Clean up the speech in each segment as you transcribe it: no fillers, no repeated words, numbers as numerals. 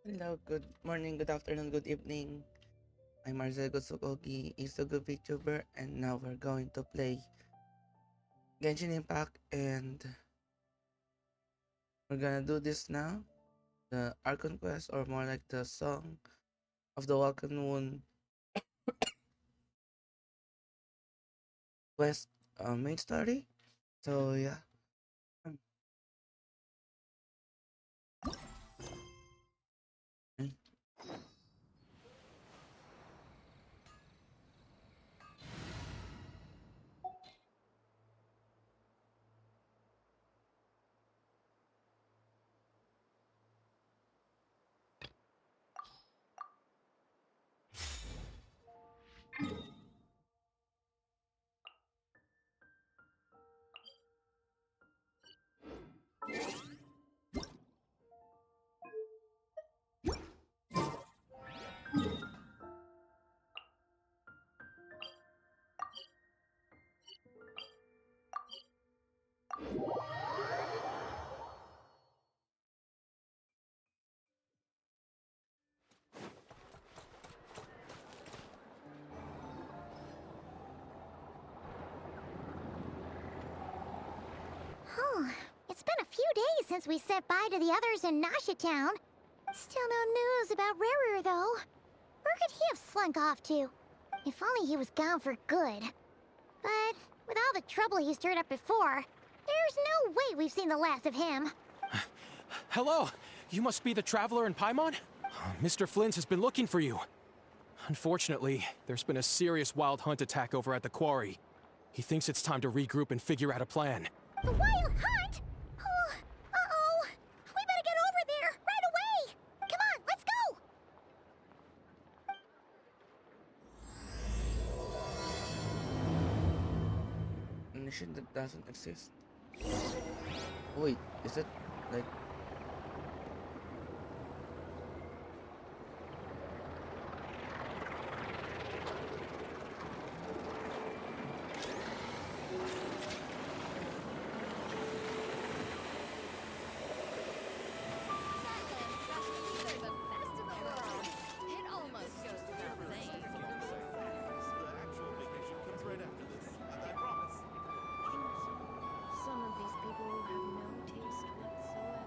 Hello, good morning, good afternoon, good evening. I'm Marcel Gutsukogi, is a good VTuber, and now we're going to play Genshin Impact, and we're gonna do this now. The Archon Quest, or more like the Song of the Welkin Moon Quest main story. So yeah. Um, mm. Oh, it's been a few days since we said bye to the others in Nasha Town. Still no news about Ruru, though. Where could he have slunk off to? If only he was gone for good. But with all the trouble he stirred up before, there's no way we've seen the last of him. Hello! You must be the traveler in Paimon? Mr. Flint has been looking for you. Unfortunately, there's been a serious wild hunt attack over at the quarry. He thinks it's time to regroup and figure out a plan. The Wild Hunt? Oh, uh-oh. We better get over there, right away! Come on, let's go! Mission that doesn't exist. Oh, wait, is it like Some of these people have no taste whatsoever.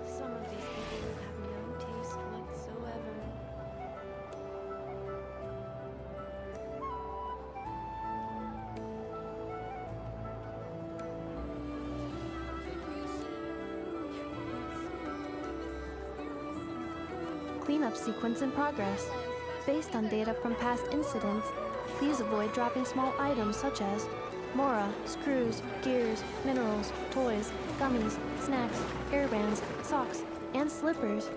Some of these people have no taste whatsoever. Cleanup sequence in progress. Based on data from past incidents, please avoid dropping small items such as Mora, screws, gears, minerals, toys, gummies, snacks, hairbands, socks, and slippers.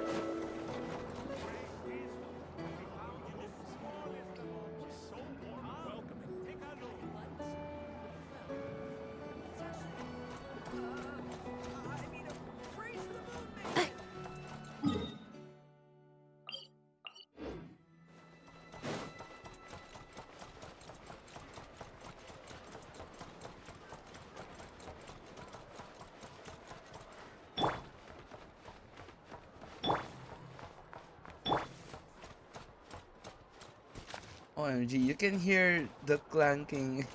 OMG, you can hear the clanking.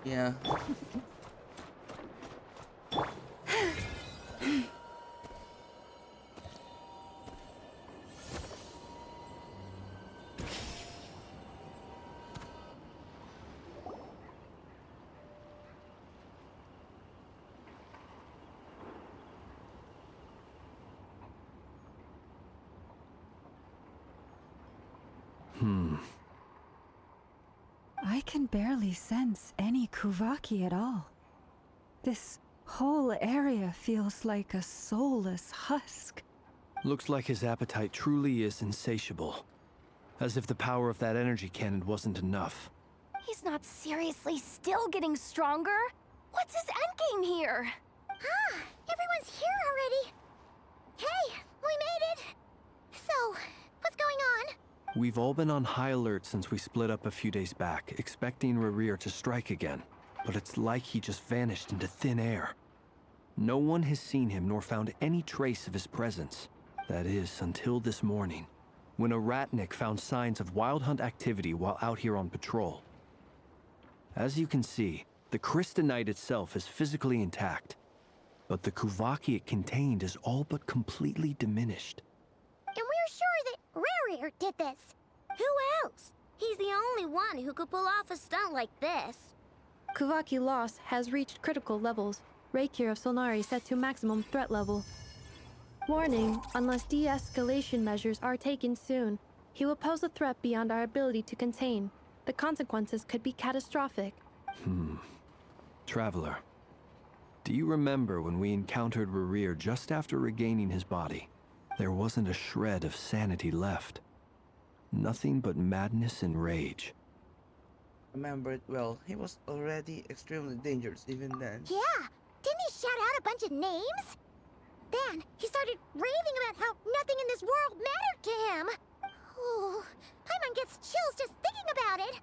Yeah. I can barely sense any Kuvaki at all. This whole area feels like a soulless husk. Looks like his appetite truly is insatiable. As if the power of that energy cannon wasn't enough. He's not seriously still getting stronger? What's his endgame here? Ah, everyone's here already. Hey, we made it. So, what's going on? We've all been on high alert since we split up a few days back, expecting Rerir to strike again. But it's like he just vanished into thin air. No one has seen him nor found any trace of his presence. That is, until this morning, when a ratnik found signs of wild hunt activity while out here on patrol. As you can see, the crystalline itself is physically intact, but the Kuvaki it contained is all but completely diminished. And we're sure that Rerir did this. Who else? He's the only one who could pull off a stunt like this. Kuvaki loss has reached critical levels. Reikir of Solnari set to maximum threat level. Warning, unless de-escalation measures are taken soon, he will pose a threat beyond our ability to contain. The consequences could be catastrophic. Traveler, do you remember when we encountered Rerir just after regaining his body? There wasn't a shred of sanity left. Nothing but madness and rage. Remember it well. He was already extremely dangerous even then. Yeah, didn't he shout out a bunch of names? Then he started raving about how nothing in this world mattered to him. Oh, Paimon gets chills just thinking about it.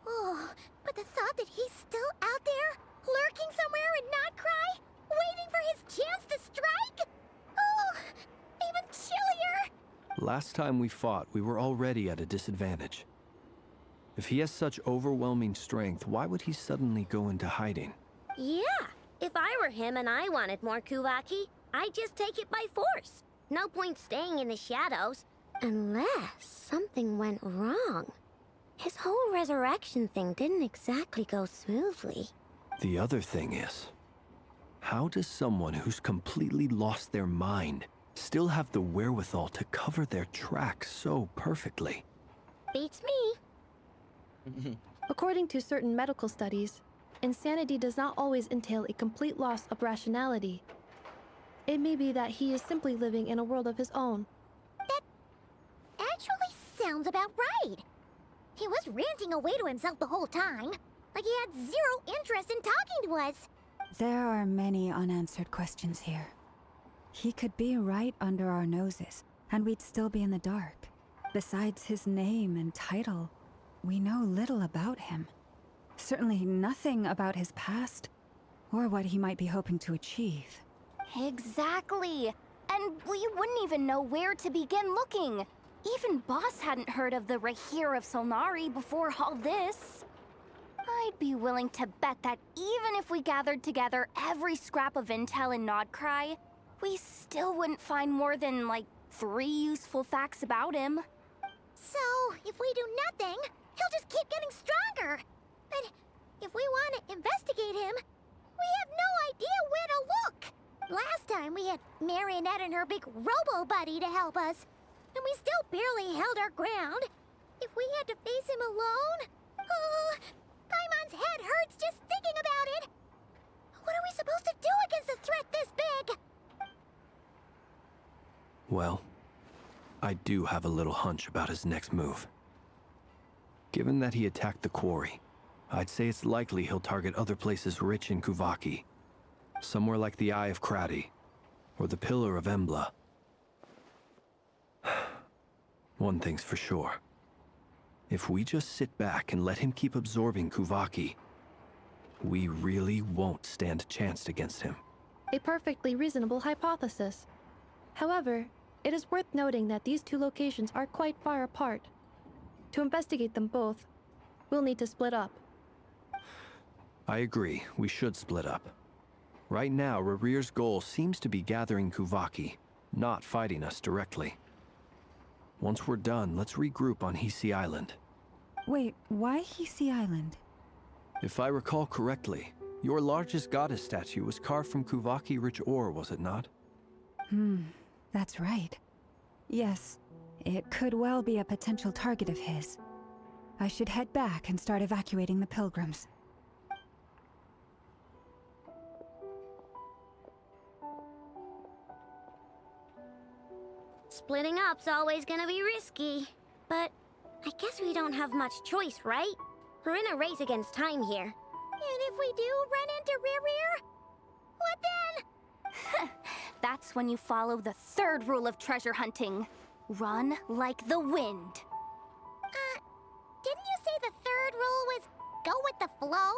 Oh, but the thought that he's still out there, lurking somewhere in Notcry, waiting for his chance to strike? Oh, even chillier. Last time we fought, we were already at a disadvantage. If he has such overwhelming strength, why would he suddenly go into hiding? Yeah, if I were him and I wanted more Kuvaki, I'd just take it by force. No point staying in the shadows. Unless something went wrong. His whole resurrection thing didn't exactly go smoothly. The other thing is, how does someone who's completely lost their mind still have the wherewithal to cover their tracks so perfectly? Beats me. According to certain medical studies, insanity does not always entail a complete loss of rationality. It may be that he is simply living in a world of his own. That actually sounds about right. He was ranting away to himself the whole time, like he had zero interest in talking to us. There are many unanswered questions here. He could be right under our noses, and we'd still be in the dark. Besides his name and title, we know little about him. Certainly nothing about his past, or what he might be hoping to achieve. Exactly. And we wouldn't even know where to begin looking. Even Boss hadn't heard of the Reikir of Solnari before all this. I'd be willing to bet that even if we gathered together every scrap of intel in Nodcry, we still wouldn't find more than, like, 3 useful facts about him. So, if we do nothing, he'll just keep getting stronger. But if we want to investigate him, we have no idea where to look. Last time we had Marionette and her big robo-buddy to help us, and we still barely held our ground. If we had to face him alone... Oh, Paimon's head hurts just thinking about it. What are we supposed to do against a threat this big? Well, I do have a little hunch about his next move. Given that he attacked the quarry, I'd say it's likely he'll target other places rich in Kuvaki. Somewhere like the Eye of Krati, or the Pillar of Embla. One thing's for sure. If we just sit back and let him keep absorbing Kuvaki, we really won't stand a chance against him. A perfectly reasonable hypothesis. However, it is worth noting that these two locations are quite far apart. To investigate them both, we'll need to split up. I agree, we should split up. Right now, Rerir's goal seems to be gathering Kuvaki, not fighting us directly. Once we're done, let's regroup on Hisi Island. Wait, why Hisi Island? If I recall correctly, your largest goddess statue was carved from Kuvaki-rich ore, was it not? That's right. Yes, it could well be a potential target of his. I should head back and start evacuating the pilgrims. Splitting up's always gonna be risky. But I guess we don't have much choice, right? We're in a race against time here. And if we do run into Rear, what then? That's when you follow the third rule of treasure hunting. Run like the wind. Didn't you say the third rule was go with the flow?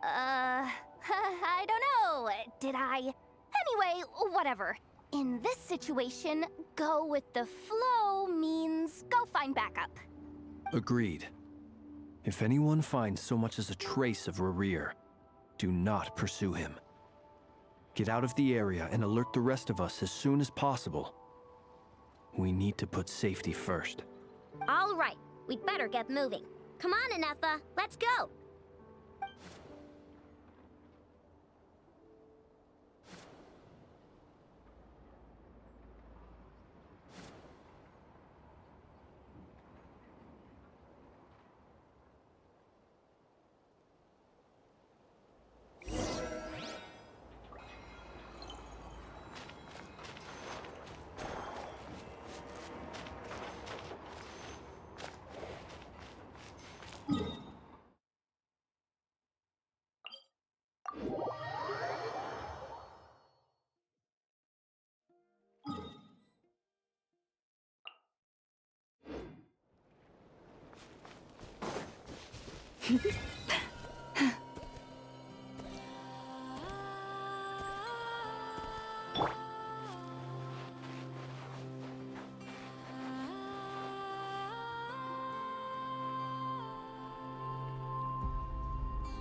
I don't know. Did I? Anyway, whatever. In this situation, go with the flow means go find backup. Agreed. If anyone finds so much as a trace of Rerir, do not pursue him. Get out of the area and alert the rest of us as soon as possible. We need to put safety first. All right, we'd better get moving. Come on, Anefa, let's go.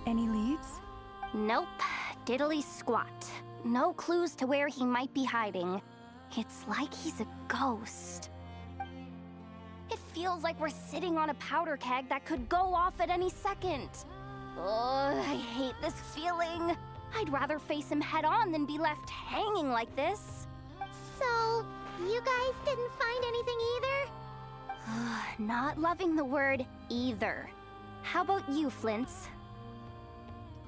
Any leads? Nope. Diddly squat. No clues to where he might be hiding. It's like he's a ghost. It feels like we're sitting on a powder keg that could go off at any second. Oh, I hate this feeling. I'd rather face him head on than be left hanging like this. So, you guys didn't find anything either? Not loving the word either. How about you, Flints?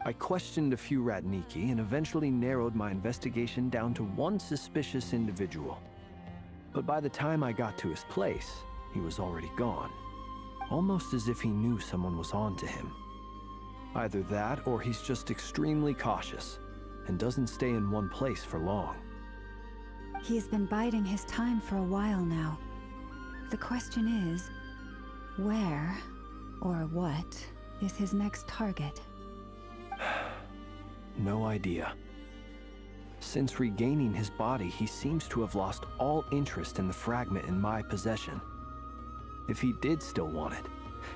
I questioned a few Ratniki and eventually narrowed my investigation down to one suspicious individual. But by the time I got to his place, he was already gone. Almost as if he knew someone was on to him. Either that, or he's just extremely cautious and doesn't stay in one place for long. He's been biding his time for a while now. The question is, where or what is his next target? No idea. Since regaining his body, he seems to have lost all interest in the fragment in my possession. If he did still want it,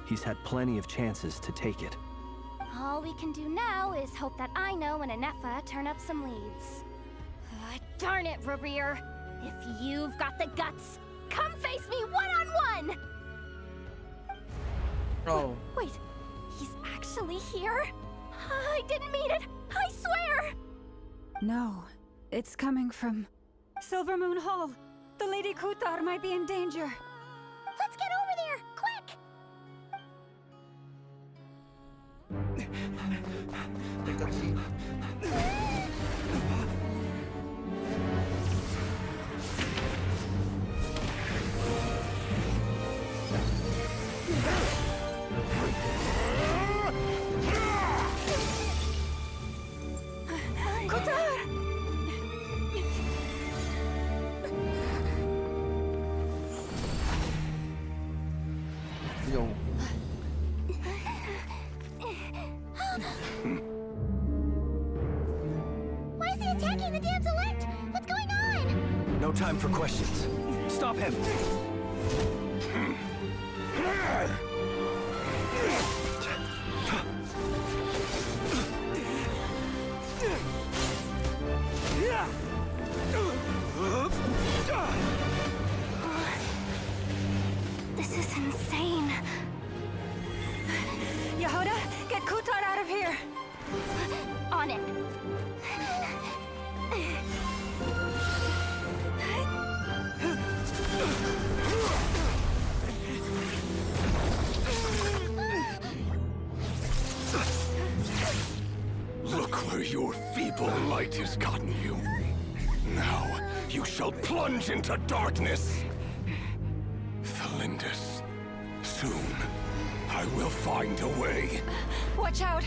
he's had plenty of chances to take it. All we can do now is hope that Aino and Anefa turn up some leads. Darn it, Rerir! If you've got the guts, come face me one-on-one! Oh. Wait, he's actually here? I didn't mean it! I swear! No, it's coming from Silver Moon Hall. The Lady Kutar might be in danger. Let's get over there, quick! I can see. Yo. Why is he attacking the damsel elect? What's going on? No time for questions. Stop him! This is insane. Yehuda, get Kutar out of here! On it. where your feeble light has gotten you. Now, you shall plunge into darkness. Thalindus, soon, I will find a way. Watch out!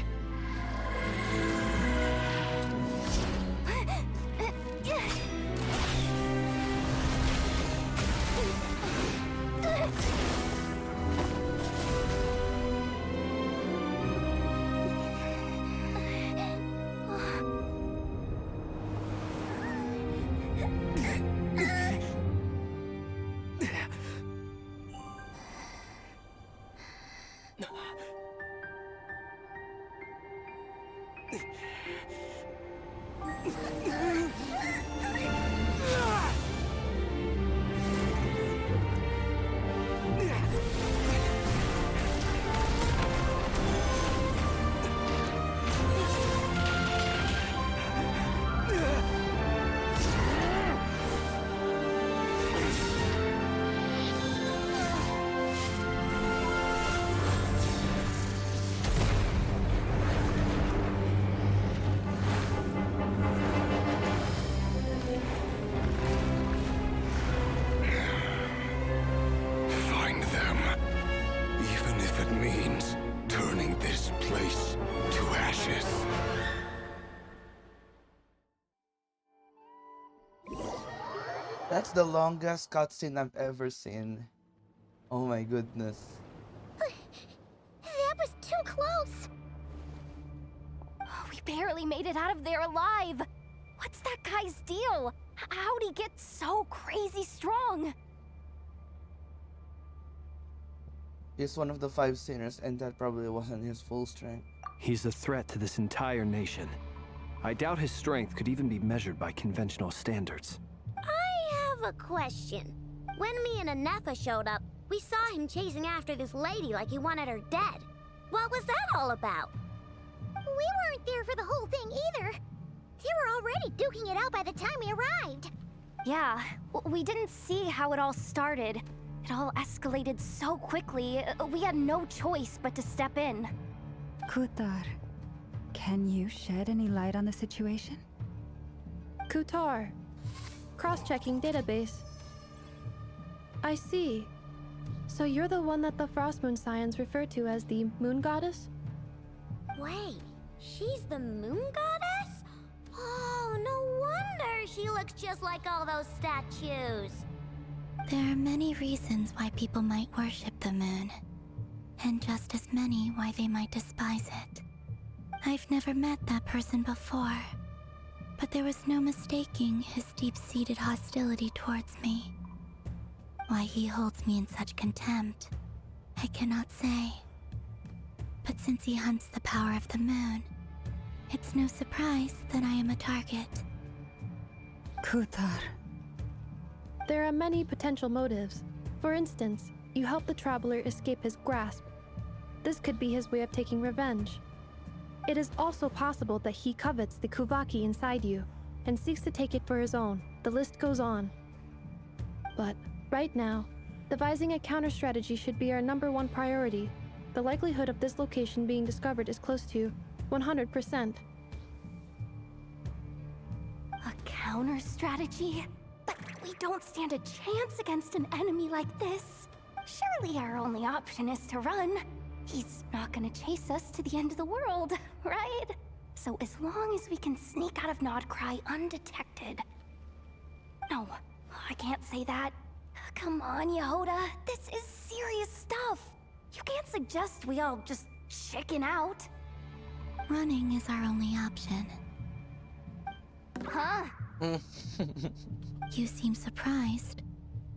Find them. Even if it means turning this place to ashes. That's the longest cutscene I've ever seen. Oh my goodness. That was too close. We barely made it out of there alive. What's that guy's deal? How'd he get so crazy strong? He's one of the 5 sinners, and that probably wasn't his full strength. He's a threat to this entire nation. I doubt his strength could even be measured by conventional standards. I have a question. When me and Anetha showed up, we saw him chasing after this lady like he wanted her dead. What was that all about? We weren't there for the whole thing either. They were already duking it out by the time we arrived. Yeah, we didn't see how it all started. It all escalated so quickly, we had no choice but to step in. Kutar, can you shed any light on the situation? Kutar. Cross-checking database. I see. So you're the one that the Frost Moon Scions refer to as the Moon Goddess? Wait, she's the moon goddess? Oh, no wonder she looks just like all those statues. There are many reasons why people might worship the moon, and just as many why they might despise it. I've never met that person before, but there was no mistaking his deep-seated hostility towards me. Why he holds me in such contempt, I cannot say. But since he hunts the power of the moon, it's no surprise that I am a target. Kutar. There are many potential motives. For instance, you help the traveler escape his grasp. This could be his way of taking revenge. It is also possible that he covets the Kuvaki inside you and seeks to take it for his own. The list goes on. But right now, devising a counter-strategy should be our #1 priority. The likelihood of this location being discovered is close to 100%. A counter strategy? But we don't stand a chance against an enemy like this. Surely our only option is to run. He's not gonna chase us to the end of the world, right? So as long as we can sneak out of Nodcry undetected. No, I can't say that. Come on, Yehoda. This is serious stuff. You can't suggest we all just chicken out. Running is our only option. Huh? You seem surprised,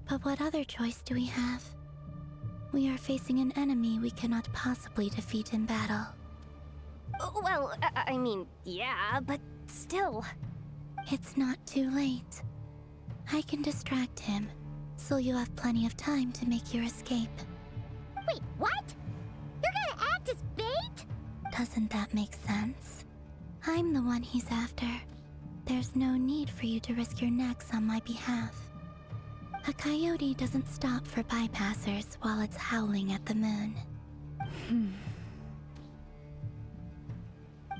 but what other choice do we have? We are facing an enemy we cannot possibly defeat in battle. Well, I mean, yeah, but still. It's not too late. I can distract him, so you have plenty of time to make your escape. Wait, what? You're gonna act as bait? Doesn't that make sense? I'm the one he's after. There's no need for you to risk your necks on my behalf. A coyote doesn't stop for bypassers while it's howling at the moon.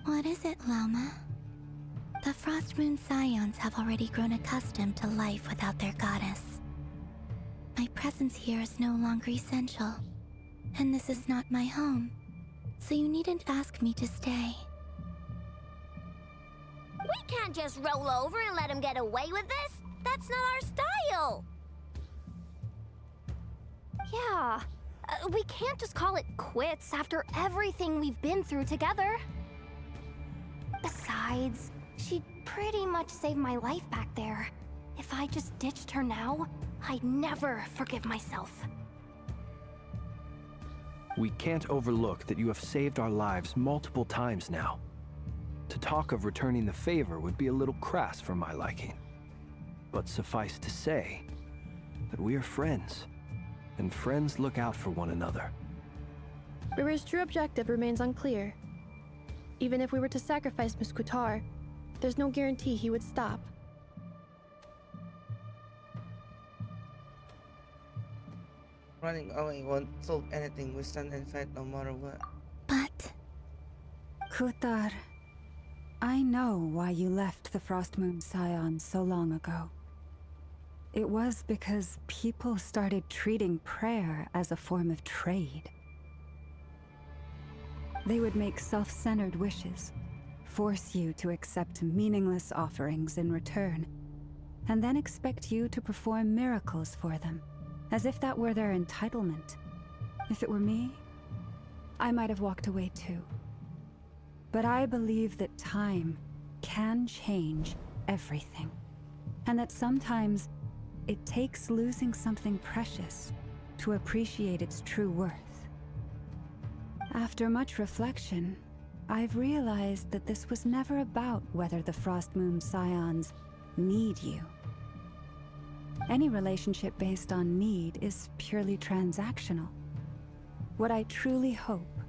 What is it, Loma? The Frost Moon Scions have already grown accustomed to life without their goddess. My presence here is no longer essential, and this is not my home, so you needn't ask me to stay. We can't just roll over and let him get away with this. That's not our style. Yeah, we can't just call it quits after everything we've been through together. Besides, she'd pretty much saved my life back there. If I just ditched her now, I'd never forgive myself. We can't overlook that you have saved our lives multiple times now. To talk of returning the favor would be a little crass for my liking. But suffice to say that we are friends, and friends look out for one another. River's true objective remains unclear. Even if we were to sacrifice Miss Kutar, there's no guarantee he would stop. Running away won't solve anything. We stand and fight no matter what. But Kutar, I know why you left the Frost Moon Scion so long ago. It was because people started treating prayer as a form of trade. They would make self-centered wishes, force you to accept meaningless offerings in return, and then expect you to perform miracles for them, as if that were their entitlement. If it were me, I might have walked away too. But I believe that time can change everything, and that sometimes it takes losing something precious to appreciate its true worth. After much reflection, I've realized that this was never about whether the Frost Moon Scions need you. Any relationship based on need is purely transactional. What I truly hope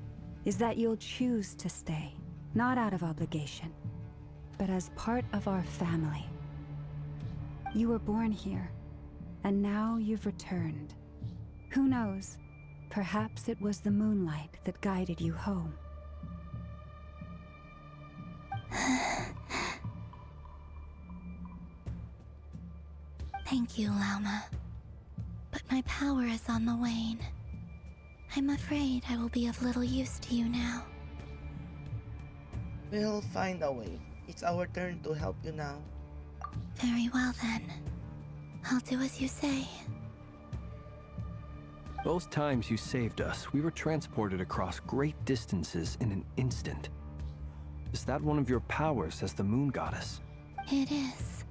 is that you'll choose to stay, not out of obligation, but as part of our family. You were born here, and now you've returned. Who knows? Perhaps it was the moonlight that guided you home. thank you, Lauma. But my power is on the wane. I'm afraid I will be of little use to you now. We'll find a way. It's our turn to help you now. Very well then. I'll do as you say. Both times you saved us, we were transported across great distances in an instant. Is that one of your powers as the Moon Goddess? It is,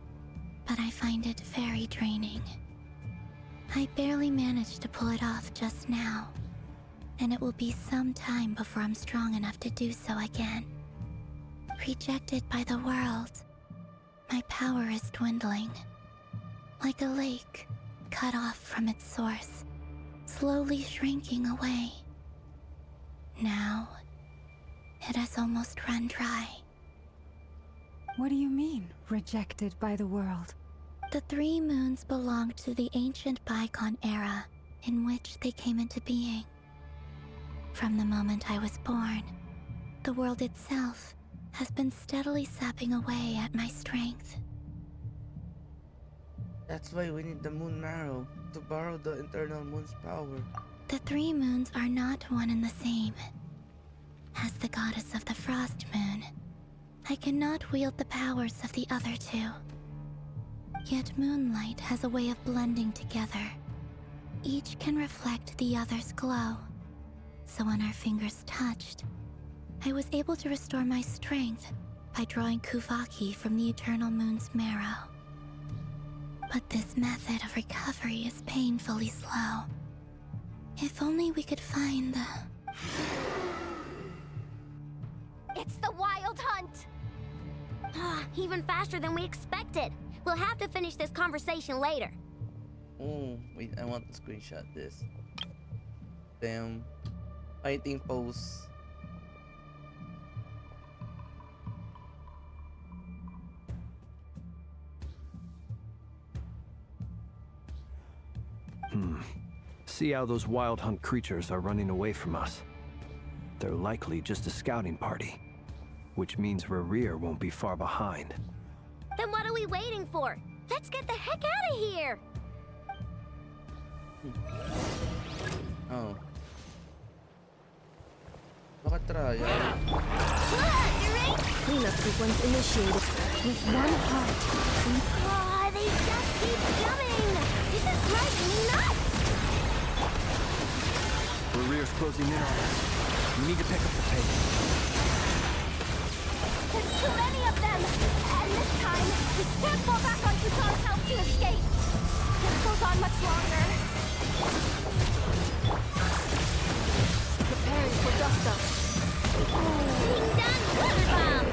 but I find it very draining. I barely managed to pull it off just now, and it will be some time before I'm strong enough to do so again. Rejected by the world, my power is dwindling. Like a lake cut off from its source, slowly shrinking away. Now, it has almost run dry. What do you mean, rejected by the world? The three moons belonged to the ancient bygone era in which they came into being. From the moment I was born, the world itself has been steadily sapping away at my strength. That's why we need the Moon Marrow, to borrow the Eternal Moon's power. The three moons are not one and the same. As the goddess of the Frost Moon, I cannot wield the powers of the other two. Yet moonlight has a way of blending together. Each can reflect the other's glow. So when our fingers touched, I was able to restore my strength by drawing Kuvaki from the Eternal Moon's marrow. But this method of recovery is painfully slow. If only we could find the... It's the Wild Hunt! Even faster than we expected. We'll have to finish this conversation later. Oh, wait, I want to screenshot this. Damn. Fighting pose. See how those wild hunt creatures are running away from us. They're likely just a scouting party, which means Rerir won't be far behind. Then what are we waiting for? Let's get the heck out of here! Oh. Baka trial. Cleanup sequence initiated. With one heart. Aw, they just keep coming! This is driving me nuts! Rear's closing in on us. We need to pick up the pace. There's too many of them! And this time, we can't fall back on Tutan's help to escape! This goes on much longer. Preparing for dust up. Ding dong, weather bomb!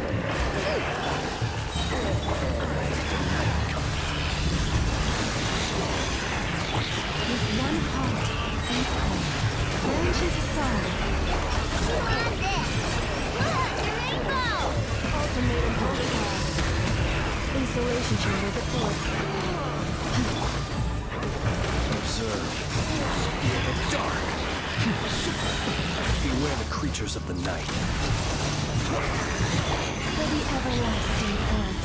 With one heart and cold, branches aside. Come on this! Look, the rainbow! Ultimatum protocol. Installation chamber deployed. Observe. Spear of dark. Beware the creatures of the night. For the everlasting earth.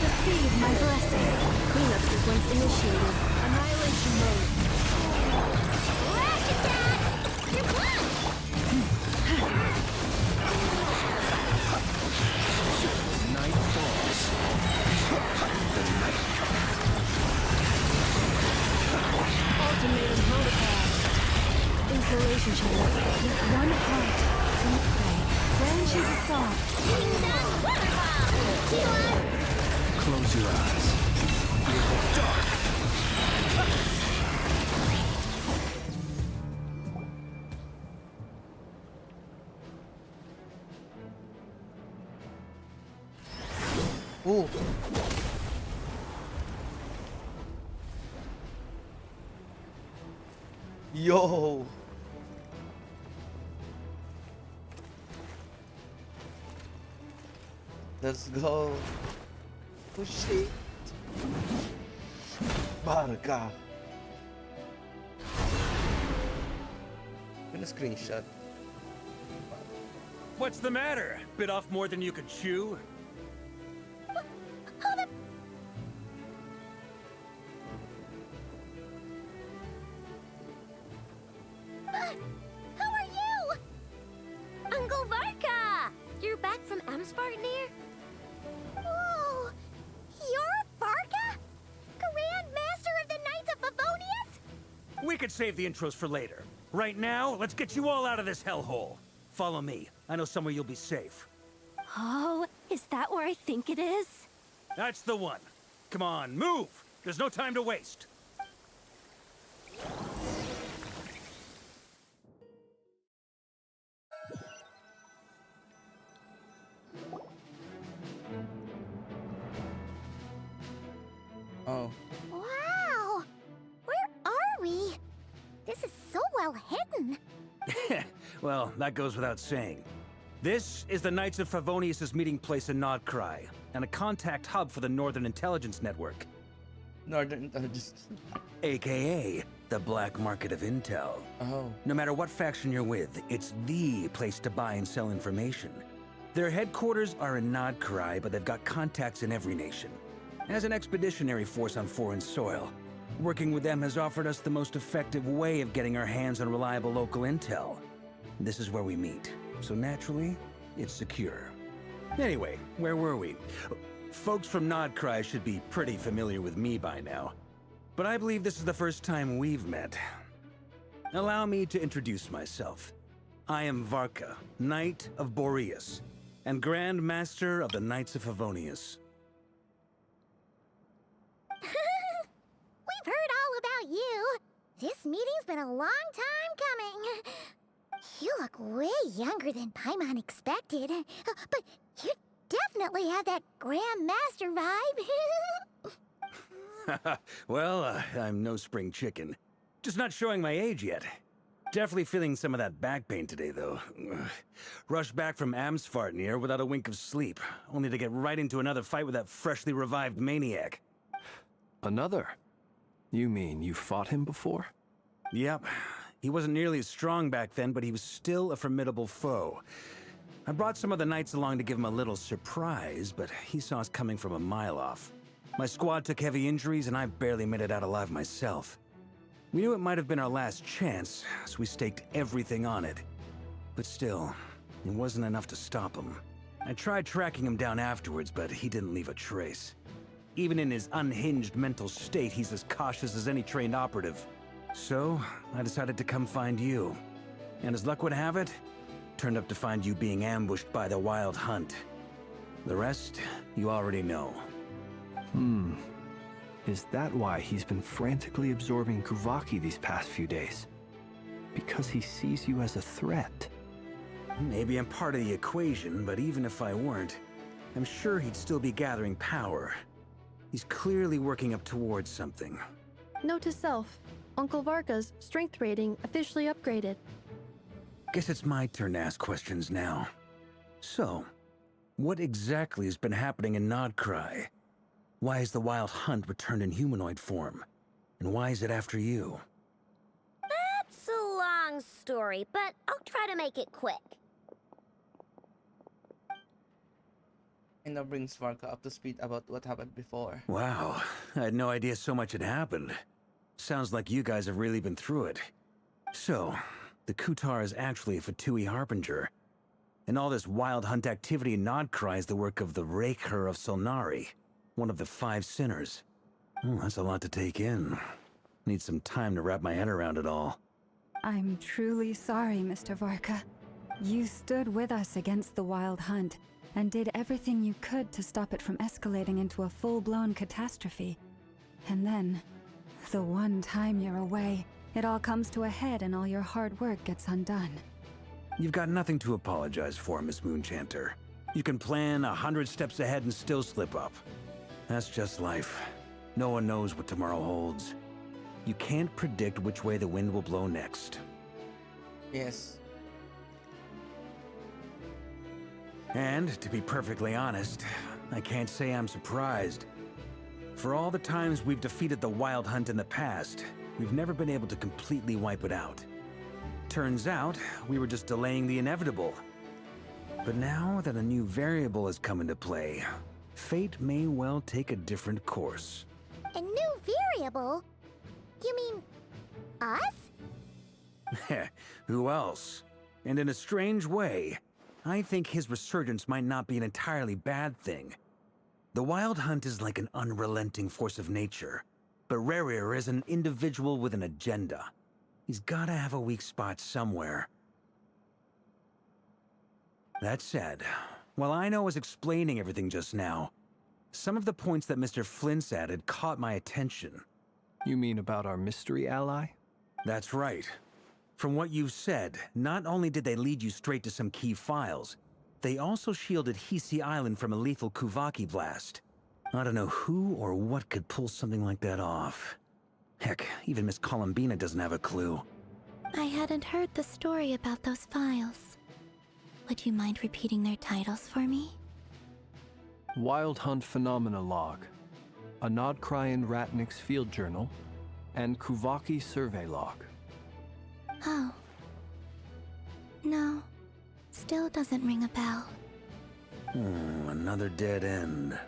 Receive my blessing. Cleanup sequence initiated. Annihilation mode. Lash attack! You're blocked! Night falls. The night comes. Ultimatum protocol. Installation chamber. With one heart and pray. Branches aside. Ding dong, weather bomb! Heal up! Close your eyes. Fear the dark. Ooh. Yo. Let's go. Oh shit. Barca. Gonna screenshot. What's the matter? Bit off more than you could chew? Who are you? Uncle Varka! You're back from Amsvartnir? Whoa! You're Varka? Grand Master of the Knights of Favonius? We could save the intros for later. Right now, let's get you all out of this hellhole. Follow me. I know somewhere you'll be safe. Oh, is that where I think it is? That's the one. Come on, move! There's no time to waste. Oh. Wow! Where are we? This is so well hidden. Well, that goes without saying. This is the Knights of Favonius' meeting place in Nodcry, and a contact hub for the Northern Intelligence Network, Northern Intelligence. aka the Black Market of Intel. Oh. No matter what faction you're with, it's the place to buy and sell information. Their headquarters are in Nodcry, but they've got contacts in every nation. As an expeditionary force on foreign soil, working with them has offered us the most effective way of getting our hands on reliable local intel. This is where we meet, so naturally, it's secure. Anyway, where were we? Folks from Nodcry should be pretty familiar with me by now, but I believe this is the first time we've met. Allow me to introduce myself. I am Varka, Knight of Boreas, and Grand Master of the Knights of Favonius. We've heard all about you. This meeting's been a long time coming. You look way younger than Paimon expected. But you definitely have that Grand Master vibe. Well, I'm no spring chicken. Just not showing my age yet. Definitely feeling some of that back pain today, though. Rushed back from Amsvartnir without a wink of sleep, only to get right into another fight with that freshly revived maniac. Another? You mean you fought him before? Yep. He wasn't nearly as strong back then, but he was still a formidable foe. I brought some of the knights along to give him a little surprise, but he saw us coming from a mile off. My squad took heavy injuries, and I barely made it out alive myself. We knew it might have been our last chance, so we staked everything on it. But still, it wasn't enough to stop him. I tried tracking him down afterwards, but he didn't leave a trace. Even in his unhinged mental state, he's as cautious as any trained operative. So, I decided to come find you. And as luck would have it, turned up to find you being ambushed by the Wild Hunt. The rest, you already know. Is that why he's been frantically absorbing Kuvaki these past few days? Because he sees you as a threat? Maybe I'm part of the equation, but even if I weren't, I'm sure he'd still be gathering power. He's clearly working up towards something. Note to self, Uncle Varka's strength rating officially upgraded. Guess it's my turn to ask questions now. So, what exactly has been happening in Nodcry? Why has the Wild Hunt returned in humanoid form? And why is it after you? That's a long story, but I'll try to make it quick. And that brings Varka up to speed about what happened before. Wow, I had no idea so much had happened. Sounds like you guys have really been through it. So, the Kutar is actually a Fatui Harbinger. And all this Wild Hunt activity in Nodcry is the work of the Raker of Solnari, one of the 5 sinners. That's a lot to take in. Need some time to wrap my head around it all. I'm truly sorry, Mr. Varka. You stood with us against the Wild Hunt, and did everything you could to stop it from escalating into a full-blown catastrophe. And then, the one time you're away, it all comes to a head and all your hard work gets undone. You've got nothing to apologize for, Miss Moonchanter. You can plan 100 steps ahead and still slip up. That's just life. No one knows what tomorrow holds. You can't predict which way the wind will blow next. Yes. And, to be perfectly honest, I can't say I'm surprised. For all the times we've defeated the Wild Hunt in the past, we've never been able to completely wipe it out. Turns out, we were just delaying the inevitable. But now that a new variable has come into play, fate may well take a different course. A new variable? You mean us? Who else? And in a strange way, I think his resurgence might not be an entirely bad thing. The Wild Hunt is like an unrelenting force of nature, but Rerir is an individual with an agenda. He's gotta have a weak spot somewhere. That said, while I was explaining everything just now, some of the points that Mr. Flint's added caught my attention. You mean about our mystery ally? That's right. From what you've said, not only did they lead you straight to some key files, they also shielded Hisi Island from a lethal Kuvaki blast. I don't know who or what could pull something like that off. Heck, even Miss Columbina doesn't have a clue. I hadn't heard the story about those files. Would you mind repeating their titles for me? Wild Hunt Phenomena Log, a Nodcryan Ratnik's Field Journal, and Kuvaki Survey Log. Oh. No. Still doesn't ring a bell. Another dead end.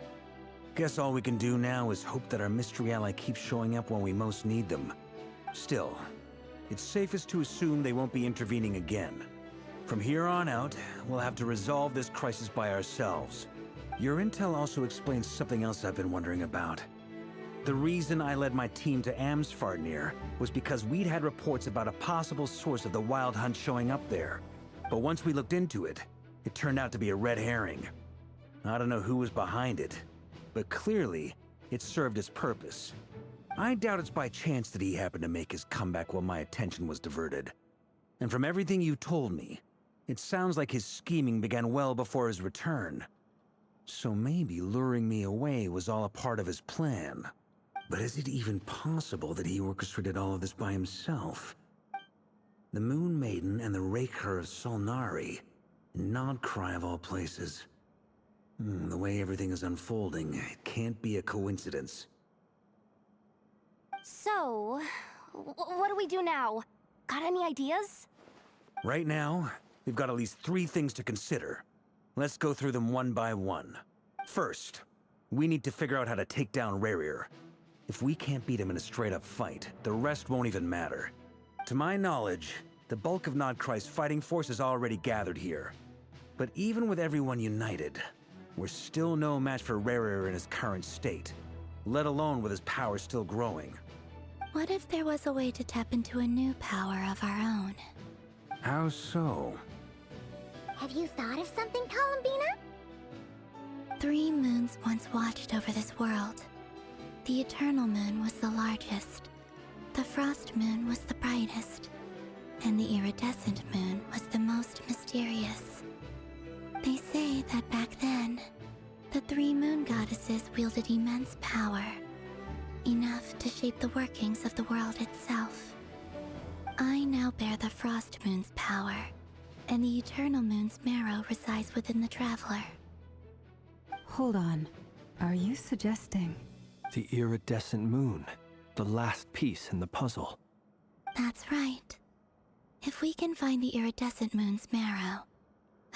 Guess all we can do now is hope that our mystery ally keeps showing up when we most need them. Still, it's safest to assume they won't be intervening again. From here on out, we'll have to resolve this crisis by ourselves. Your intel also explains something else I've been wondering about. The reason I led my team to Amsfarnir was because we'd had reports about a possible source of the Wild Hunt showing up there. But once we looked into it, it turned out to be a red herring. I don't know who was behind it, but clearly, it served its purpose. I doubt it's by chance that he happened to make his comeback while my attention was diverted. And from everything you told me, it sounds like his scheming began well before his return. So maybe luring me away was all a part of his plan. But is it even possible that he orchestrated all of this by himself? The Moon Maiden and the Raker of Solnari, Nodcry of all places. The way everything is unfolding, it can't be a coincidence. So, what do we do now? Got any ideas? Right now, we've got at least 3 things to consider. Let's go through them one by one. First, we need to figure out how to take down Rerir. If we can't beat him in a straight-up fight, the rest won't even matter. To my knowledge, the bulk of Nodcry's fighting force is already gathered here. But even with everyone united, we're still no match for Rerir in his current state, let alone with his power still growing. What if there was a way to tap into a new power of our own? How so? Have you thought of something, Columbina? 3 moons once watched over this world. The Eternal Moon was the largest. The Frost Moon was the brightest. And the Iridescent Moon was the most mysterious. They say that back then, the 3 moon goddesses wielded immense power. Enough to shape the workings of the world itself. I now bear the Frost Moon's power, and the Eternal Moon's marrow resides within the Traveler. Hold on. Are you suggesting? The iridescent moon. The last piece in the puzzle. That's right. If we can find the Iridescent Moon's marrow,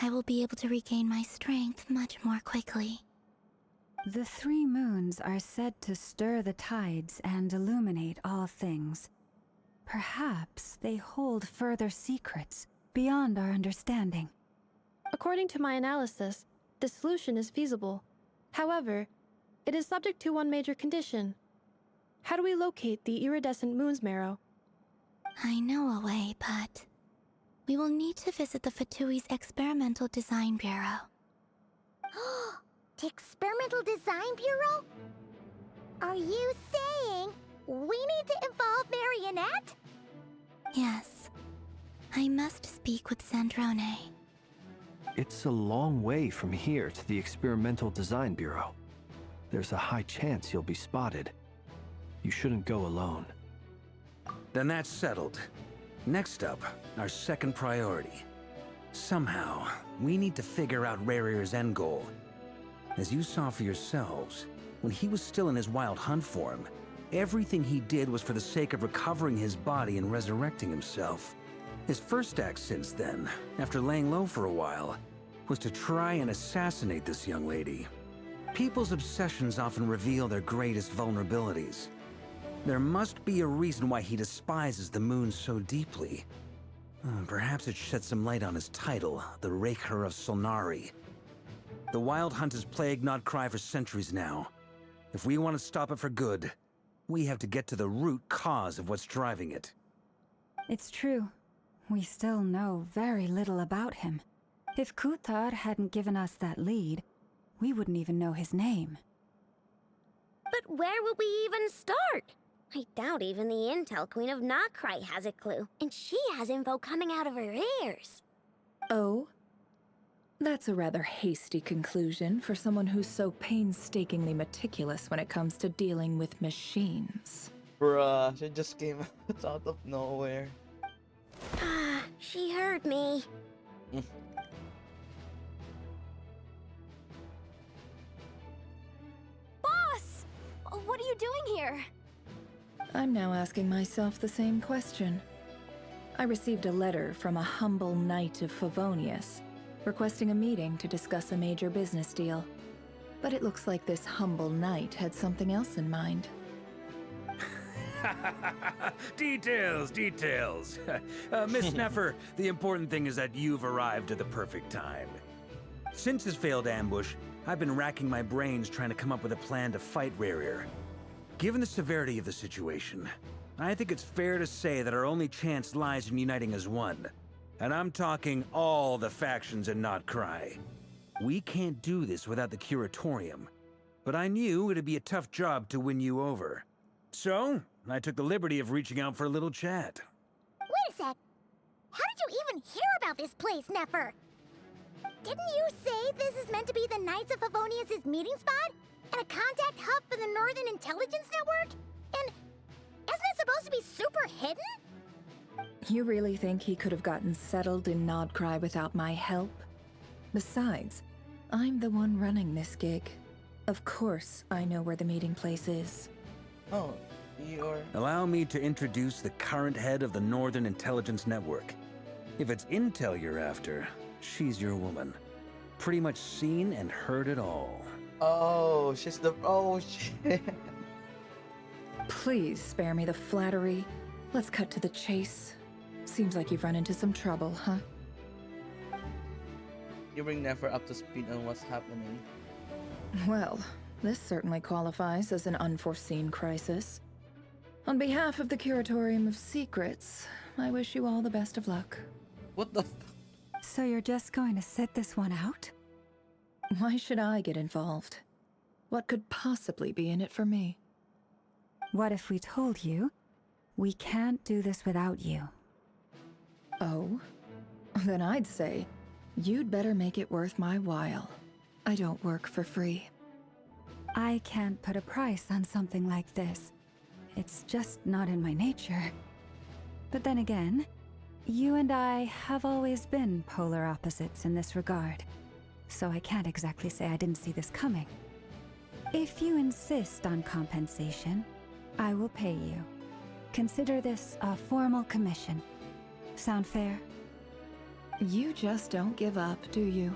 I will be able to regain my strength much more quickly. The 3 moons are said to stir the tides and illuminate all things. Perhaps they hold further secrets beyond our understanding. According to my analysis, the solution is feasible. However, it is subject to one major condition. How do we locate the iridescent moon's marrow? I know a way, but we will need to visit the Fatui's Experimental Design Bureau. The Experimental Design Bureau? Are you saying we need to involve Marionette? Yes. I must speak with Sandrone. It's a long way from here to the Experimental Design Bureau. There's a high chance you'll be spotted. You shouldn't go alone. Then that's settled. Next up, our second priority. Somehow, we need to figure out Rerir's end goal. As you saw for yourselves, when he was still in his wild hunt form, everything he did was for the sake of recovering his body and resurrecting himself. His first act since then, after laying low for a while, was to try and assassinate this young lady. People's obsessions often reveal their greatest vulnerabilities. There must be a reason why he despises the moon so deeply. Perhaps it sheds some light on his title, the Raker of Solnari. The Wild Hunt has plagued Nodcry for centuries now. If we want to stop it for good, we have to get to the root cause of what's driving it. It's true. We still know very little about him. If Kuthar hadn't given us that lead, we wouldn't even know his name. But where would we even start? I doubt even the Intel Queen of Nodcry has a clue, and she has info coming out of her ears. Oh? That's a rather hasty conclusion for someone who's so painstakingly meticulous when it comes to dealing with machines. Bruh, she just came out of nowhere. Ah, she heard me. Boss! What are you doing here? I'm now asking myself the same question. I received a letter from a humble knight of Favonius, requesting a meeting to discuss a major business deal. But it looks like this humble knight had something else in mind. Details. Miss Sneffer, the important thing is that you've arrived at the perfect time. Since his failed ambush, I've been racking my brains trying to come up with a plan to fight Rerir. Given the severity of the situation, I think it's fair to say that our only chance lies in uniting as one. And I'm talking all the factions in Nodcry. We can't do this without the Curatorium, but I knew it'd be a tough job to win you over. So, I took the liberty of reaching out for a little chat. Wait a sec. How did you even hear about this place, Nefer? Didn't you say this is meant to be the Knights of Favonius' meeting spot? And a contact hub for the Northern Intelligence Network? And isn't it supposed to be super hidden? You really think he could have gotten settled in Nodcry without my help? Besides, I'm the one running this gig. Of course I know where the meeting place is. Oh, you're... Allow me to introduce the current head of the Northern Intelligence Network. If it's intel you're after, she's your woman. pretty much seen and heard it all. Oh, she's the. Oh, shit. Please spare me the flattery. Let's cut to the chase. Seems like you've run into some trouble, huh? You bring Nefer up to speed on what's happening. Well, this certainly qualifies as an unforeseen crisis. On behalf of the Curatorium of Secrets, I wish you all the best of luck. What the So you're just going to sit this one out? Why should I get involved? What could possibly be in it for me? What if we told you we can't do this without you? Oh? Then I'd say, you'd better make it worth my while. I don't work for free. I can't put a price on something like this. It's just not in my nature. But then again, you and I have always been polar opposites in this regard, so I can't exactly say I didn't see this coming. If you insist on compensation, I will pay you. Consider this a formal commission. Sound fair? You just don't give up, do you?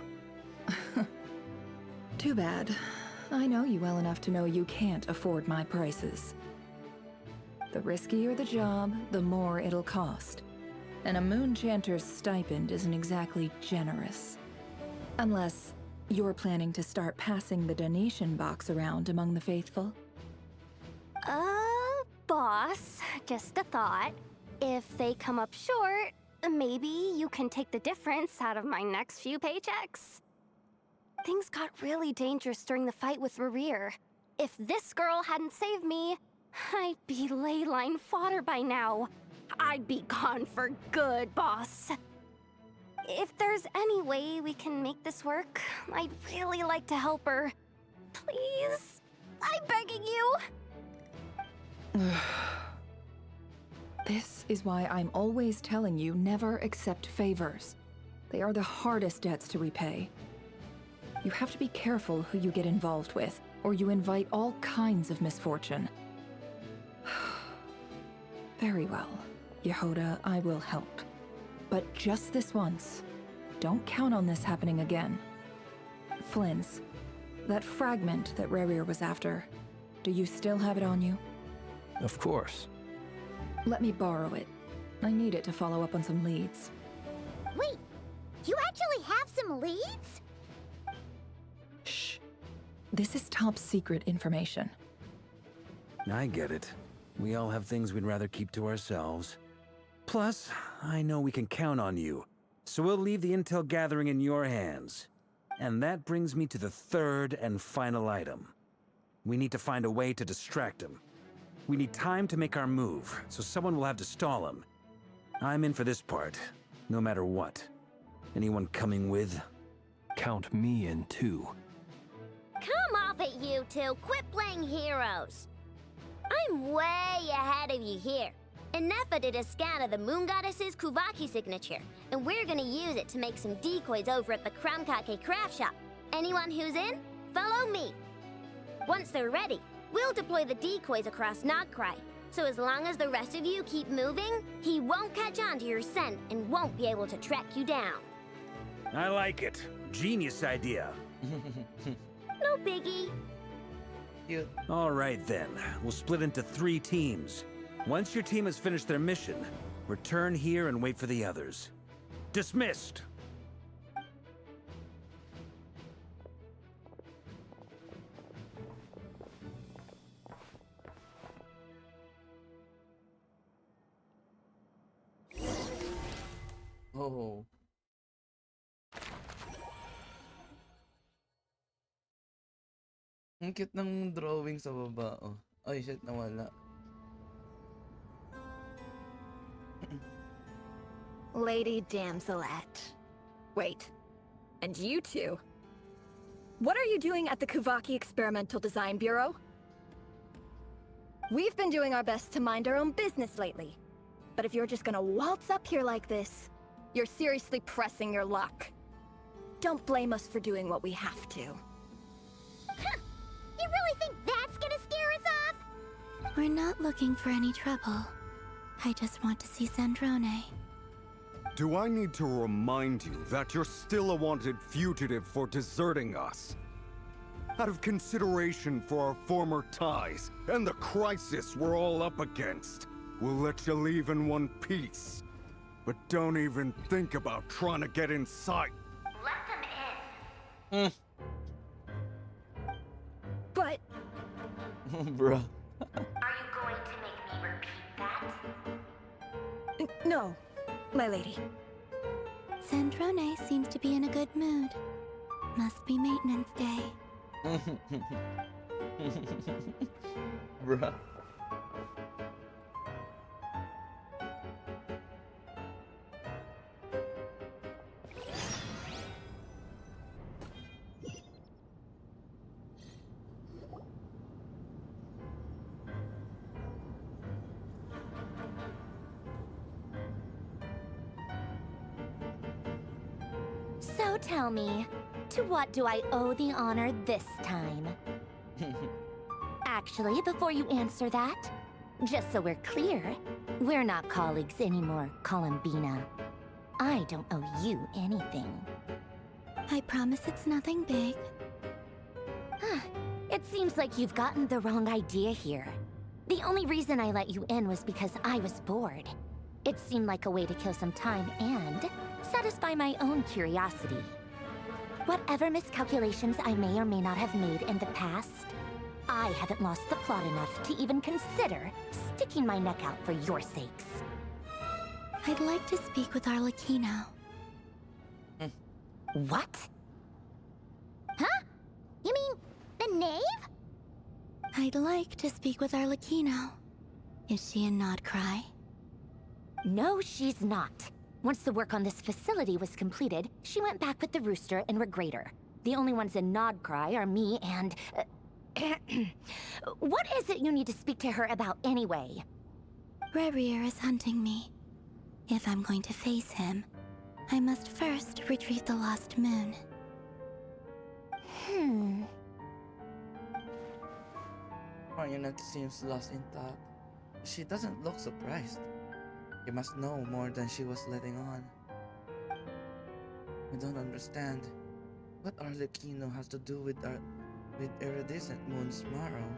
Too bad. I know you well enough to know you can't afford my prices. The riskier the job, the more it'll cost. And a Moonchanter's stipend isn't exactly generous. Unless you're planning to start passing the donation box around among the faithful. Boss, just a thought. If they come up short, maybe you can take the difference out of my next few paychecks. Things got really dangerous during the fight with Rerir. If this girl hadn't saved me, I'd be ley line fodder by now. I'd be gone for good, boss. If there's any way we can make this work, I'd really like to help her. Please? I'm begging you. This is why I'm always telling you never accept favors. They are the hardest debts to repay. You have to be careful who you get involved with, or you invite all kinds of misfortune. Very well, Yehoda, I will help. But just this once. Don't count on this happening again. Flynn's, that fragment that Rerir was after, do you still have it on you? Of course. Let me borrow it. I need it to follow up on some leads. Wait, you actually have some leads? Shh. This is top secret information. I get it. We all have things we'd rather keep to ourselves. Plus, I know we can count on you, so we'll leave the intel gathering in your hands. And that brings me to the third and final item. We need to find a way to distract him. We need time to make our move, so someone will have to stall him. I'm in for this part, no matter what. Anyone coming with? Count me in too. Come off it, you two. Quit playing heroes. I'm way ahead of you here. And Nefa did a scan of the Moon Goddess's Kuvaki signature, and we're gonna use it to make some decoys over at the Kramkake craft shop. Anyone who's in, follow me. Once they're ready, we'll deploy the decoys across Nogcry. So as long as the rest of you keep moving, he won't catch on to your scent and won't be able to track you down. I like it. Genius idea. No biggie. All right then, we'll split into 3 teams. Once your team has finished their mission, return here and wait for the others. Dismissed! Oh. Ang cute ng drawing sa baba. Oh. Ay, shit, nawala. Lady Damselette. Wait. And you two? What are you doing at the Kuvaki Experimental Design Bureau? We've been doing our best to mind our own business lately. But if you're just gonna waltz up here like this, you're seriously pressing your luck. Don't blame us for doing what we have to. Huh. You really think that's gonna scare us off? We're not looking for any trouble. I just want to see Zandrone. Do I need to remind you that you're still a wanted fugitive for deserting us? Out of consideration for our former ties and the crisis we're all up against, we'll let you leave in one piece. But don't even think about trying to get inside. Let them in. But... Bruh. Are you going to make me repeat that? No, my lady. Sandrone seems to be in a good mood. Must be maintenance day. Bruh. So tell me, to what do I owe the honor this time? Actually, before you answer that, just so we're clear, we're not colleagues anymore, Columbina. I don't owe you anything. I promise it's nothing big. It seems like you've gotten the wrong idea here. The only reason I let you in was because I was bored. It seemed like a way to kill some time and satisfy my own curiosity. Whatever miscalculations I may or may not have made in the past, I haven't lost the plot enough to even consider sticking my neck out for your sakes. I'd like to speak with Arlecchino. What? Huh? You mean the knave? I'd like to speak with Arlecchino. Is she in Nodcry? No, she's not. Once the work on this facility was completed, she went back with the Rooster and Regrator. The only ones in Nodcry are me and... what is it you need to speak to her about anyway? Rerir is hunting me. If I'm going to face him, I must first retrieve the lost moon. Marionette seems lost in thought. She doesn't look surprised. She must know more than she was letting on. I don't understand. What Arlecchino has to do with iridescent moon's marrow?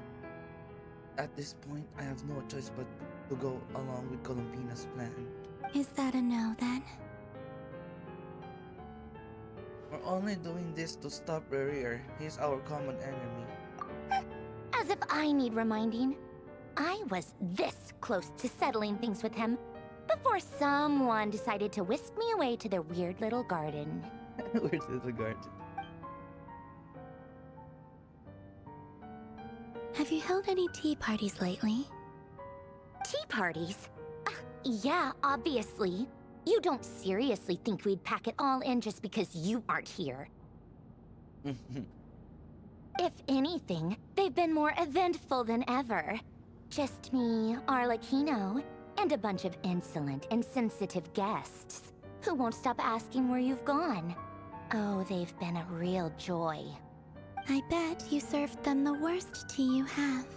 At this point, I have no choice but to go along with Columbina's plan. Is that a no, then? We're only doing this to stop Rerir. He's our common enemy. As if I need reminding. I was this close to settling things with him before someone decided to whisk me away to their weird little garden. Weird little garden. Have you held any tea parties lately? Tea parties? Yeah, obviously. You don't seriously think we'd pack it all in just because you aren't here. If anything, they've been more eventful than ever. Just me, Arlecchino, and a bunch of insolent and sensitive guests who won't stop asking where you've gone. Oh, they've been a real joy. I bet you served them the worst tea you have.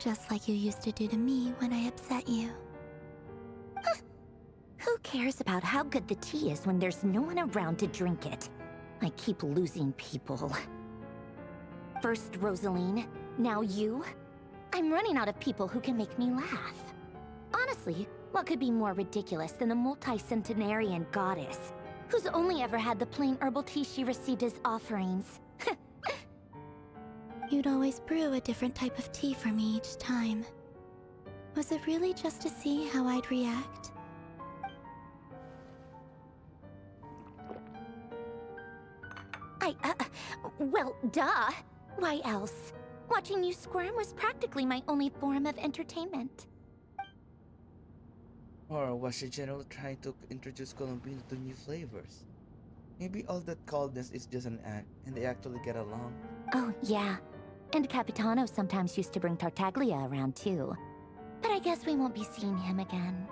Just like you used to do to me when I upset you. Who cares about how good the tea is when there's no one around to drink it? I keep losing people. First Rosaline, now you. I'm running out of people who can make me laugh. Honestly, what could be more ridiculous than a multi-centenarian goddess who's only ever had the plain herbal tea she received as offerings? You'd always brew a different type of tea for me each time. Was it really just to see how I'd react? Well, duh. Why else? Watching you squirm was practically my only form of entertainment. Or was she generally trying to introduce Columbina to new flavors? Maybe all that coldness is just an act, and they actually get along. Oh, yeah. And Capitano sometimes used to bring Tartaglia around too. But I guess we won't be seeing him again.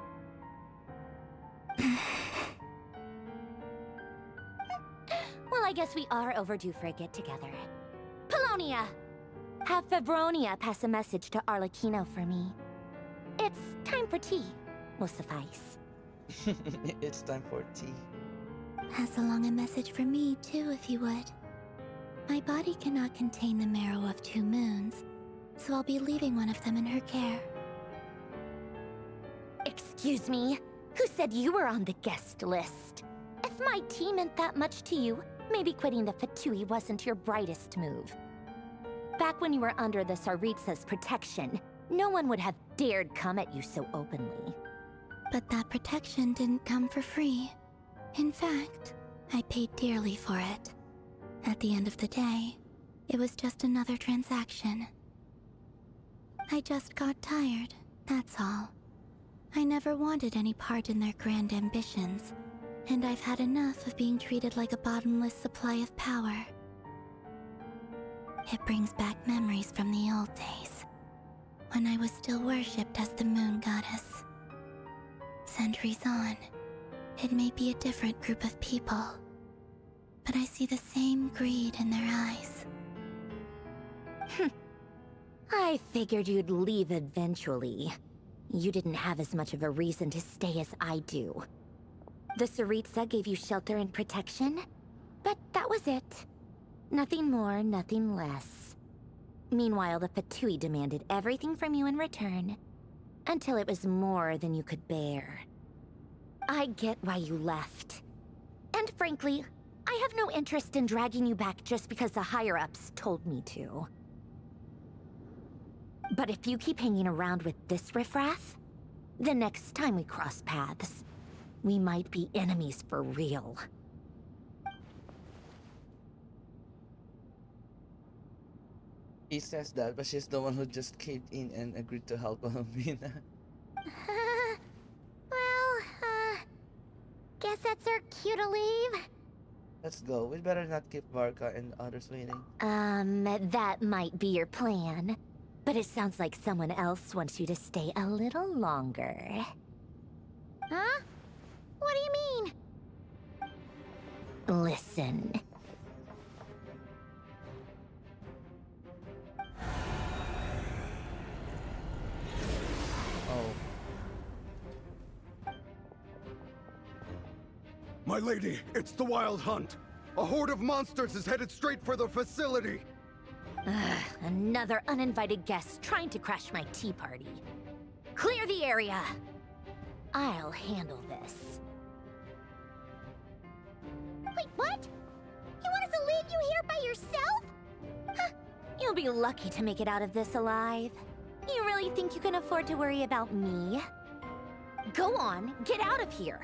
Well, I guess we are overdue for a get-together. Polonia! Have Febronia pass a message to Arlecchino for me. It's time for tea. Will suffice. It's time for tea. Pass along a message for me, too, if you would. My body cannot contain the marrow of 2 moons, so I'll be leaving one of them in her care. Excuse me? Who said you were on the guest list? If my tea meant that much to you, maybe quitting the Fatui wasn't your brightest move. Back when you were under the Tsaritsa's protection, no one would have dared come at you so openly. But that protection didn't come for free. In fact, I paid dearly for it. At the end of the day, it was just another transaction. I just got tired, that's all. I never wanted any part in their grand ambitions, and I've had enough of being treated like a bottomless supply of power. It brings back memories from the old days, when I was still worshipped as the moon goddess. Centuries on, it may be a different group of people, but I see the same greed in their eyes. I figured you'd leave eventually. You didn't have as much of a reason to stay as I do. The Tsaritsa gave you shelter and protection, but that was it. Nothing more, nothing less. Meanwhile, the Fatui demanded everything from you in return, until it was more than you could bear. I get why you left. And frankly, I have no interest in dragging you back just because the higher-ups told me to. But if you keep hanging around with this riffraff, the next time we cross paths, we might be enemies for real. He says that, but she's the one who just caved in and agreed to help Columbina. Guess that's our cue to leave. Let's go. We'd better not keep Varka and others waiting. That might be your plan. But it sounds like someone else wants you to stay a little longer. Huh? What do you mean? Listen. Oh. My lady, it's the Wild Hunt. A horde of monsters is headed straight for the facility. Another uninvited guest trying to crash my tea party. Clear the area! I'll handle this. Wait, what? You want us to leave you here by yourself? Huh, you'll be lucky to make it out of this alive. You really think you can afford to worry about me? Go on, get out of here.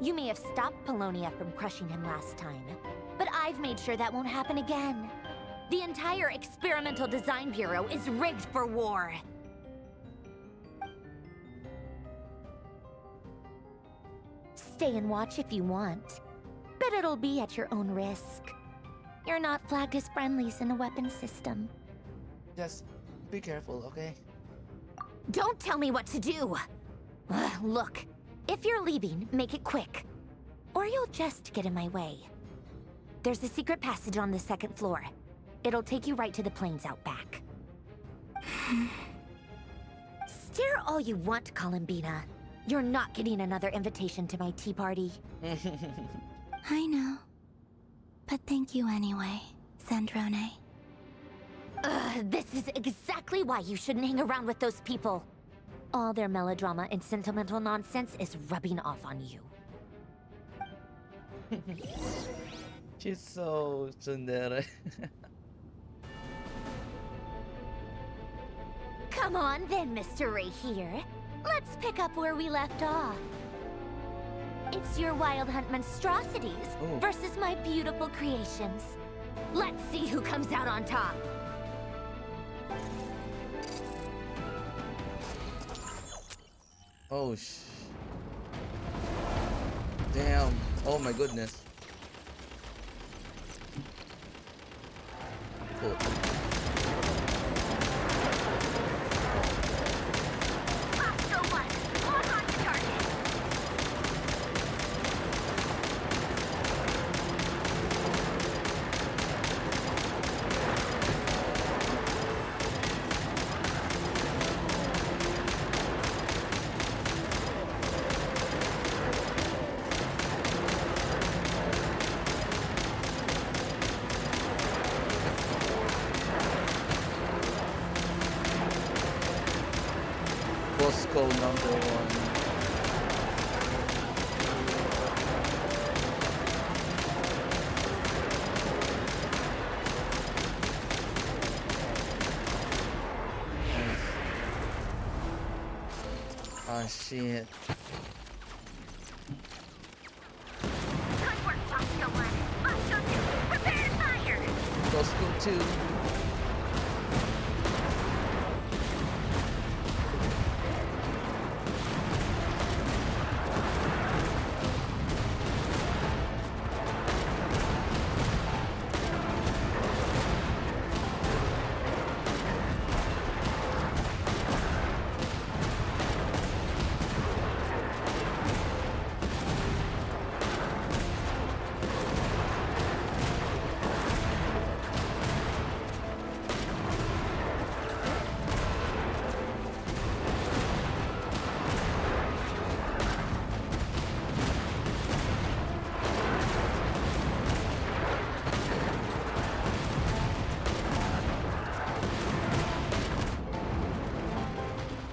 You may have stopped Polonia from crushing him last time, but I've made sure that won't happen again. The entire Experimental Design Bureau is rigged for war. Stay and watch if you want, but it'll be at your own risk. You're not flagged as friendlies in the weapon system. Just be careful, okay? Don't tell me what to do! Look, if you're leaving, make it quick. Or you'll just get in my way. There's a secret passage on the 2nd floor. It'll take you right to the plains out back. Stare all you want, Columbina. You're not getting another invitation to my tea party. I know. But thank you anyway, Sandrone. This is exactly why you shouldn't hang around with those people. All their melodrama and sentimental nonsense is rubbing off on you. She's so tsundere. Come on then, Mr. Ray here. Let's pick up where we left off. It's your Wild Hunt monstrosities versus my beautiful creations. Let's see who comes out on top. Oh, damn. Oh my goodness. Cool. Bosco #1. Oh shit. Good work, Bosco 1. Bosco 2, prepare to fire! Bosco 2.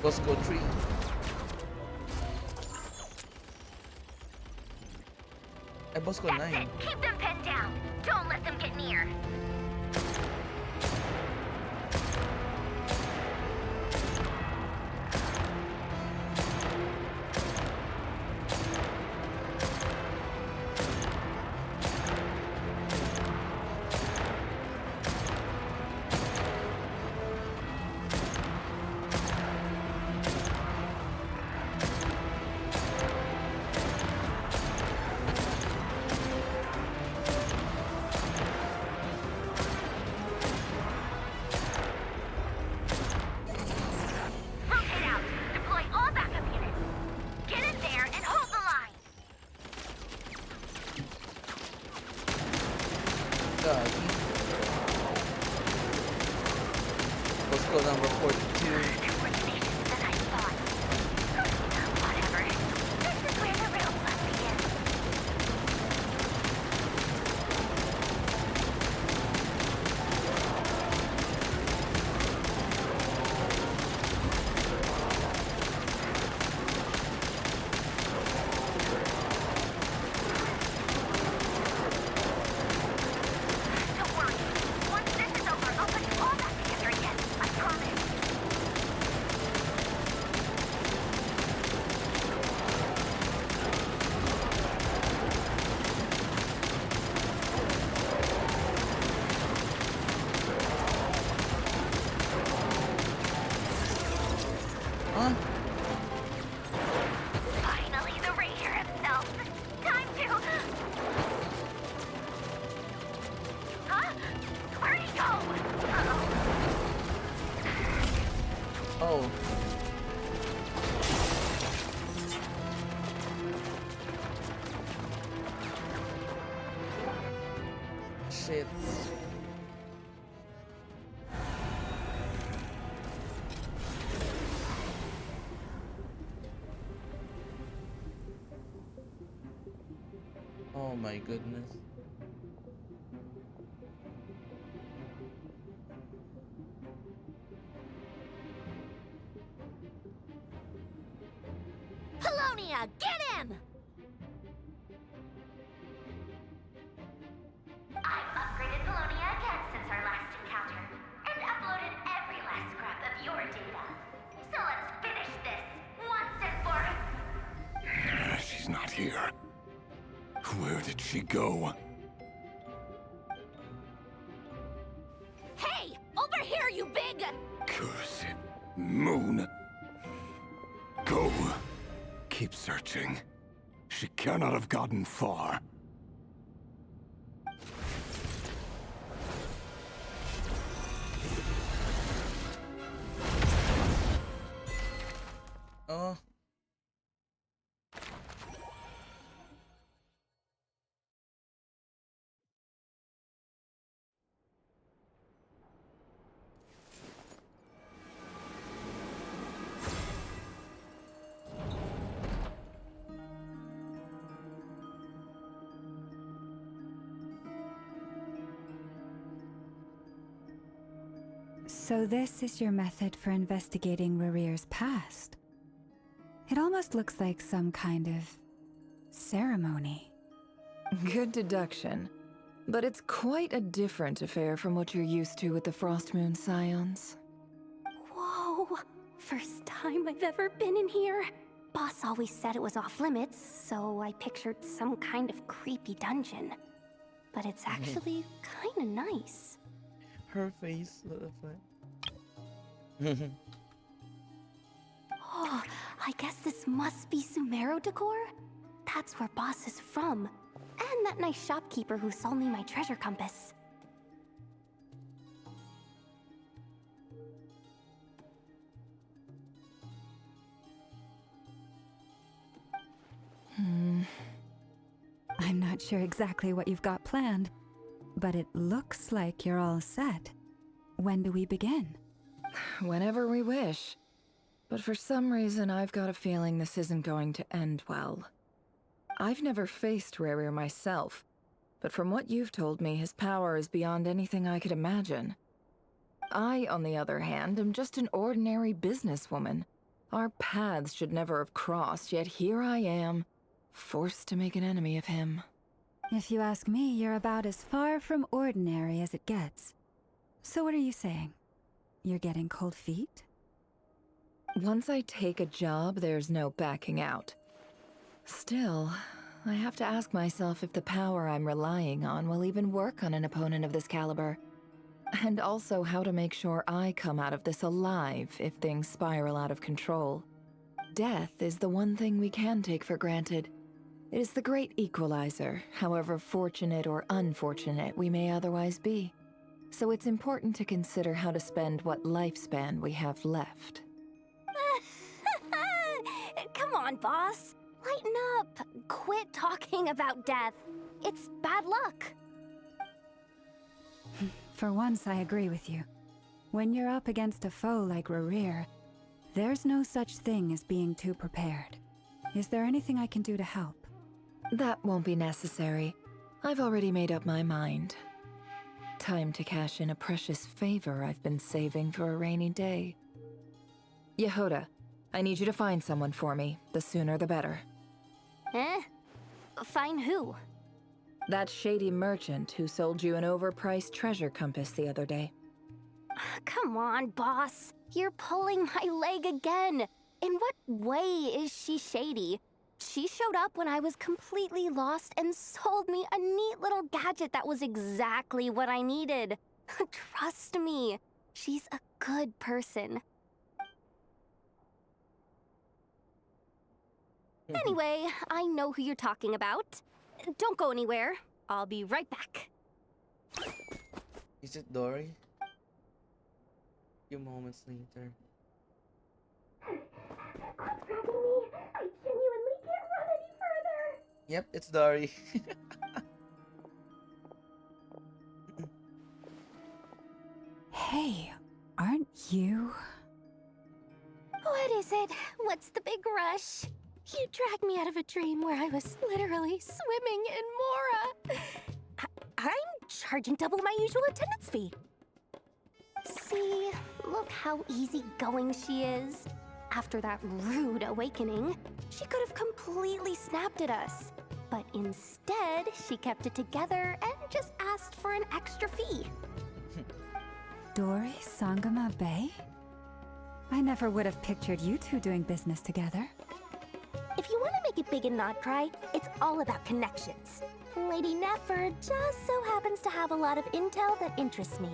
Bosco 3. Bosco 9. That's it. Keep them pinned down. Don't let them get near. Rotate out. Deploy all backup units. Get in there and hold the line. Bosco number 42. More stations than I thought. Whatever. This is where the real fun begins. Don't worry. Once this is over, I'll put you all back together again. I promise. Huh? Finally, the Ranger himself. Time to... Huh? Where'd he go? Uh-oh. Oh. Shit. Oh my goodness. Polonia, get him! I've upgraded Polonia again since our last encounter, and uploaded every last scrap of your data. So let's finish this once and for... She's not here. Where did she go? Hey! Over here, you big... Curse it. Moon. Go. Keep searching. She cannot have gotten far. Oh. So this is your method for investigating Rarir's past? It almost looks like some kind of ceremony. Good deduction. But it's quite a different affair from what you're used to with the Frost Moon Scions. Whoa! First time I've ever been in here. Boss always said it was off limits, so I pictured some kind of creepy dungeon. But it's actually kinda nice. Her face looks like. Oh, I guess this must be Sumero decor? That's where Boss is from. And that nice shopkeeper who sold me my treasure compass. I'm not sure exactly what you've got planned, but it looks like you're all set. When do we begin? Whenever we wish. But for some reason, I've got a feeling this isn't going to end well. I've never faced Rerir myself, but from what you've told me, his power is beyond anything I could imagine. I, on the other hand, am just an ordinary businesswoman. Our paths should never have crossed, yet here I am, forced to make an enemy of him. If you ask me, you're about as far from ordinary as it gets. So what are you saying? You're getting cold feet? Once I take a job, there's no backing out. Still, I have to ask myself if the power I'm relying on will even work on an opponent of this caliber. And also how to make sure I come out of this alive if things spiral out of control. Death is the one thing we can take for granted. It is the great equalizer, however fortunate or unfortunate we may otherwise be. So it's important to consider how to spend what lifespan we have left. Come on, boss. Lighten up. Quit talking about death. It's bad luck. For once, I agree with you. When you're up against a foe like Rerir, there's no such thing as being too prepared. Is there anything I can do to help? That won't be necessary. I've already made up my mind. Time to cash in a precious favor I've been saving for a rainy day. Yehoda, I need you to find someone for me. The sooner the better. Eh? Find who? That shady merchant who sold you an overpriced treasure compass the other day. Come on, boss. You're pulling my leg again. In what way is she shady? She showed up when I was completely lost and sold me a neat little gadget that was exactly what I needed. Trust me, she's a good person. Anyway, I know who you're talking about. Don't go anywhere. I'll be right back. Is it Dory? A few moments later. Stop dragging me. I genuinely can't run any further. Yep, it's Dory. Hey, aren't you? What is it? What's the big rush? You dragged me out of a dream where I was literally swimming in Mora. I'm charging double my usual attendance fee. See, look how easygoing she is. After that rude awakening, she could have completely snapped at us. But instead, she kept it together and just asked for an extra fee. Dory Sangama Bay? I never would have pictured you two doing business together. If you want to make it big and not cry, it's all about connections. Lady Nefer just so happens to have a lot of intel that interests me.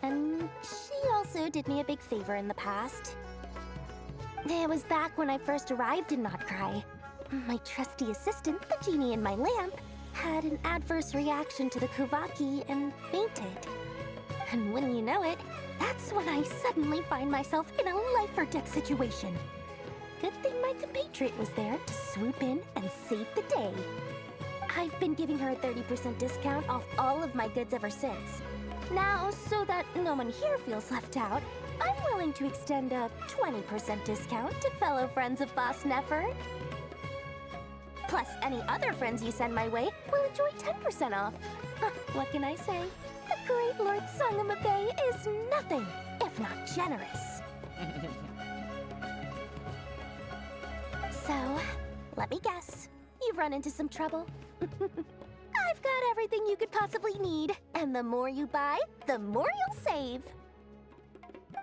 And she also did me a big favor in the past. It was back when I first arrived in Not Cry. My trusty assistant, the genie in my lamp, had an adverse reaction to the Kuvaki and fainted. And wouldn't you know it, that's when I suddenly find myself in a life-or-death situation. Good thing my compatriot was there to swoop in and save the day. I've been giving her a 30% discount off all of my goods ever since. Now, so that no one here feels left out, I'm willing to extend a 20% discount to fellow friends of Boss Nefer. Plus, any other friends you send my way will enjoy 10% off. What can I say? The great Lord Sangama Bay is nothing if not generous. Let me guess. You've run into some trouble? I've got everything you could possibly need. And the more you buy, the more you'll save.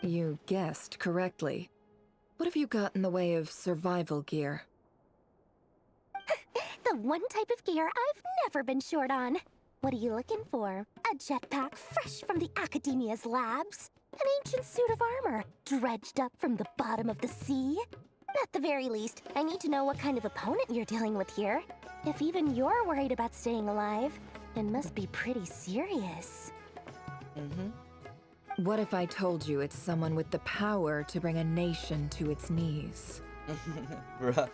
You guessed correctly. What have you got in the way of survival gear? The one type of gear I've never been short on. What are you looking for? A jetpack fresh from the Academia's labs? An ancient suit of armor, dredged up from the bottom of the sea? At the very least, I need to know what kind of opponent you're dealing with here. If even you're worried about staying alive, it must be pretty serious. What if I told you it's someone with the power to bring a nation to its knees? Bruh.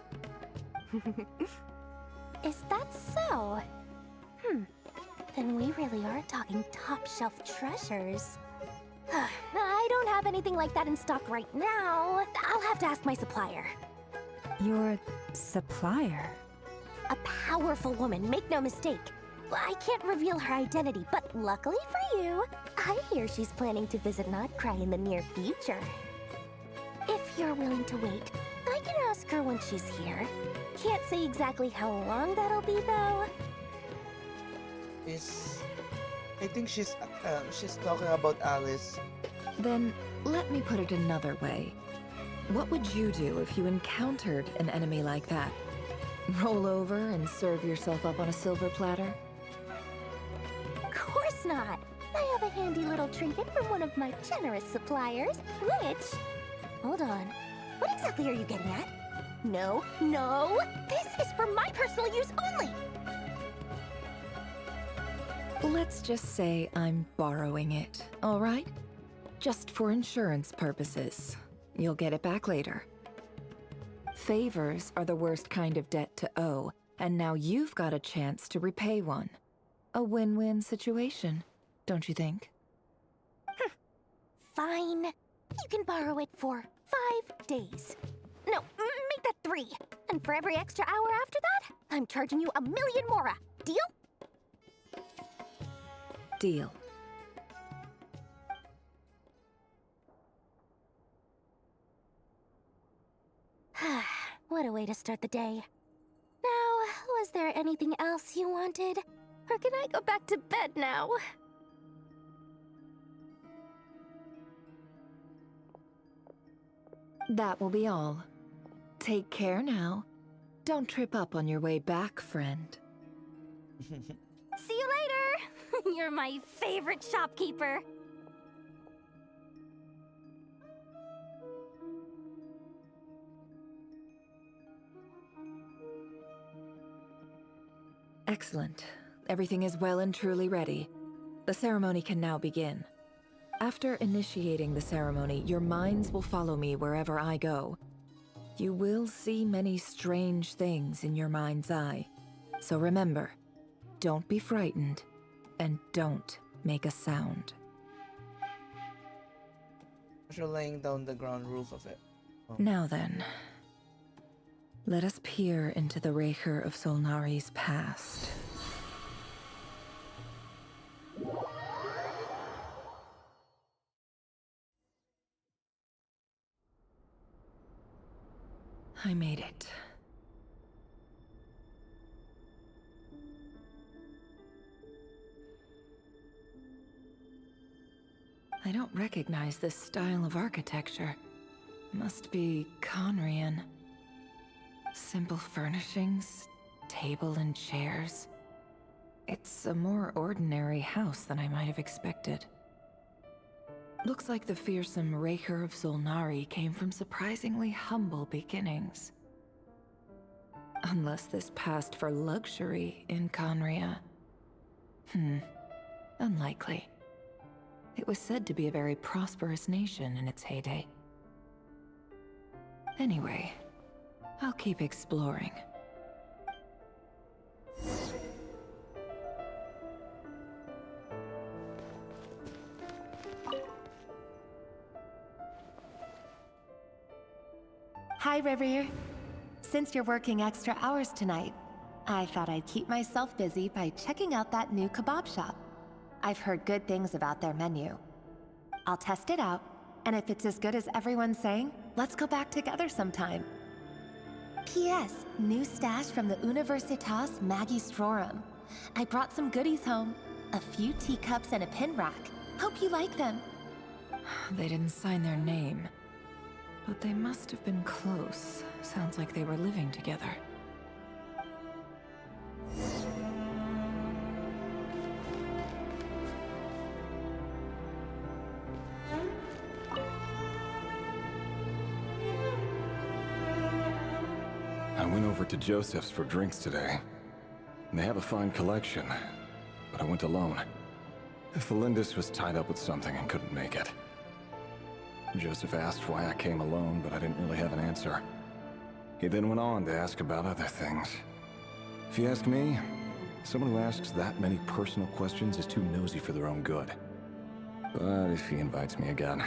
Is that so? Then we really are talking top-shelf treasures. I don't have anything like that in stock right now. I'll have to ask my supplier. Your supplier? A powerful woman, make no mistake. I can't reveal her identity, but luckily for you, I hear she's planning to visit Notcry in the near future. If you're willing to wait, I can ask her when she's here. Can't say exactly how long that'll be, though. I think she's talking about Alice. Then, let me put it another way. What would you do if you encountered an enemy like that? Roll over and serve yourself up on a silver platter? Of course not! I have a handy little trinket from one of my generous suppliers, which... Hold on. What exactly are you getting at? No, no! This is for my personal use only! Let's just say I'm borrowing it, all right? Just for insurance purposes. You'll get it back later. Favors are the worst kind of debt to owe, and now you've got a chance to repay one. A win-win situation, don't you think? Fine. You can borrow it for 5 days. No, make that 3. And for every extra hour after that, I'm charging you 1,000,000 mora. Deal? Deal. What a way to start the day. Now, was there anything else you wanted? Or can I go back to bed now? That will be all. Take care now. Don't trip up on your way back, friend. See you later! You're my favorite shopkeeper. Excellent. Everything is well and truly ready. The ceremony can now begin. After initiating the ceremony, your minds will follow me wherever I go. You will see many strange things in your mind's eye. So remember, don't be frightened, and don't make a sound. You're laying down the ground rules of it. Now then, let us peer into the Raker of Solnari's past. I made it. I don't recognize this style of architecture. Must be Conrian. Simple furnishings, table and chairs. It's a more ordinary house than I might have expected. Looks like the fearsome Raker of Solnari came from surprisingly humble beginnings. Unless this passed for luxury in Conria. Unlikely. It was said to be a very prosperous nation in its heyday. Anyway, I'll keep exploring. Hi, Rivier. Since you're working extra hours tonight, I thought I'd keep myself busy by checking out that new kebab shop. I've heard good things about their menu. I'll test it out, and if it's as good as everyone's saying, let's go back together sometime. P.S. New stash from the Universitas Magistrorum. I brought some goodies home. A few teacups and a pin rack. Hope you like them. They didn't sign their name. But they must have been close. Sounds like they were living together. I went over to Joseph's for drinks today. They have a fine collection, but I went alone. Felindus was tied up with something and couldn't make it. Joseph asked why I came alone, but I didn't really have an answer. He then went on to ask about other things. If you ask me, someone who asks that many personal questions is too nosy for their own good. But if he invites me again,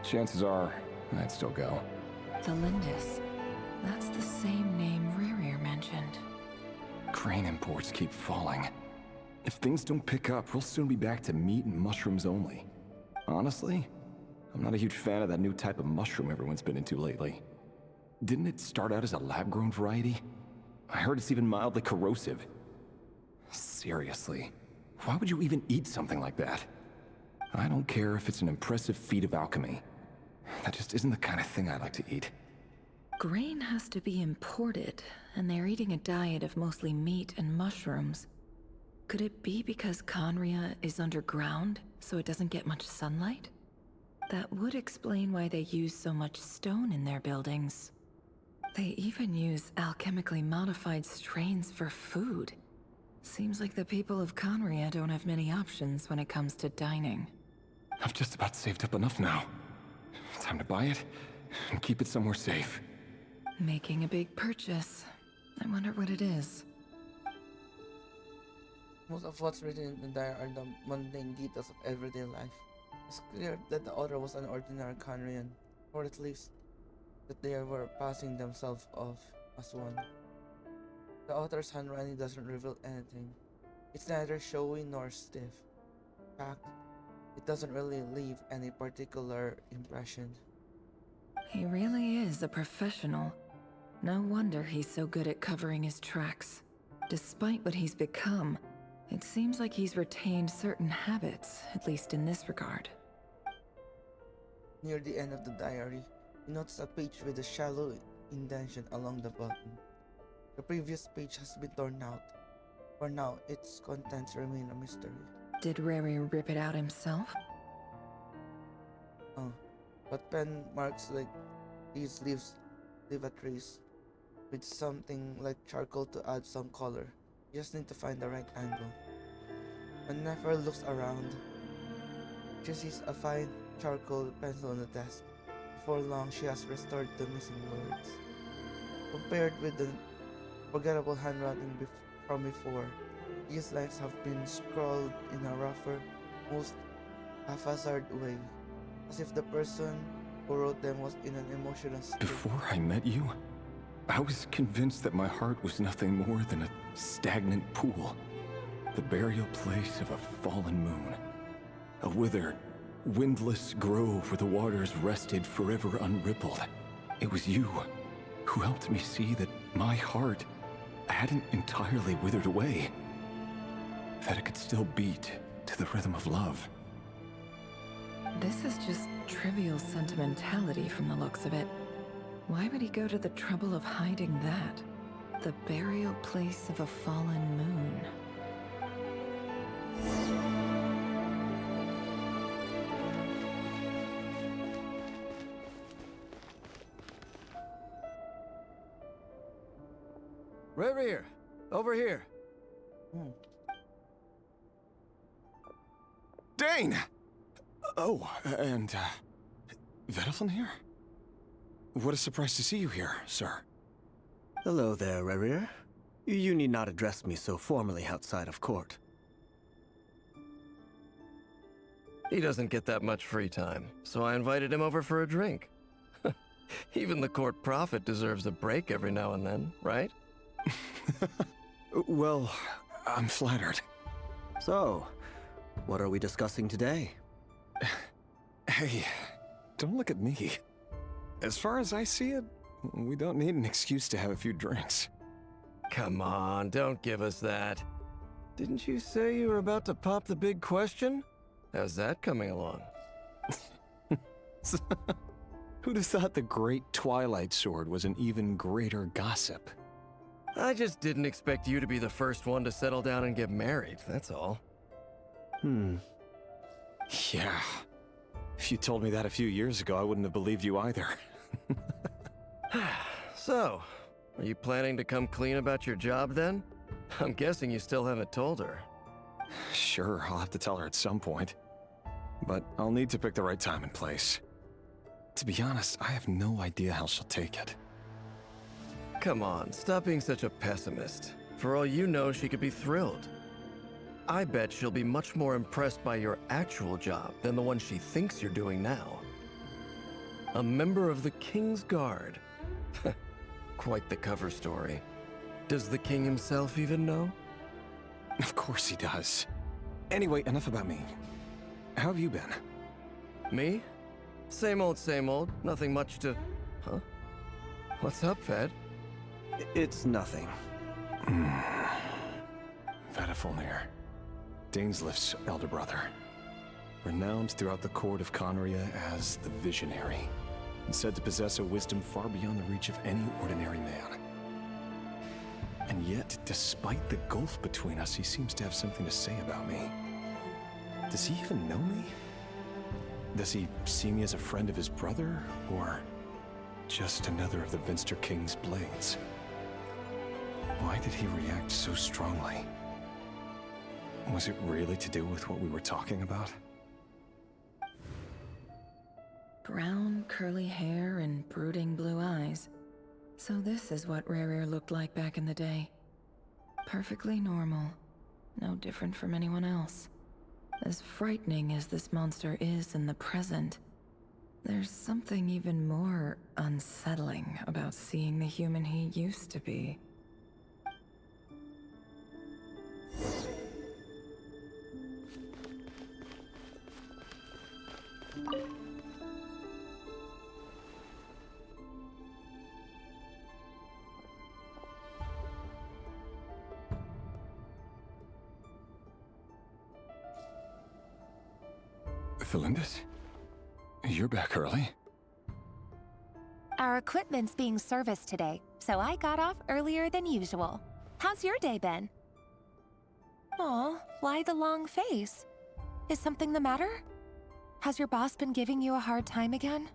chances are I'd still go. Felindus. That's the same name Rerir mentioned. Crane imports keep falling. If things don't pick up, we'll soon be back to meat and mushrooms only. Honestly, I'm not a huge fan of that new type of mushroom everyone's been into lately. Didn't it start out as a lab-grown variety? I heard it's even mildly corrosive. Seriously, why would you even eat something like that? I don't care if it's an impressive feat of alchemy. That just isn't the kind of thing I like to eat. Grain has to be imported, and they're eating a diet of mostly meat and mushrooms. Could it be because Conria is underground, so it doesn't get much sunlight? That would explain why they use so much stone in their buildings. They even use alchemically modified strains for food. Seems like the people of Conria don't have many options when it comes to dining. I've just about saved up enough now. Time to buy it and keep it somewhere safe. Making a big purchase. I wonder what it is. Most of what's written in the diary are the mundane details of everyday life. It's clear that the author was an ordinary Conrian, or at least that they were passing themselves off as one. The author's handwriting doesn't reveal anything. It's neither showy nor stiff. In fact, it doesn't really leave any particular impression. He really is a professional. No wonder he's so good at covering his tracks. Despite what he's become, it seems like he's retained certain habits, at least in this regard. Near the end of the diary, you notice a page with a shallow indentation along the bottom. The previous page has been torn out. For now, its contents remain a mystery. Did Rerir rip it out himself? Oh, but pen marks like these leave a trace with something like charcoal to add some color. You just need to find the right angle. When Nefer looks around, she sees a fine charcoal pencil on the desk. Before long, she has restored the missing words. Compared with the forgettable handwriting from before, these lines have been scrawled in a rougher, most haphazard way, as if the person who wrote them was in an emotional state. Before I met you, I was convinced that my heart was nothing more than a stagnant pool. The burial place of a fallen moon. A withered, windless grove where the waters rested forever unrippled. It was you who helped me see that my heart hadn't entirely withered away. That it could still beat to the rhythm of love. This is just trivial sentimentality from the looks of it. Why would he go to the trouble of hiding that? The burial place of a fallen moon. Rerir, over here. Dane! Oh, and, Vedalfin here? What a surprise to see you here, sir. Hello there, Rerir. You need not address me so formally outside of court. He doesn't get that much free time, so I invited him over for a drink. Even the court prophet deserves a break every now and then, right? Well, I'm flattered. So, what are we discussing today? Hey, don't look at me. As far as I see it, We don't need an excuse to have a few drinks. Come on, don't give us that. Didn't you say you were about to pop the big question? How's that coming along? Who'd have thought the great Twilight Sword was an even greater gossip? I just didn't expect you to be the first one to settle down and get married, that's all. Yeah. If you told me that a few years ago, I wouldn't have believed you either. So, are you planning to come clean about your job then? I'm guessing you still haven't told her. Sure, I'll have to tell her at some point. But I'll need to pick the right time and place. To be honest, I have no idea how she'll take it. Come on, stop being such a pessimist. For all you know, she could be thrilled. I bet she'll be much more impressed by your actual job than the one she thinks you're doing now. A member of the King's Guard. Quite the cover story. Does the king himself even know? Of course he does. Anyway, enough about me. How have you been? Me? Same old, same old. Nothing much to... Huh? What's up, Ved? It's nothing. Vedifulnir, Dainslift's elder brother. Renowned throughout the court of Conria as the Visionary, and said to possess a wisdom far beyond the reach of any ordinary man. And yet, despite the gulf between us, he seems to have something to say about me. Does he even know me? Does he see me as a friend of his brother, or just another of the Vinster King's blades? Why did he react so strongly? Was it really to do with what we were talking about? Brown, curly hair and brooding blue eyes. So this is what Rerir looked like back in the day. Perfectly normal. No different from anyone else. As frightening as this monster is in the present, there's something even more unsettling about seeing the human he used to be. Felindis? You're back early? Our equipment's being serviced today, so I got off earlier than usual. How's your day been? Aw, why the long face? Is something the matter? Has your boss been giving you a hard time again?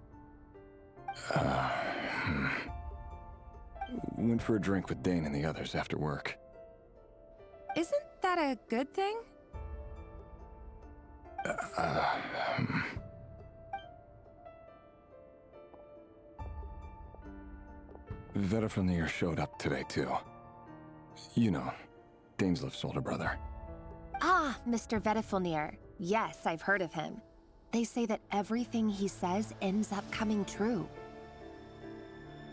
Went for a drink with Dane and the others after work. Isn't that a good thing? Vedifulnir showed up today, too. You know, Dainslift's older brother. Ah, Mr. Vedifulnir. Yes, I've heard of him. They say that everything he says ends up coming true.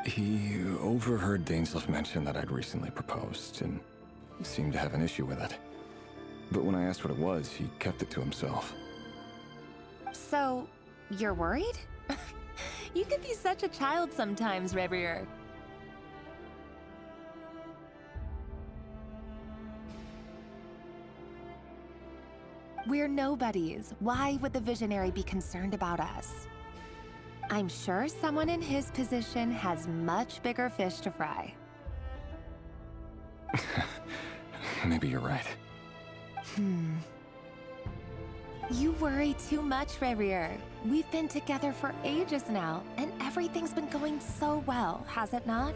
He overheard Dainslift mention that I'd recently proposed, and seemed to have an issue with it. But when I asked what it was, he kept it to himself. So, you're worried? You can be such a child sometimes, Revier. We're nobodies. Why would the Visionary be concerned about us? I'm sure someone in his position has much bigger fish to fry. Maybe you're right. You worry too much, Revier. We've been together for ages now, and everything's been going so well, has it not?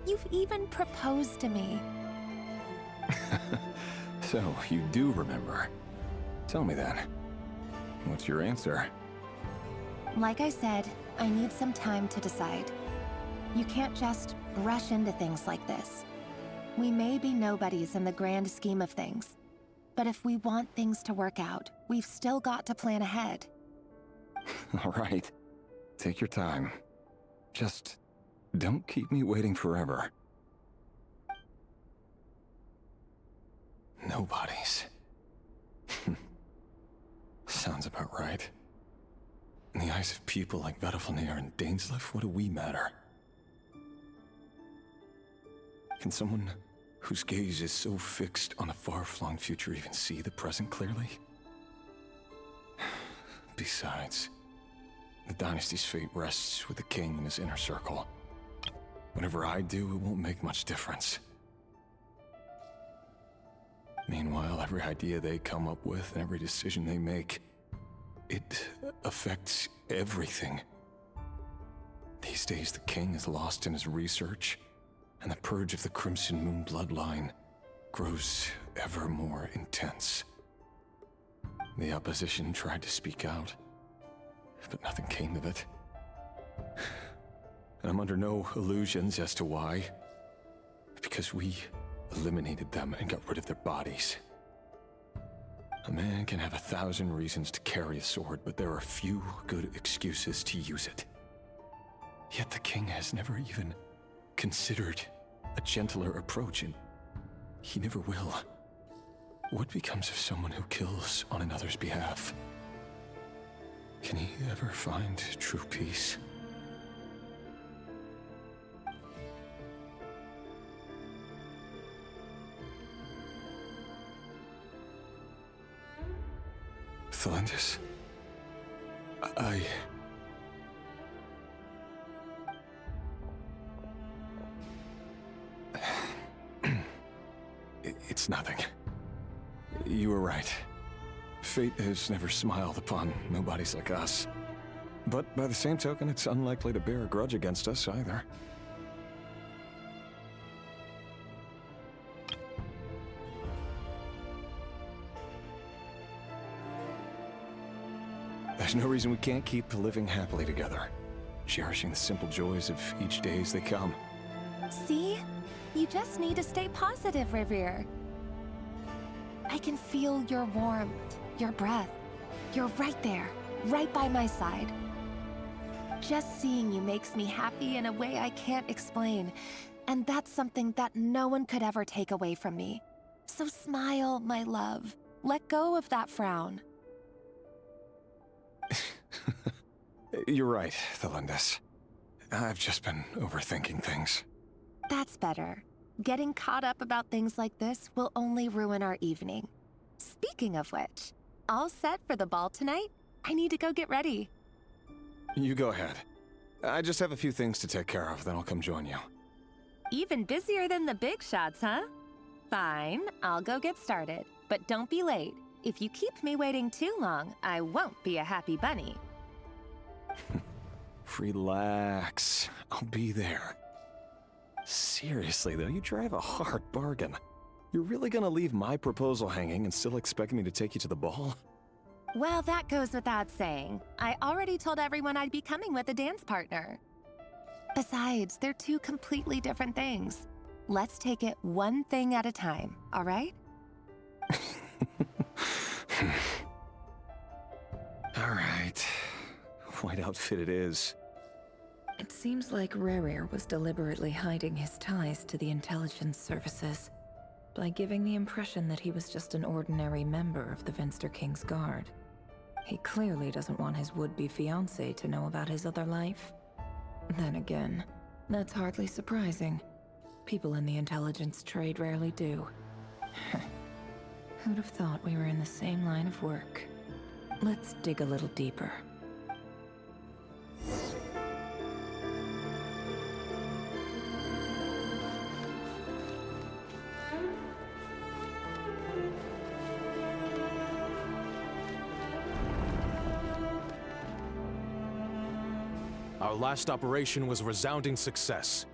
You've even proposed to me. So, you do remember. Tell me then. What's your answer? Like I said, I need some time to decide. You can't just rush into things like this. We may be nobodies in the grand scheme of things, but if we want things to work out, we've still got to plan ahead. All right. Take your time. Just don't keep me waiting forever. Nobodies. Sounds about right. In the eyes of people like Vedifulnir and Dainslift, what do we matter? Can someone whose gaze is so fixed on the far-flung future even see the present clearly? Besides, the dynasty's fate rests with the king and his inner circle. Whatever I do, it won't make much difference. Meanwhile, every idea they come up with and every decision they make, it affects everything. These days, the king is lost in his research, and the purge of the Crimson Moon bloodline grows ever more intense. The opposition tried to speak out, but nothing came of it. And I'm under no illusions as to why. Because we eliminated them and got rid of their bodies. A man can have 1,000 reasons to carry a sword, but there are few good excuses to use it. Yet the king has never even considered a gentler approach, and he never will. What becomes of someone who kills on another's behalf? Can he ever find true peace? Felindis, It's nothing. You were right. Fate has never smiled upon nobodies like us. But by the same token, it's unlikely to bear a grudge against us either. There's no reason we can't keep living happily together, cherishing the simple joys of each day as they come. See? You just need to stay positive, Revere. I can feel your warmth, your breath. You're right there, right by my side. Just seeing you makes me happy in a way I can't explain, and that's something that no one could ever take away from me. So smile, my love. Let go of that frown. You're right, Felindis. I've just been overthinking things. That's better. Getting caught up about things like this will only ruin our evening. Speaking of which, all set for the ball tonight? I need to go get ready. You go ahead. I just have a few things to take care of, then I'll come join you. Even busier than the big shots, huh? Fine, I'll go get started. But don't be late. If you keep me waiting too long, I won't be a happy bunny. Relax. I'll be there. Seriously, though, you drive a hard bargain. You're really gonna leave my proposal hanging and still expect me to take you to the ball? Well, that goes without saying. I already told everyone I'd be coming with a dance partner. Besides, they're two completely different things. Let's take it one thing at a time, all right? All right. White outfit it is. It seems like Rerir was deliberately hiding his ties to the intelligence services by giving the impression that he was just an ordinary member of the Venster King's Guard. He clearly doesn't want his would-be fiancée to know about his other life. Then again, that's hardly surprising. People in the intelligence trade rarely do. Who'd have thought we were in the same line of work? Let's dig a little deeper. Our last operation was a resounding success,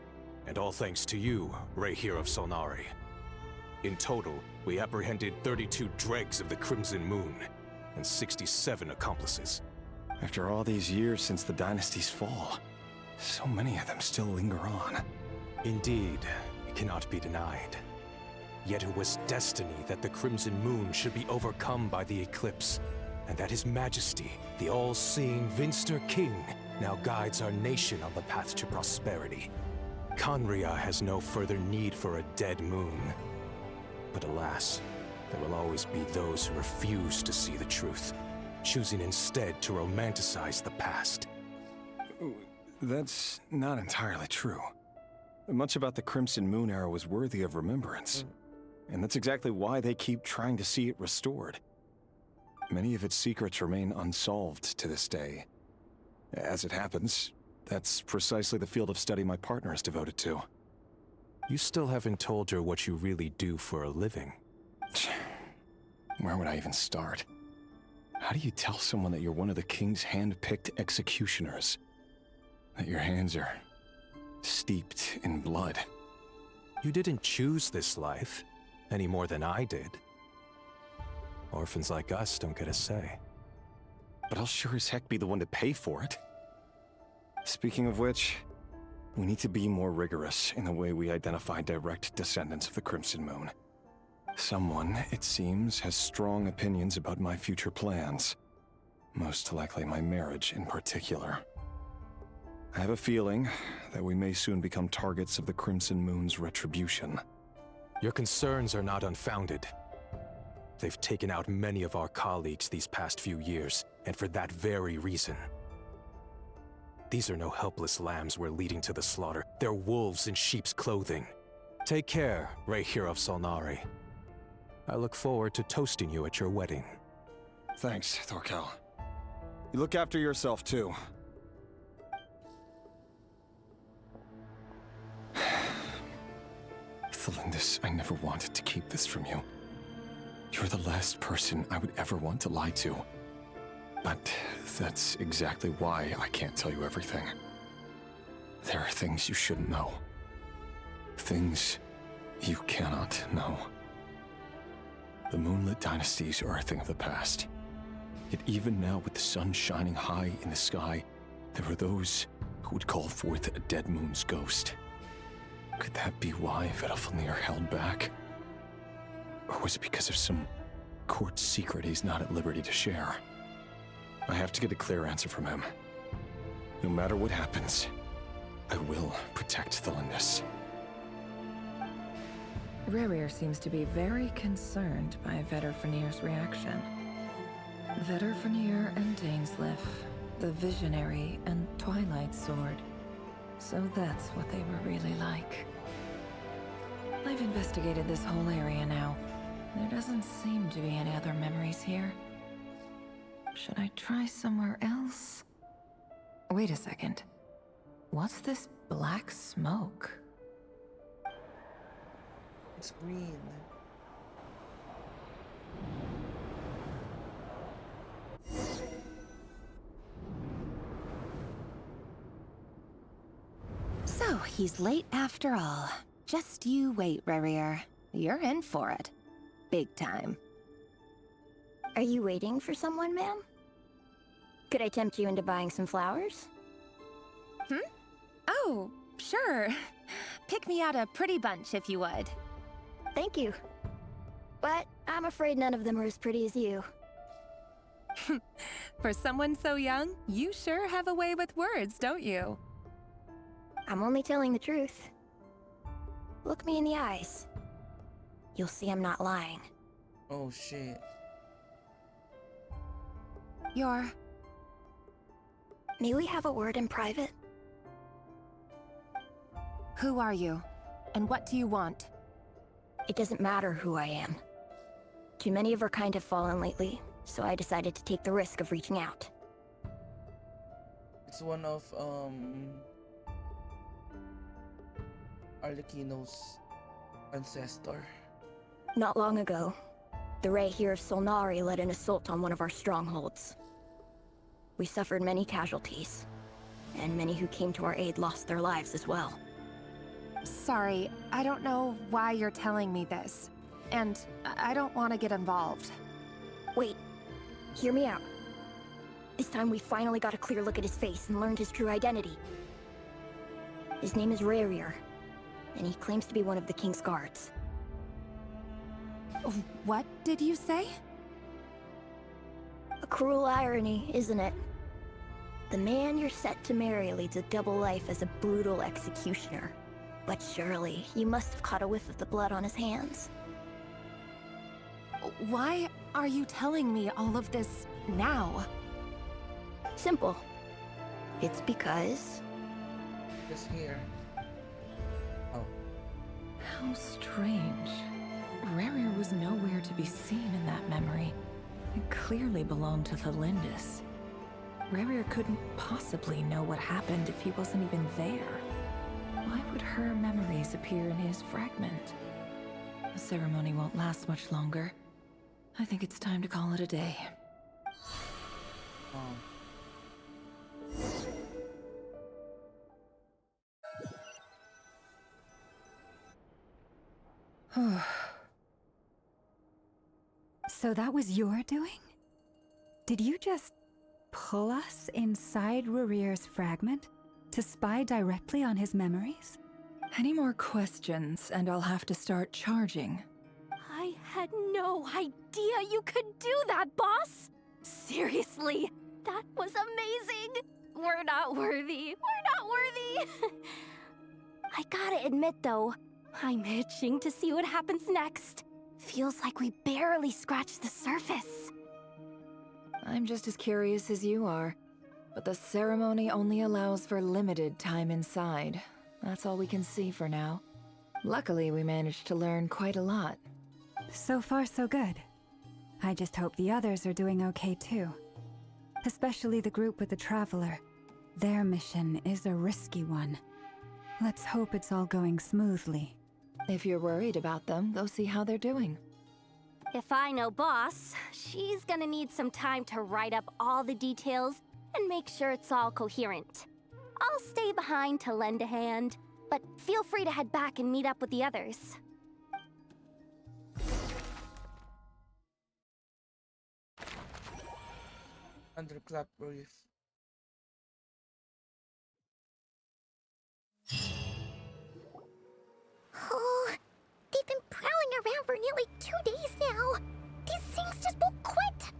and all thanks to you, Rehir of Solnari. In total, we apprehended 32 dregs of the Crimson Moon, and 67 accomplices. After all these years since the dynasty's fall, so many of them still linger on. Indeed, it cannot be denied. Yet it was destiny that the Crimson Moon should be overcome by the eclipse, and that His Majesty, the all-seeing Venster King, now guides our nation on the path to prosperity. Conria has no further need for a dead moon. But alas, there will always be those who refuse to see the truth, choosing instead to romanticize the past. That's not entirely true. Much about the Crimson Moon era was worthy of remembrance. And that's exactly why they keep trying to see it restored. Many of its secrets remain unsolved to this day. As it happens, that's precisely the field of study my partner is devoted to. You still haven't told her what you really do for a living. Where would I even start? How do you tell someone that you're one of the king's hand-picked executioners? That your hands are steeped in blood? You didn't choose this life, any more than I did. Orphans like us don't get a say. But I'll sure as heck be the one to pay for it. Speaking of which, we need to be more rigorous in the way we identify direct descendants of the Crimson Moon. Someone, it seems, has strong opinions about my future plans. Most likely my marriage in particular. I have a feeling that we may soon become targets of the Crimson Moon's retribution. Your concerns are not unfounded. They've taken out many of our colleagues these past few years, and for that very reason. These are no helpless lambs we're leading to the slaughter. They're wolves in sheep's clothing. Take care, Rehir of Solnari. I look forward to toasting you at your wedding. Thanks, Thorkel. You look after yourself, too. Thelindis, I never wanted to keep this from you. You're the last person I would ever want to lie to. But that's exactly why I can't tell you everything. There are things you shouldn't know. Things you cannot know. The moonlit dynasties are a thing of the past. Yet even now, with the sun shining high in the sky, there are those who would call forth a dead moon's ghost. Could that be why Vedalfnir held back? Or was it because of some court secret he's not at liberty to share? I have to get a clear answer from him. No matter what happens, I will protect Thelindis. Rerir seems to be very concerned by Vedalfnir's reaction. Vedalfnir and Dainsleif, the Visionary and Twilight Sword. So that's what they were really like. I've investigated this whole area now. There doesn't seem to be any other memories here. Should I try somewhere else? Wait a second. What's this black smoke? It's green. So, he's late after all. Just you wait, Rerir. You're in for it. Big time. Are you waiting for someone, ma'am? Could I tempt you into buying some flowers? Oh, sure. Pick me out a pretty bunch if you would. Thank you. But I'm afraid none of them are as pretty as you. For someone so young, you sure have a way with words, don't you? I'm only telling the truth. Look me in the eyes. You'll see I'm not lying. Oh shit. May we have a word in private? Who are you? And what do you want? It doesn't matter who I am. Too many of our kind have fallen lately, so I decided to take the risk of reaching out. It's one of Arlecchino's ancestor. Not long ago, the Rehir of Solnari led an assault on one of our strongholds. We suffered many casualties, and many who came to our aid lost their lives as well. Sorry, I don't know why you're telling me this. And I don't want to get involved. Wait, hear me out. This time we finally got a clear look at his face and learned his true identity. His name is Rerir, and he claims to be one of the King's guards. What did you say? A cruel irony, isn't it? The man you're set to marry leads a double life as a brutal executioner. But surely, you must have caught a whiff of the blood on his hands. Why are you telling me all of this now? Simple. It's because... Just here. How strange. Rarier was nowhere to be seen in that memory. It clearly belonged to Thalindis. Rarier couldn't possibly know what happened if he wasn't even there. Why would her memories appear in his fragment? The ceremony won't last much longer. I think it's time to call it a day. So that was your doing? Did you just pull us inside Rarir's fragment to spy directly on his memories? Any more questions, and I'll have to start charging. I had no idea you could do that, boss! Seriously, that was amazing! We're not worthy. We're not worthy! I gotta admit, though, I'm itching to see what happens next. Feels like we barely scratched the surface. I'm just as curious as you are, but the ceremony only allows for limited time inside. That's all we can see for now. Luckily, we managed to learn quite a lot. So far, so good. I just hope the others are doing okay too. Especially the group with the Traveler. Their mission is a risky one. Let's hope it's all going smoothly. If you're worried about them, go see how they're doing. If I know Boss, she's gonna need some time to write up all the details and make sure it's all coherent. I'll stay behind to lend a hand, but feel free to head back and meet up with the others. Underclap brief. Oh, they've been prowling around for nearly 2 days now. These things just won't quit.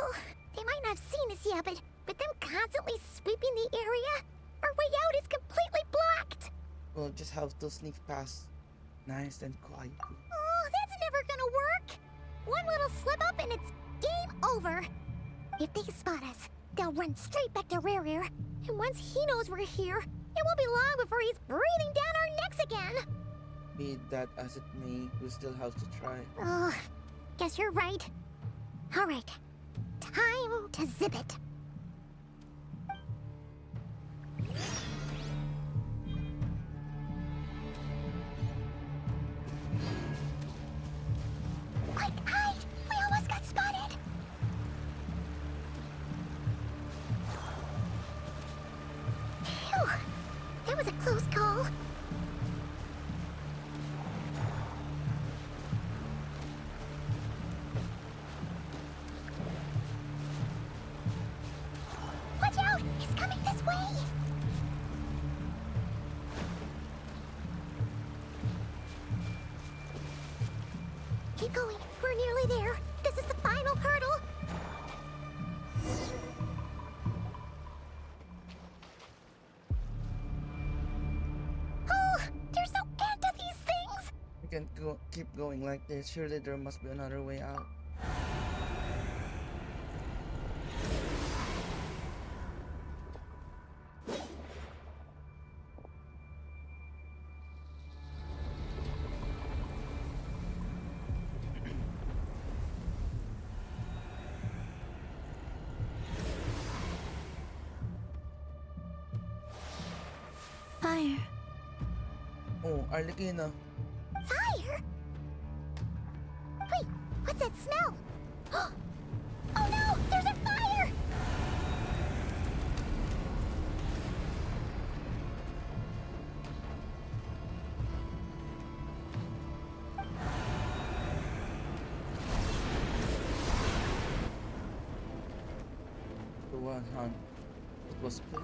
Oh, they might not have seen us yet, but them constantly sweeping the area, our way out is completely blocked. We'll just have to sneak past nice and quietly. Oh, that's never gonna work. One little slip up and it's game over. If they spot us, they'll run straight back to Rarier. And once he knows we're here, it won't be long before he's breathing down our necks again. Be that as it may, we still have to try. Oh, guess you're right. All right, time to zip it. Quick, hide! We almost got spotted! Phew, that was a close call. Watch out! He's coming this way! Keep going. We're nearly there. This is the final hurdle. Oh, there's no end to these things. We can't keep going like this. Surely there must be another way out. Fire. Oh, Arlequina. Fire? Wait, what's that smell? Oh no, there's a fire! The one, huh? It was quick.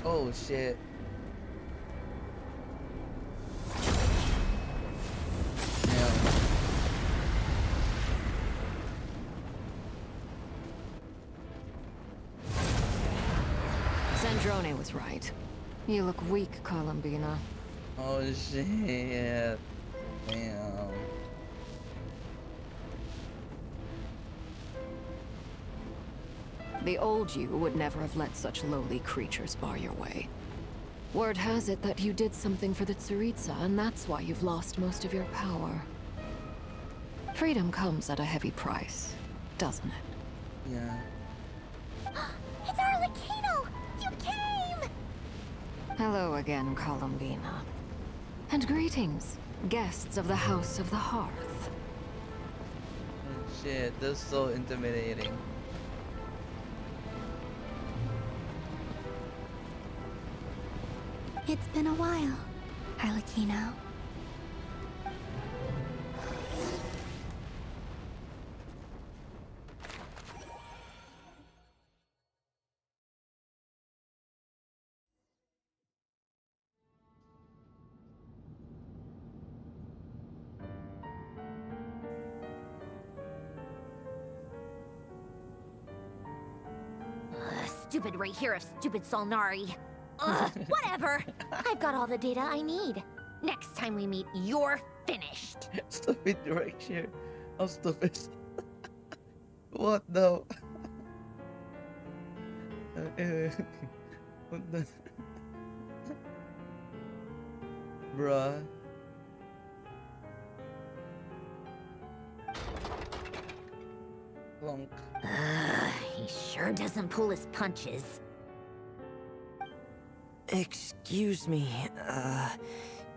Oh shit. Zandrone was right. You look weak, Columbina. Oh shit. Damn. The old you would never have let such lowly creatures bar your way. Word has it that you did something for the Tsaritsa, and that's why you've lost most of your power. Freedom comes at a heavy price, doesn't it? Yeah. It's Arlecchino! You came! Hello again, Columbina. And greetings, guests of the House of the Hearth. Oh, shit, that's so intimidating. It's been a while, Arlecchino. Stupid right here of stupid Solnari. Ugh, whatever. I've got all the data I need. Next time we meet, you're finished. Stupid right here. How stupid. What though? What the? Bruh. Clunk. He sure doesn't pull his punches. Excuse me,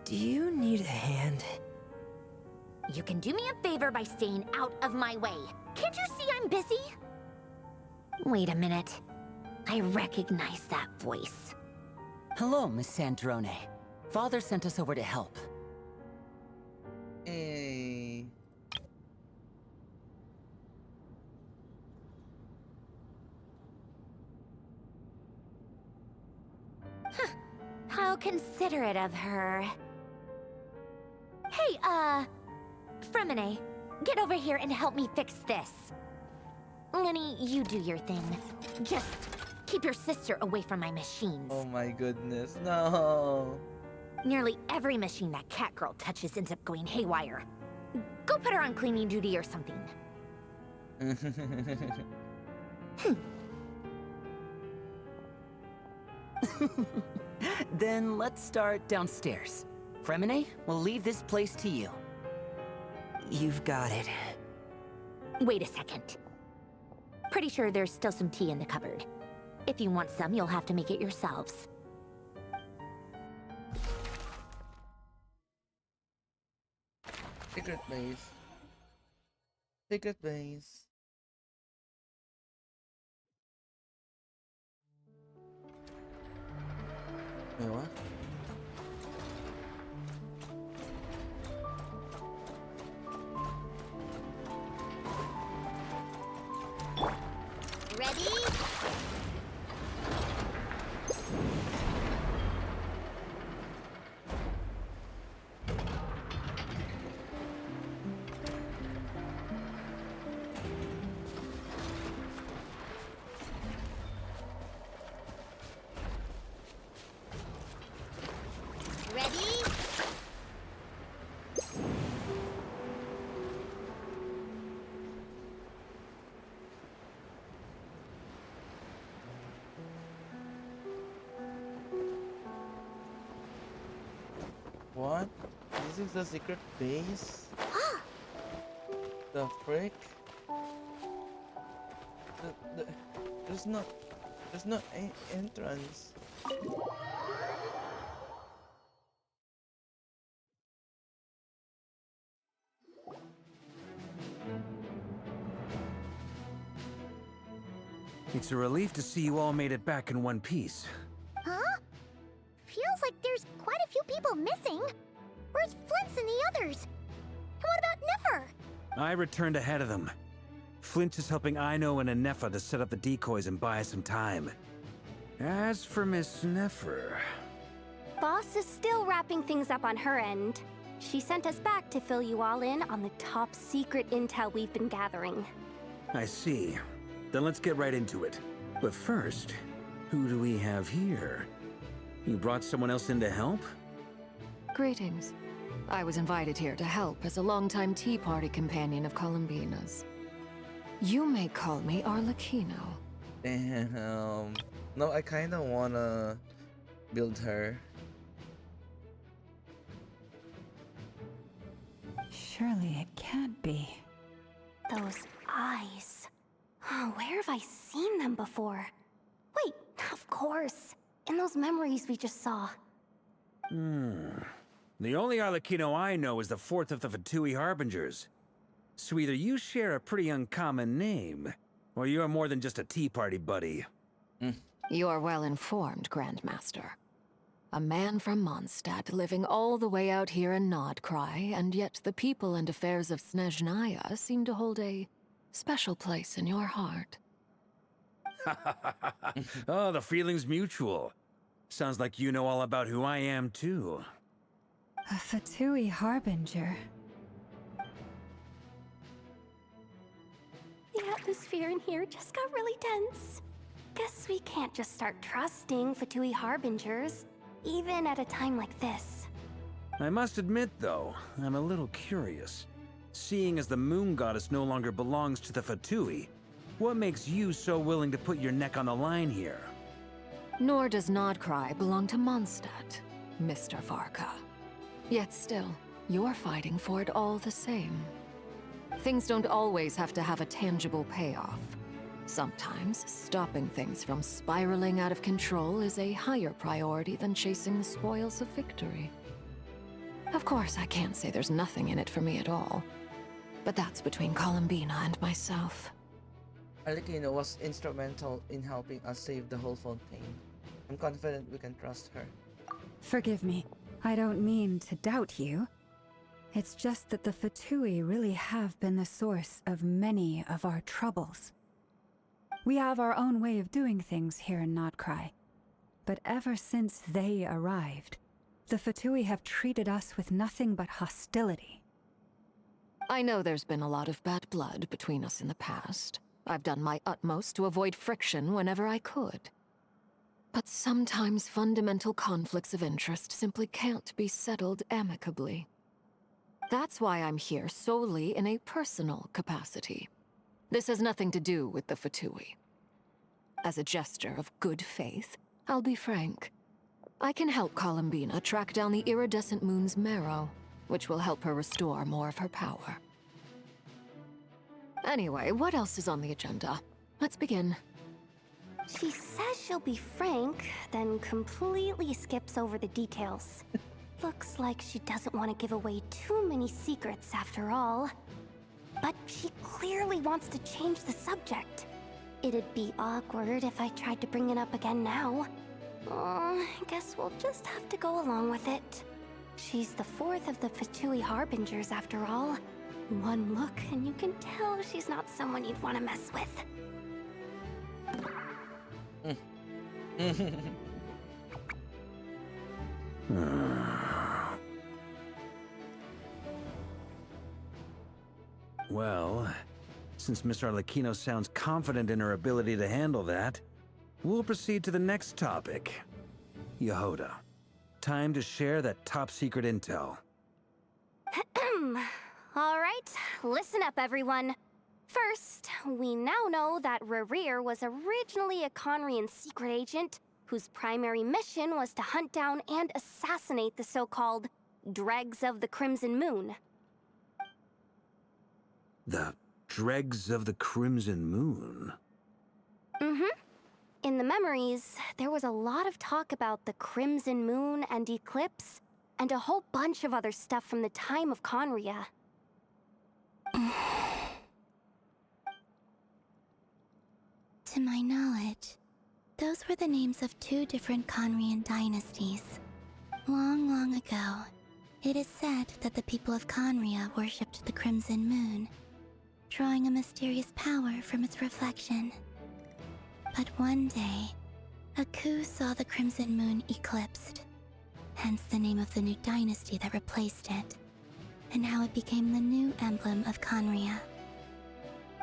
do you need a hand? You can do me a favor by staying out of my way. Can't you see I'm busy? Wait a minute. I recognize that voice. Hello, Miss Sandrone. Father sent us over to help. Hey. How considerate of her. Hey, Fremine, get over here and help me fix this. Lenny, you do your thing. Just keep your sister away from my machines. Oh my goodness, no. Nearly every machine that cat girl touches ends up going haywire. Go put her on cleaning duty or something. Then let's start downstairs. Fremine, we'll leave this place to you. You've got it. Wait a second. Pretty sure there's still some tea in the cupboard. If you want some, you'll have to make it yourselves. Secret base. Secret base. Wait, what? Ready? Ready? What? This is the secret base? The frick? There's no entrance. It's a relief to see you all made it back in one piece. Huh? Feels like there's quite a few people missing. Where's Flint's and the others? And what about Nefer? I returned ahead of them. Flint is helping Aino and Anefa to set up the decoys and buy us some time. As for Miss Nefer... Boss is still wrapping things up on her end. She sent us back to fill you all in on the top secret intel we've been gathering. I see. Then let's get right into it. But first, who do we have here? You brought someone else in to help? Greetings. I was invited here to help as a longtime Tea Party companion of Columbina's. You may call me Arlecchino. Damn. No, I kinda wanna build her. Surely it can't be. Those eyes. Oh, where have I seen them before? Wait, of course. In those memories we just saw. The only Arlecchino I know is the fourth of the Fatui Harbingers. So either you share a pretty uncommon name, or you're more than just a tea party buddy. You're well informed, Grandmaster. A man from Mondstadt living all the way out here in Nodcry, and yet the people and affairs of Snezhnaya seem to hold a special place in your heart. Oh, the feeling's mutual. Sounds like you know all about who I am, too. A Fatui Harbinger. The atmosphere in here just got really tense. Guess we can't just start trusting Fatui Harbingers, even at a time like this. I must admit, though, I'm a little curious. Seeing as the Moon Goddess no longer belongs to the Fatui, what makes you so willing to put your neck on the line here? Nor does Nodcry belong to Mondstadt, Mr. Varka. Yet still, you're fighting for it all the same. Things don't always have to have a tangible payoff. Sometimes, stopping things from spiraling out of control is a higher priority than chasing the spoils of victory. Of course, I can't say there's nothing in it for me at all. But that's between Columbina and myself. Arlecchino was instrumental in helping us save the whole Fontaine. I'm confident we can trust her. Forgive me. I don't mean to doubt you. It's just that the Fatui really have been the source of many of our troubles. We have our own way of doing things here in Nodcry. But ever since they arrived, the Fatui have treated us with nothing but hostility. I know there's been a lot of bad blood between us in the past. I've done my utmost to avoid friction whenever I could. But sometimes fundamental conflicts of interest simply can't be settled amicably. That's why I'm here solely in a personal capacity. This has nothing to do with the Fatui. As a gesture of good faith, I'll be frank. I can help Columbina track down the iridescent moon's marrow, which will help her restore more of her power. Anyway, what else is on the agenda? Let's begin. She says she'll be frank, then completely skips over the details. Looks like she doesn't want to give away too many secrets after all. But she clearly wants to change the subject. It'd be awkward if I tried to bring it up again now. I guess we'll just have to go along with it. She's the fourth of the Fatui Harbingers after all. One look and you can tell she's not someone you'd want to mess with. Well, since Miss Arlecchino sounds confident in her ability to handle that, we'll proceed to the next topic. Yehoda, time to share that top-secret intel. All right, listen up, everyone. First, we now know that Rerir was originally a Conrian secret agent whose primary mission was to hunt down and assassinate the so-called Dregs of the Crimson Moon. The Dregs of the Crimson Moon? In the memories, there was a lot of talk about the Crimson Moon and Eclipse, and a whole bunch of other stuff from the time of Conria. To my knowledge, those were the names of two different Conrian dynasties. Long, long ago, it is said that the people of Conria worshipped the Crimson Moon, drawing a mysterious power from its reflection. But one day, a coup saw the Crimson Moon eclipsed, hence the name of the new dynasty that replaced it, and how it became the new emblem of Conria.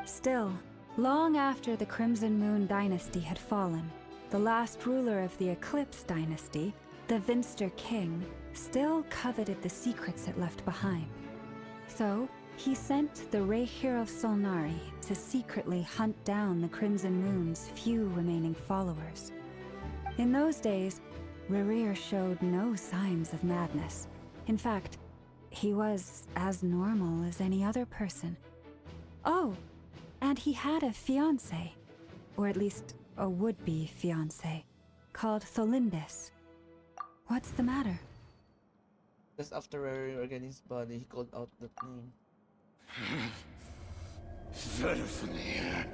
Still, long after the Crimson Moon dynasty had fallen, the last ruler of the Eclipse dynasty, the Vinster King, still coveted the secrets it left behind. So, he sent the Rehir of Solnari to secretly hunt down the Crimson Moon's few remaining followers. In those days, Rerir showed no signs of madness. In fact, he was as normal as any other person. Oh, and he had a fiancé, or at least a would-be fiancé, called Tholindis. What's the matter? Just after Rary regained his body, he called out that name. Verfnir,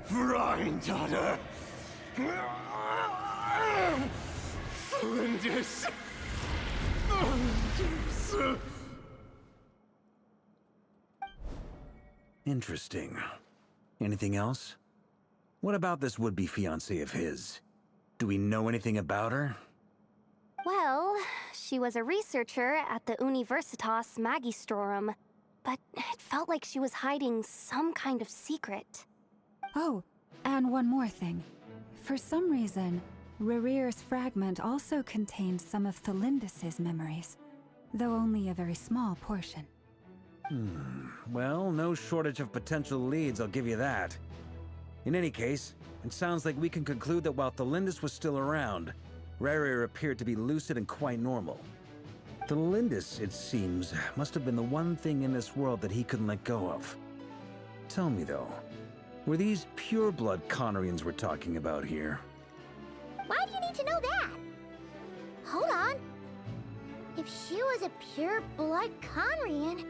Freindaughter, Flinders. Interesting. Anything else? What about this would-be fiancé of his? Do we know anything about her? Well, she was a researcher at the Universitas Magistrorum, but it felt like she was hiding some kind of secret. Oh, and one more thing. For some reason, Rerir's fragment also contained some of Tholindis' memories, though only a very small portion. Well, no shortage of potential leads, I'll give you that. In any case, it sounds like we can conclude that while Tholindis was still around, Rerir appeared to be lucid and quite normal. Tholindis, it seems, must have been the one thing in this world that he couldn't let go of. Tell me though, were these pure-blood Conorians we're talking about here? Why do you need to know that? Hold on. If she was a pure-blood Conrian...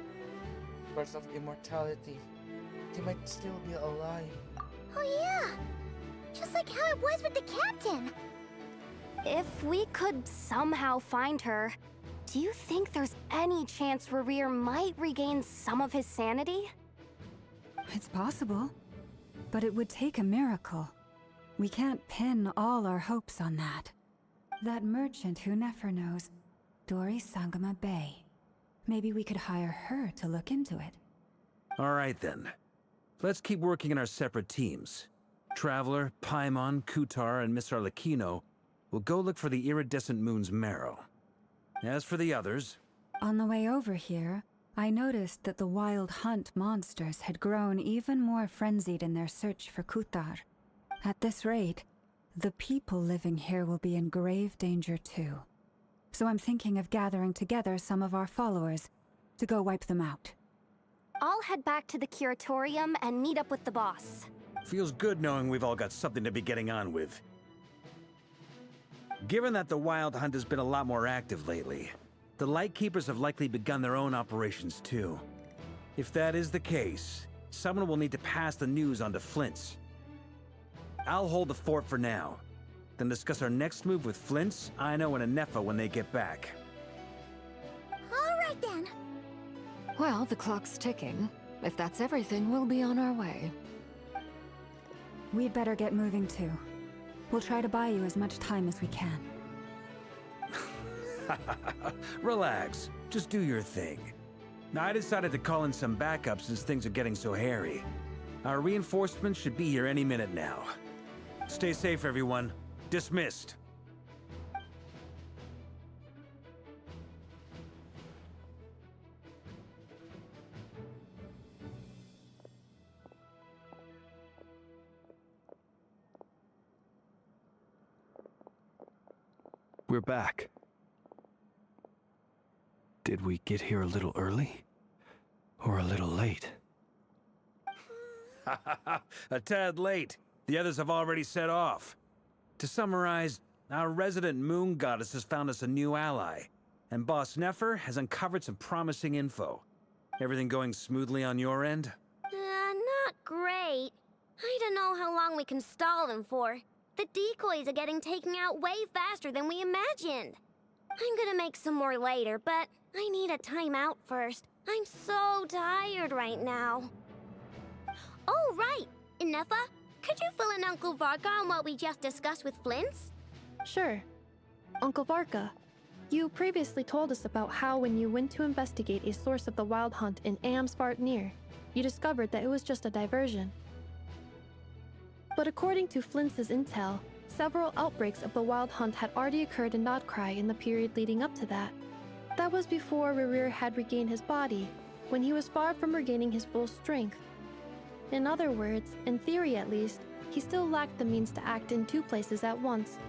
Birth of immortality. They might still be alive. Oh yeah! Just like how it was with the captain! If we could somehow find her, do you think there's any chance Rerir might regain some of his sanity? It's possible, but it would take a miracle. We can't pin all our hopes on that. That merchant who Nefer knows, Dori Sangama Bay. Maybe we could hire her to look into it. All right then. Let's keep working in our separate teams. Traveler, Paimon, Kutar, and Miss Arlecchino will go look for the iridescent moon's marrow. As for the others... On the way over here, I noticed that the wild hunt monsters had grown even more frenzied in their search for Kutar. At this rate, the people living here will be in grave danger too. So I'm thinking of gathering together some of our followers to go wipe them out. I'll head back to the curatorium and meet up with the boss. Feels good knowing we've all got something to be getting on with. Given that the Wild Hunt has been a lot more active lately, the Lightkeepers have likely begun their own operations too. If that is the case, someone will need to pass the news on to Flint's. I'll hold the fort for now, then discuss our next move with Flint's, Aino, and Anefa when they get back. All right then. Well, the clock's ticking. If that's everything, we'll be on our way. We'd better get moving too. We'll try to buy you as much time as we can. Relax. Just do your thing. Now, I decided to call in some backup since things are getting so hairy. Our reinforcements should be here any minute now. Stay safe, everyone. Dismissed. We're back. Did we get here a little early? Or a little late? A tad late. The others have already set off. To summarize, our resident moon goddess has found us a new ally, and Boss Nefer has uncovered some promising info. Everything going smoothly on your end? Not great. I don't know how long we can stall them for. The decoys are getting taken out way faster than we imagined. I'm gonna make some more later, but I need a timeout first. I'm so tired right now. Oh, right! Inefa, could you fill in Uncle Varka on what we just discussed with Flint's? Sure. Uncle Varka, you previously told us about how when you went to investigate a source of the Wild Hunt in Amsvartnir, you discovered that it was just a diversion. But according to Flint's intel, several outbreaks of the Wild Hunt had already occurred in Nodcry in the period leading up to that. That was before Rerir had regained his body, when he was far from regaining his full strength. In other words, in theory at least, he still lacked the means to act in two places at once.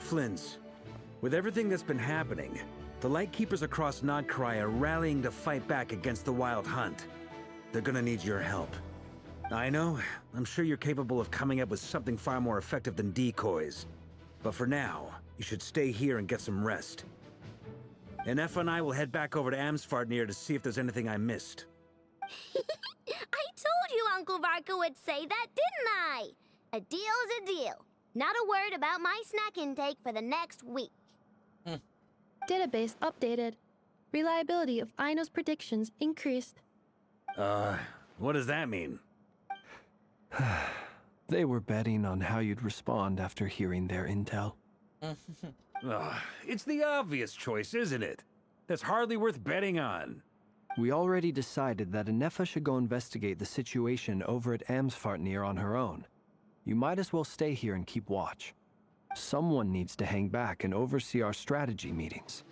Flins, with everything that's been happening, the Lightkeepers across Nodkrai are rallying to fight back against the Wild Hunt. They're gonna need your help. I know, I'm sure you're capable of coming up with something far more effective than decoys. But for now, you should stay here and get some rest. And Effa and I will head back over to Amsfartnir to see if there's anything I missed. I told you Uncle Varka would say that, didn't I? A deal's a deal. Not a word about my snack intake for the next week. Database updated. Reliability of Aino's predictions increased. What does that mean? They were betting on how you'd respond after hearing their intel. It's the obvious choice, isn't it? That's hardly worth betting on. We already decided that Anefa should go investigate the situation over at Amsfartnir on her own. You might as well stay here and keep watch. Someone needs to hang back and oversee our strategy meetings.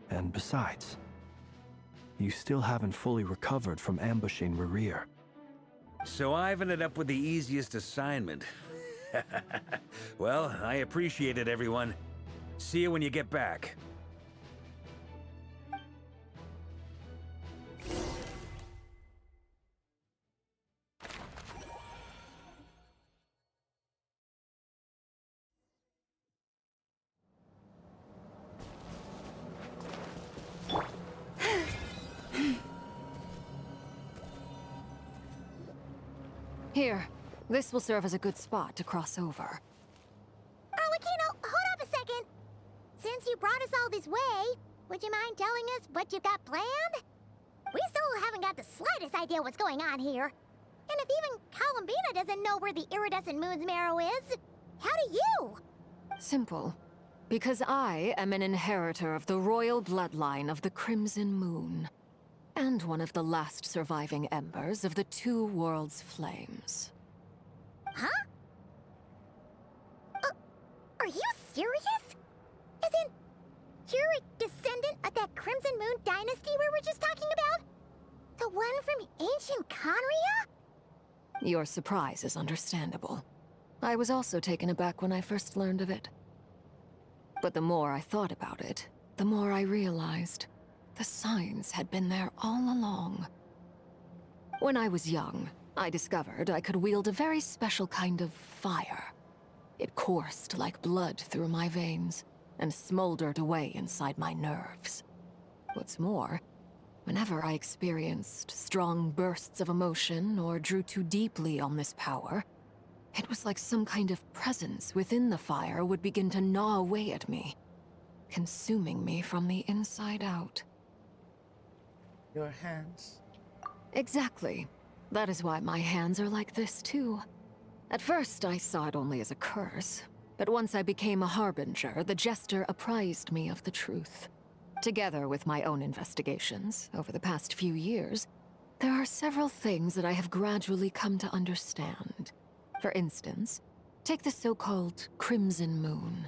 And besides, you still haven't fully recovered from ambushing Rerir. So I've ended up with the easiest assignment. Well, I appreciate it, everyone. See you when you get back. Here, this will serve as a good spot to cross over. Arlecchino, hold up a second. Since you brought us all this way, would you mind telling us what you got planned? We still haven't got the slightest idea what's going on here. And if even Columbina doesn't know where the iridescent moon's marrow is, how do you? Simple. Because I am an inheritor of the royal bloodline of the Crimson Moon. And one of the last surviving embers of the Two Worlds' flames. Huh? Are you serious? As in, you're a descendant of that Crimson Moon dynasty we were just talking about? The one from ancient Conria? Your surprise is understandable. I was also taken aback when I first learned of it. But the more I thought about it, the more I realized the signs had been there all along. When I was young, I discovered I could wield a very special kind of fire. It coursed like blood through my veins and smoldered away inside my nerves. What's more, whenever I experienced strong bursts of emotion or drew too deeply on this power, it was like some kind of presence within the fire would begin to gnaw away at me, consuming me from the inside out. Your hands. Exactly. That is why my hands are like this, too. At first, I saw it only as a curse, but once I became a harbinger, the jester apprised me of the truth. Together with my own investigations, over the past few years, there are several things that I have gradually come to understand. For instance, take the so-called Crimson Moon.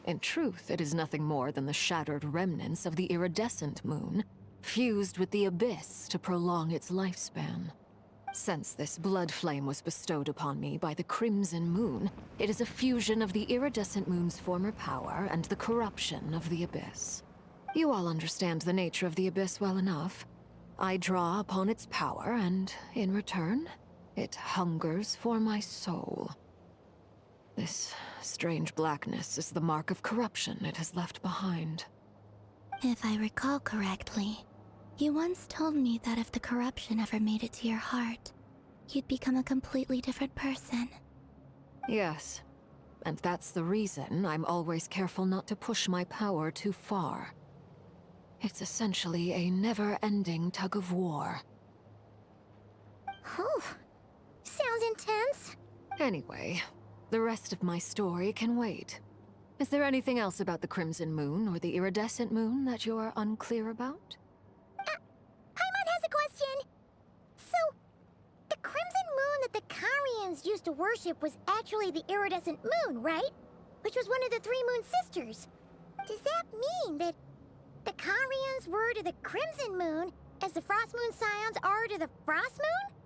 In truth, it is nothing more than the shattered remnants of the iridescent moon, fused with the abyss to prolong its lifespan. Since this blood flame was bestowed upon me by the Crimson Moon, it is a fusion of the iridescent moon's former power and the corruption of the abyss. You all understand the nature of the abyss well enough. I draw upon its power, and in return, it hungers for my soul. This strange blackness is the mark of corruption it has left behind. If I recall correctly, you once told me that if the corruption ever made it to your heart, you'd become a completely different person. Yes, and that's the reason I'm always careful not to push my power too far. It's essentially a never-ending tug of war. Oh, sounds intense. Anyway, the rest of my story can wait. Is there anything else about the Crimson Moon or the Iridescent Moon that you're unclear about? Paimon has a question. So, the Crimson Moon that the Carians used to worship was actually the Iridescent Moon, right? Which was one of the three Moon Sisters. Does that mean that the Carians were to the Crimson Moon as the Frost Moon Scions are to the Frost Moon?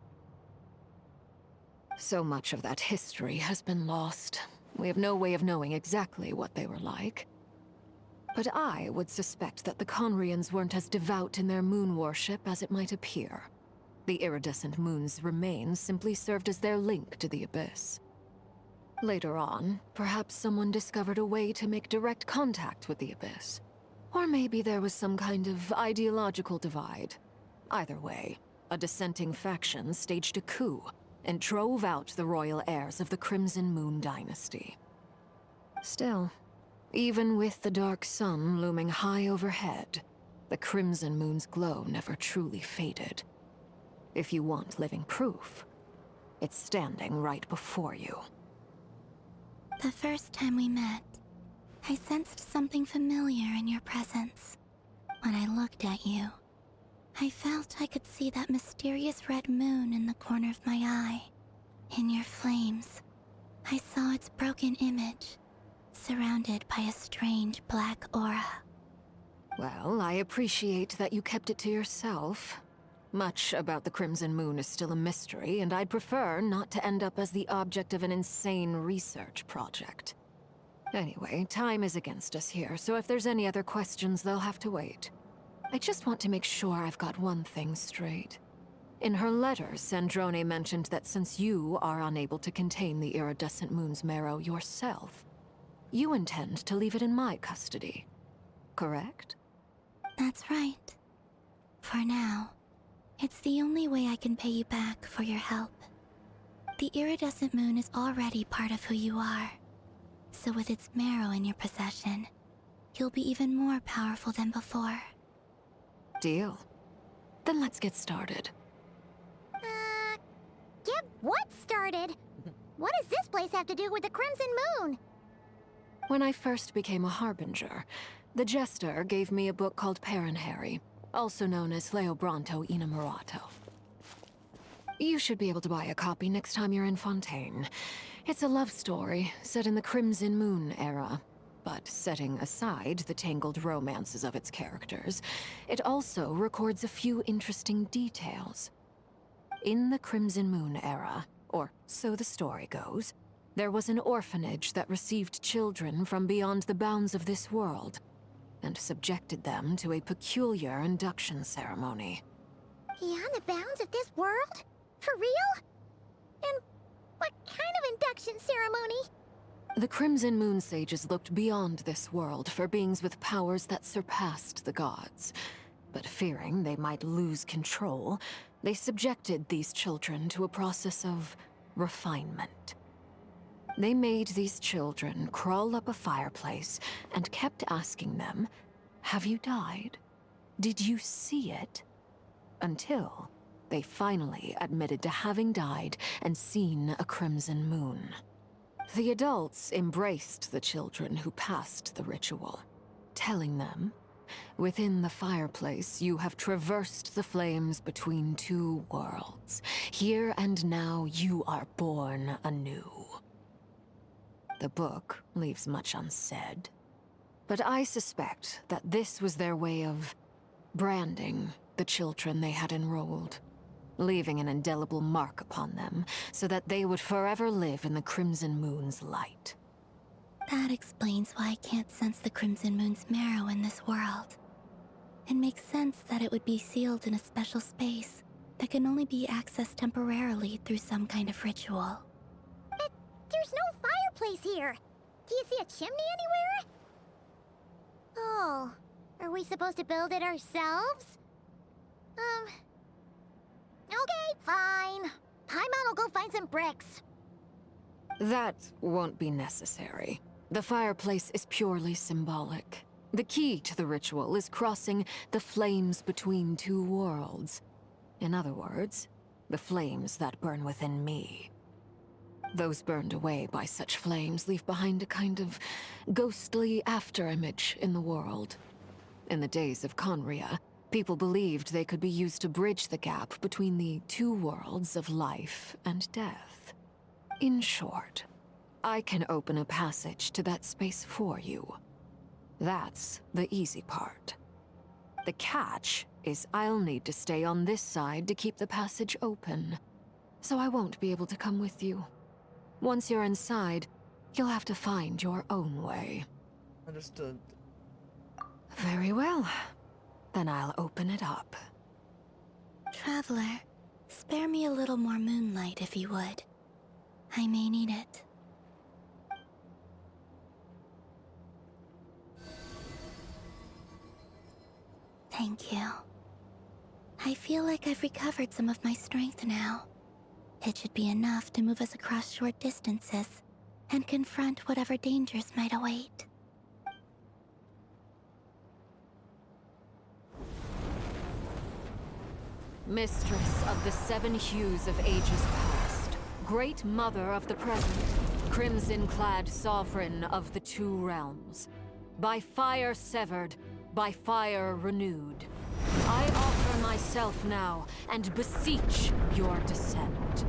So much of that history has been lost. We have no way of knowing exactly what they were like. But I would suspect that the Conrians weren't as devout in their moon worship as it might appear. The iridescent moon's remains simply served as their link to the Abyss. Later on, perhaps someone discovered a way to make direct contact with the Abyss. Or maybe there was some kind of ideological divide. Either way, a dissenting faction staged a coup and drove out the royal heirs of the Crimson Moon dynasty. Still, even with the dark sun looming high overhead, the Crimson Moon's glow never truly faded. If you want living proof, it's standing right before you. The first time we met, I sensed something familiar in your presence. When I looked at you, I felt I could see that mysterious red moon in the corner of my eye. In your flames, I saw its broken image, surrounded by a strange black aura. Well, I appreciate that you kept it to yourself. Much about the Crimson Moon is still a mystery, and I'd prefer not to end up as the object of an insane research project. Anyway, time is against us here, so if there's any other questions, they'll have to wait. I just want to make sure I've got one thing straight. In her letter, Sandrone mentioned that since you are unable to contain the iridescent moon's marrow yourself, you intend to leave it in my custody. Correct? That's right. For now, it's the only way I can pay you back for your help. The iridescent moon is already part of who you are. So with its marrow in your possession, you'll be even more powerful than before. Deal. Then let's get started. Get what started? What does this place have to do with the Crimson Moon? When I first became a Harbinger, the Jester gave me a book called Paranhari, also known as Leobranto Inamorato. You should be able to buy a copy next time you're in Fontaine. It's a love story set in the Crimson Moon era, but setting aside the tangled romances of its characters, it also records a few interesting details. In the Crimson Moon era, or so the story goes, there was an orphanage that received children from beyond the bounds of this world, and subjected them to a peculiar induction ceremony. Beyond the bounds of this world? For real? And what kind of induction ceremony? The Crimson Moon sages looked beyond this world for beings with powers that surpassed the gods. But fearing they might lose control, they subjected these children to a process of refinement. They made these children crawl up a fireplace and kept asking them, "Have you died? Did you see it?" Until they finally admitted to having died and seen a crimson moon. The adults embraced the children who passed the ritual, telling them, "Within the fireplace, you have traversed the flames between two worlds. Here and now, you are born anew." The book leaves much unsaid, but I suspect that this was their way of branding the children they had enrolled, leaving an indelible mark upon them so that they would forever live in the Crimson Moon's light. That explains why I can't sense the Crimson Moon's marrow in this world. It makes sense that it would be sealed in a special space that can only be accessed temporarily through some kind of ritual. But there's no fireplace here. Do you see a chimney anywhere? Oh, are we supposed to build it ourselves? Okay, fine. Paimon will go find some bricks. That won't be necessary. The fireplace is purely symbolic. The key to the ritual is crossing the flames between two worlds. In other words, the flames that burn within me. Those burned away by such flames leave behind a kind of ghostly afterimage in the world. In the days of Conria, people believed they could be used to bridge the gap between the two worlds of life and death. In short, I can open a passage to that space for you. That's the easy part. The catch is I'll need to stay on this side to keep the passage open, so I won't be able to come with you. Once you're inside, You'll have to find your own way. Understood. Very well. Then I'll open it up. Traveler, spare me a little more moonlight if you would. I may need it. Thank you. I feel like I've recovered some of my strength now. It should be enough to move us across short distances and confront whatever dangers might await. Mistress of the seven hues of ages past, great mother of the present, crimson-clad sovereign of the two realms, by fire severed, by fire renewed, I offer myself now and beseech your descent.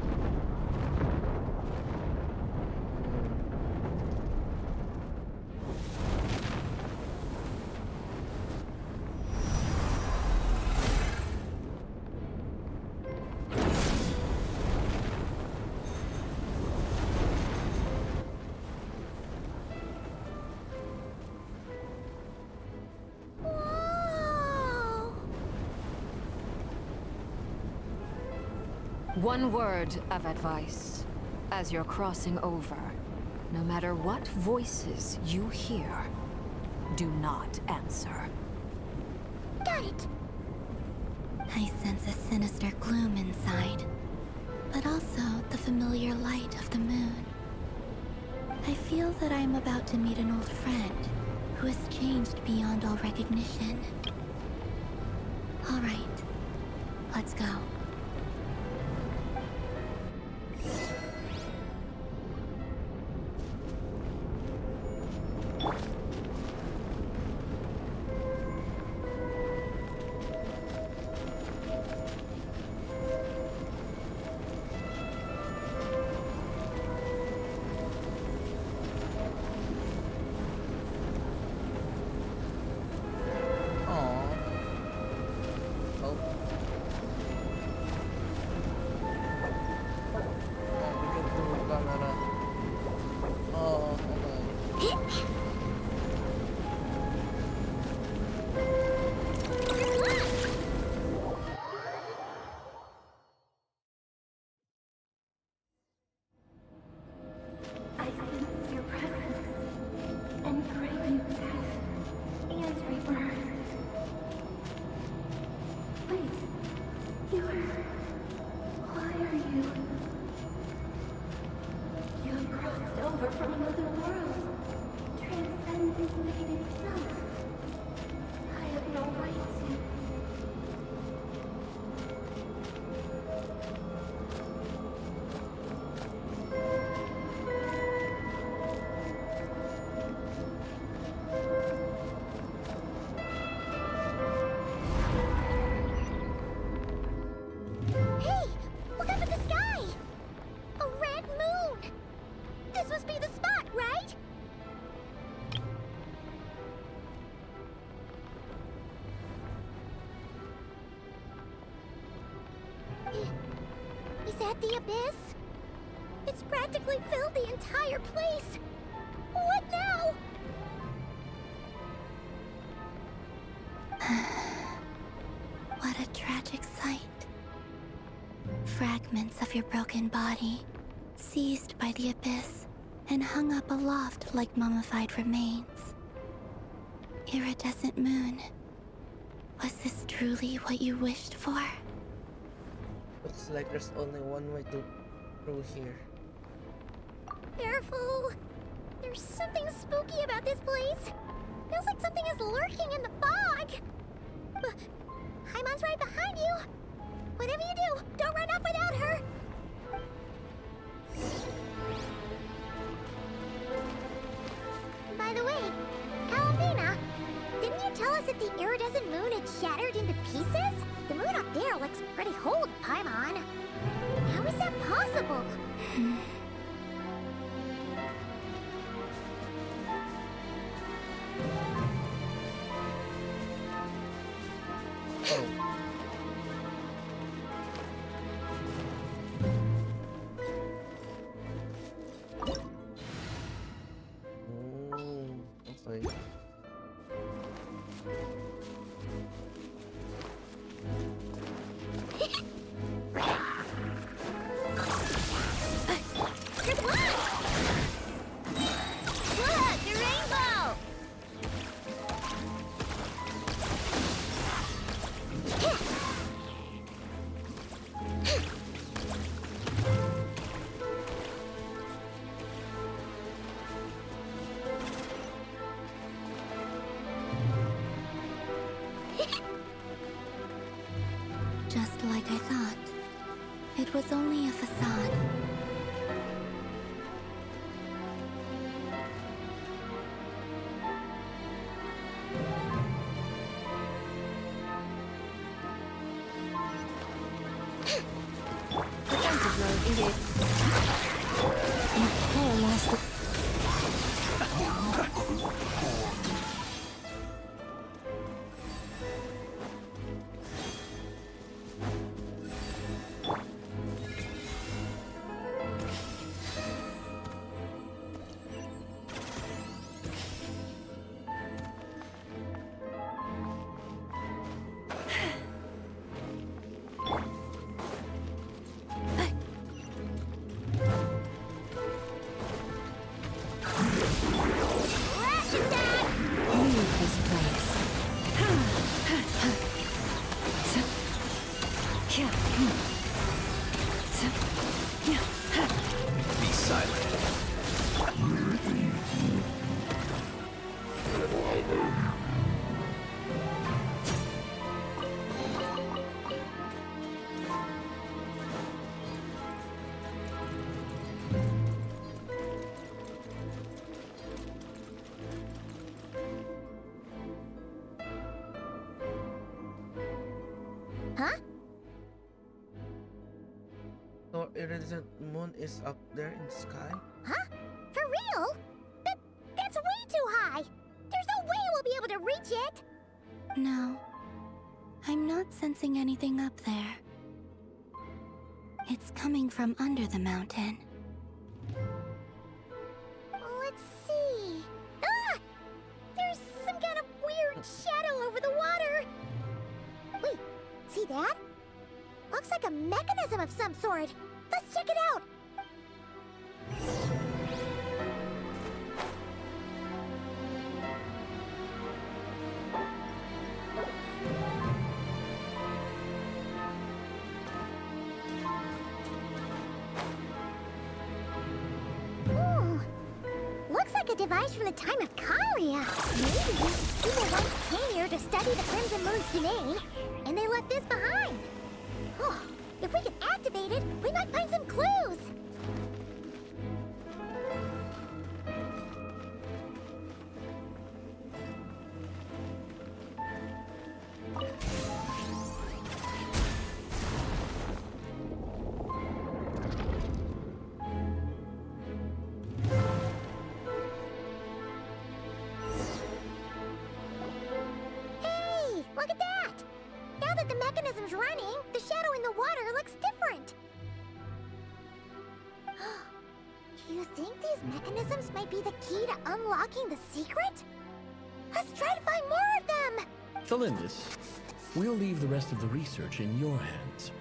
One word of advice. As you're crossing over, no matter what voices you hear, do not answer. Got it! I sense a sinister gloom inside, but also the familiar light of the moon. I feel that I am about to meet an old friend who has changed beyond all recognition. All right, let's go. Is that the abyss? It's practically filled the entire place. What now? What a tragic sight. Fragments of your broken body, seized by the abyss, and hung up aloft like mummified remains. Iridescent moon. Was this truly what you wished for? Looks like there's only one way through here. Careful! There's something spooky about this place. Feels like something is lurking in the fog. Haimon's right behind you. Whatever you do, don't run off without her. By the way, Kalabina, didn't you tell us that the iridescent moon had shattered into pieces? The moon up there looks pretty whole to Paimon. How is that possible? It was only a facade. Defensive mode engaged. Repair lost. Be silent. Huh? So iridescent moon is up there in the sky? Huh? For real? That's way too high! There's no way we'll be able to reach it! No. I'm not sensing anything up there. It's coming from under the mountain. Let's see... Ah! There's some kind of weird shadow over the water! Wait, see that? Looks like a mechanism of some sort. Let's check it out! Ooh, looks like a device from the time of Kalia. Maybe people once came here to study the Crimson Moon's DNA, and they left this behind. Oh, if we can activate it, we might find some clues! Hey, look at that! Now that the mechanism's running, the shadow in the water looks different. Do you think these mechanisms might be the key to unlocking the secret? Let's try to find more of them! Felindis, we'll leave the rest of the research in your hands.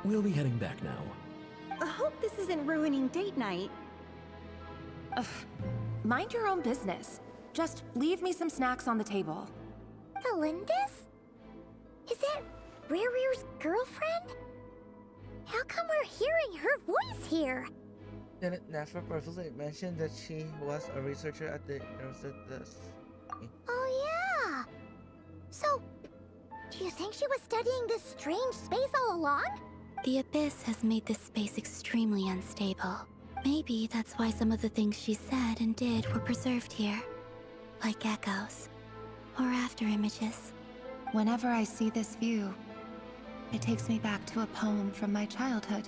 We'll be heading back now. I hope this isn't ruining date night. Ugh. Mind your own business. Just leave me some snacks on the table. Felindis? Is that Rear's girlfriend? How come we're hearing her voice here? Didn't Nafra previously mention that she was a researcher at the Universitas? Oh yeah! So, do you think she was studying this strange space all along? The Abyss has made this space extremely unstable. Maybe that's why some of the things she said and did were preserved here. Like echoes. Or after images. Whenever I see this view, it takes me back to a poem from my childhood.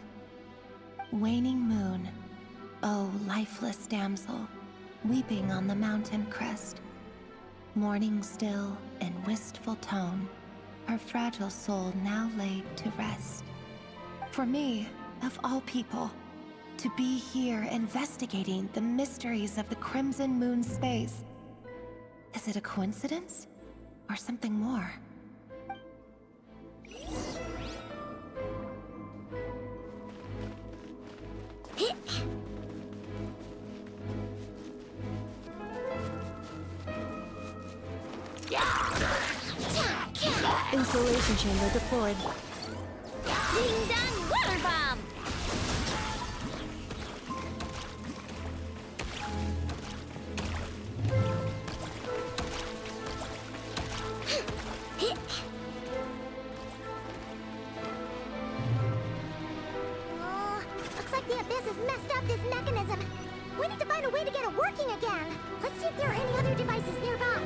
Waning moon, oh lifeless damsel, weeping on the mountain crest. Mourning still in wistful tone, her fragile soul now laid to rest. For me, of all people, to be here investigating the mysteries of the Crimson Moon space. Is it a coincidence? Or something more? Insulation chamber deployed. Ding dong water bomb! like the Abyss has messed up this mechanism. We need to find a way to get it working again. Let's see if there are any other devices nearby.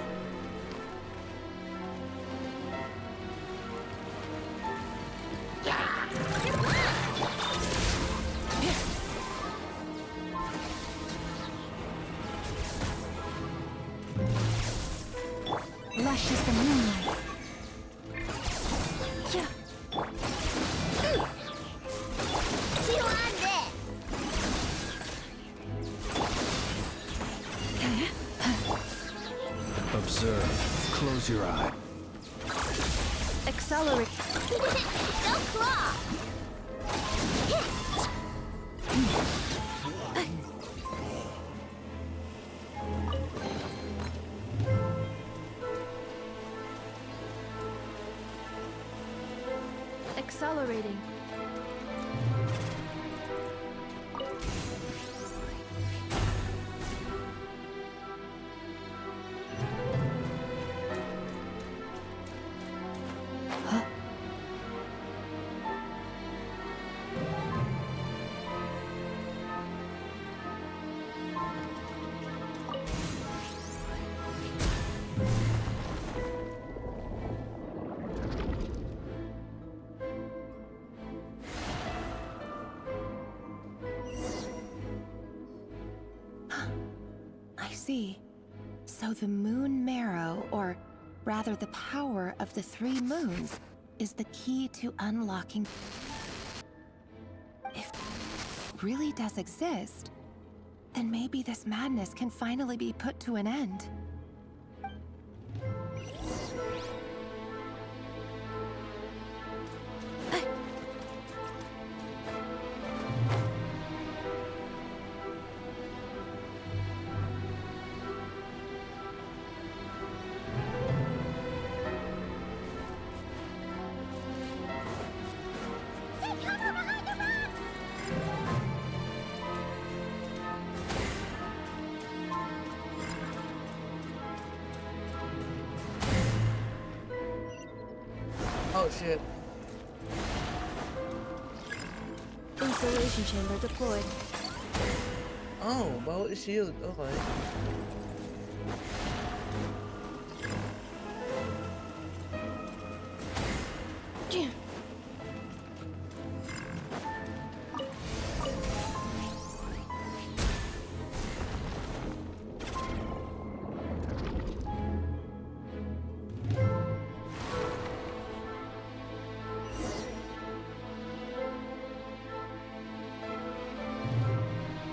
Lush is the moonlight. Chew on this! Observe. Close your eye. Accelerate. Go claw! Accelerating. I see. So the moon marrow, or rather the power of the 3 moons, is the key to unlocking... If it really does exist, then maybe this madness can finally be put to an end. Take cover behind the rocks! Oh shit. Insulation chamber deployed. Oh, bawal shield. Okay.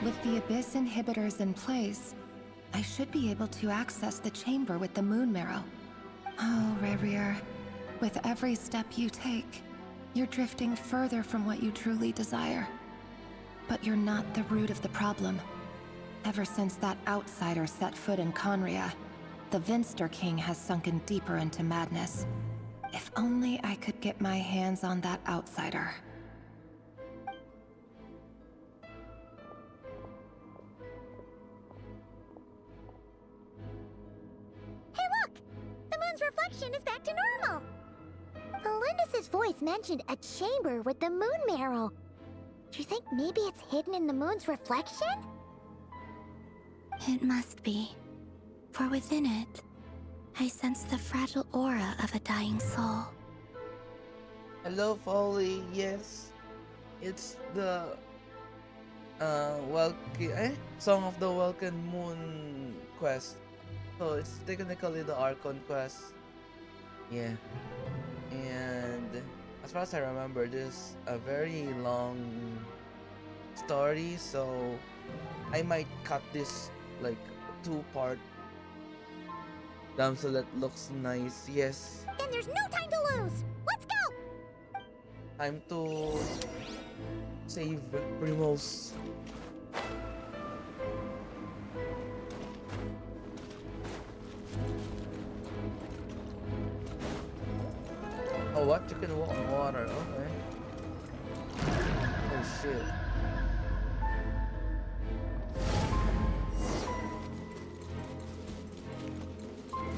With the Abyss inhibitors in place, I should be able to access the chamber with the moon marrow. Oh, Rerir, with every step you take, you're drifting further from what you truly desire. But you're not the root of the problem. Ever since that outsider set foot in Conria, the Vinster King has sunken deeper into madness. If only I could get my hands on that outsider. Hey look! The moon's reflection is back to normal! Felindus's voice mentioned a chamber with the moon marrow. Do you think maybe it's hidden in the moon's reflection? It must be. For within it, I sense the fragile aura of a dying soul. Hello, Foley. Yes, it's the Welkin, Song of the Welkin Moon quest. So it's technically the Archon quest. Yeah, and as far as I remember, this a very long story. So I might cut this like 2-part so that looks nice. Yes. Then there's no time to lose! Let's go! Time to save Primos. Oh, what? You can walk on water. Okay. Oh shit.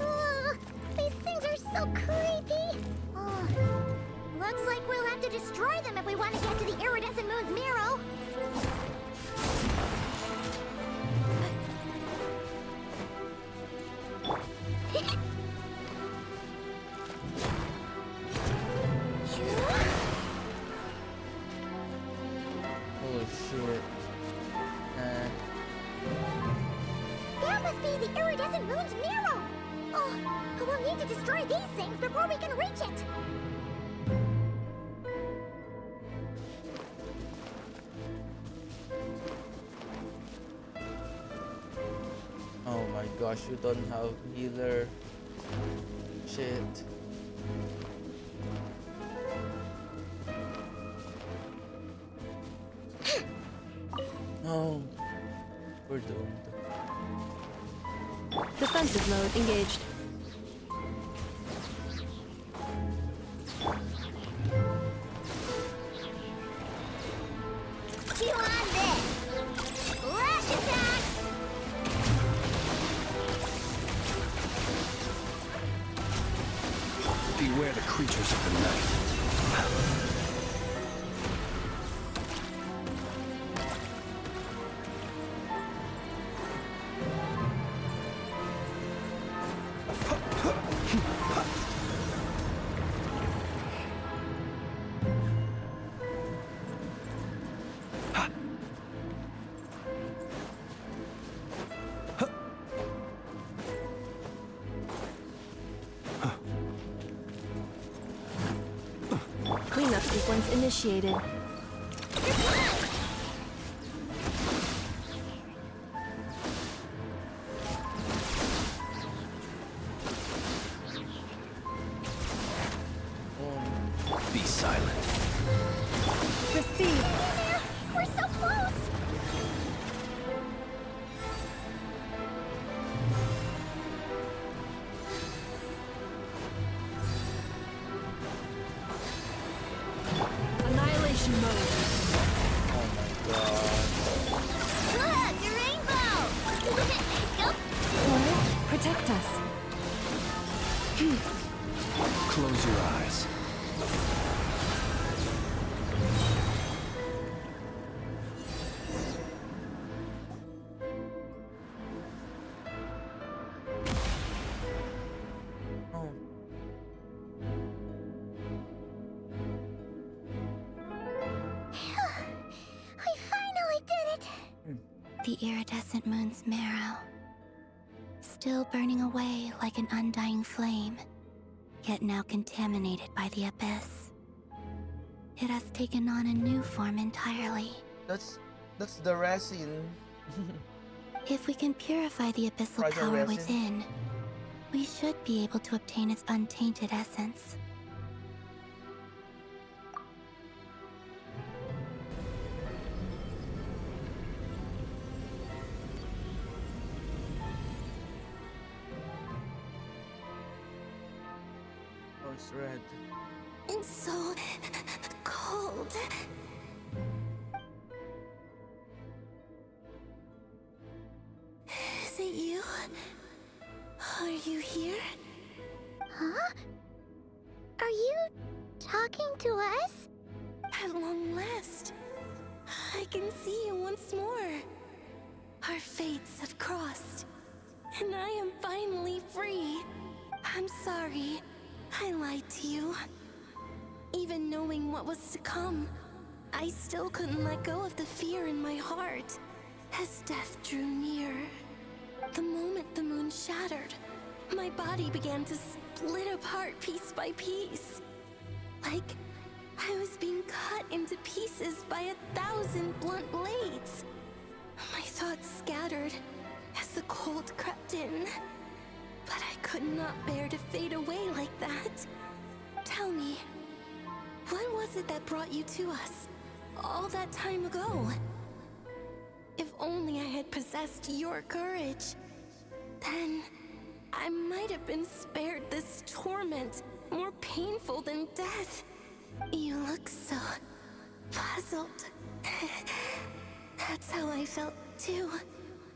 Ugh, these things are so creepy! Ugh. Looks like we'll have to destroy them if we want to get to the iridescent moon's marrow. shit. That must be the iridescent moon's mirror! Oh, we'll need to destroy these things before we can reach it! Oh my gosh, you don't have healer. Shit. No. We're doomed. Defensive mode engaged. Chew on this! Rush attack! Beware the creatures of the night. Cleanup sequence initiated. Be silent. Receive. We're so close! Annihilation mode. Oh my god. Look, the rainbow! Go! Forest, protect us. Close your eyes. Oh. We finally did it! The iridescent moon's marrow, still burning away like an undying flame, yet now contaminated by the abyss. It has taken on a new form entirely. That's the resin. If we can purify the abyssal Fragile power resin. within, we should be able to obtain its untainted essence. Oh, it's red. It's so cold. Is it you? Are you here? Huh? Are you talking to us? At long last, I can see you once more. Our fates have crossed, and I am finally free. I'm sorry, I lied to you. Even knowing what was to come, I still couldn't let go of the fear in my heart as death drew near. The moment the moon shattered, my body began to split apart piece by piece. Like I was being cut into pieces by 1,000 blunt blades. My thoughts scattered as the cold crept in. But I could not bear to fade away like that. Tell me, what was it that brought you to us all that time ago? If only I had possessed your courage, then I might have been spared this torment more painful than death. You look so puzzled. That's how I felt too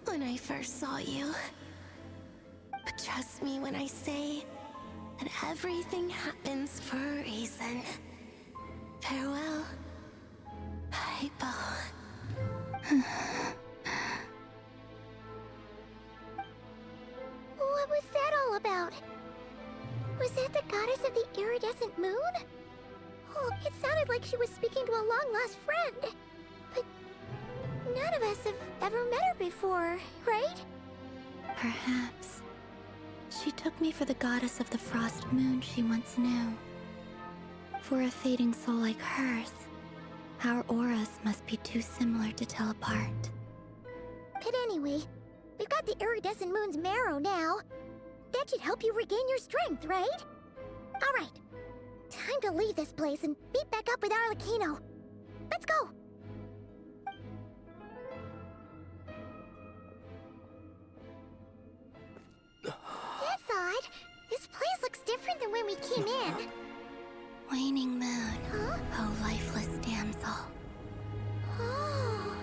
when I first saw you. But trust me when I say that everything happens for a reason. Farewell, Hypo. What was that all about? Was that the goddess of the iridescent moon? Oh, it sounded like she was speaking to a long-lost friend. But none of us have ever met her before, right? Perhaps. She took me for the goddess of the frost moon she once knew. For a fading soul like hers, our auras must be too similar to tell apart. But anyway, we've got the iridescent moon's marrow now. That should help you regain your strength, right? Alright, time to leave this place and meet back up with Arlecchino. Let's go! That's odd. This place looks different than when we came in. Waning moon, Huh? oh lifeless damsel. Oh.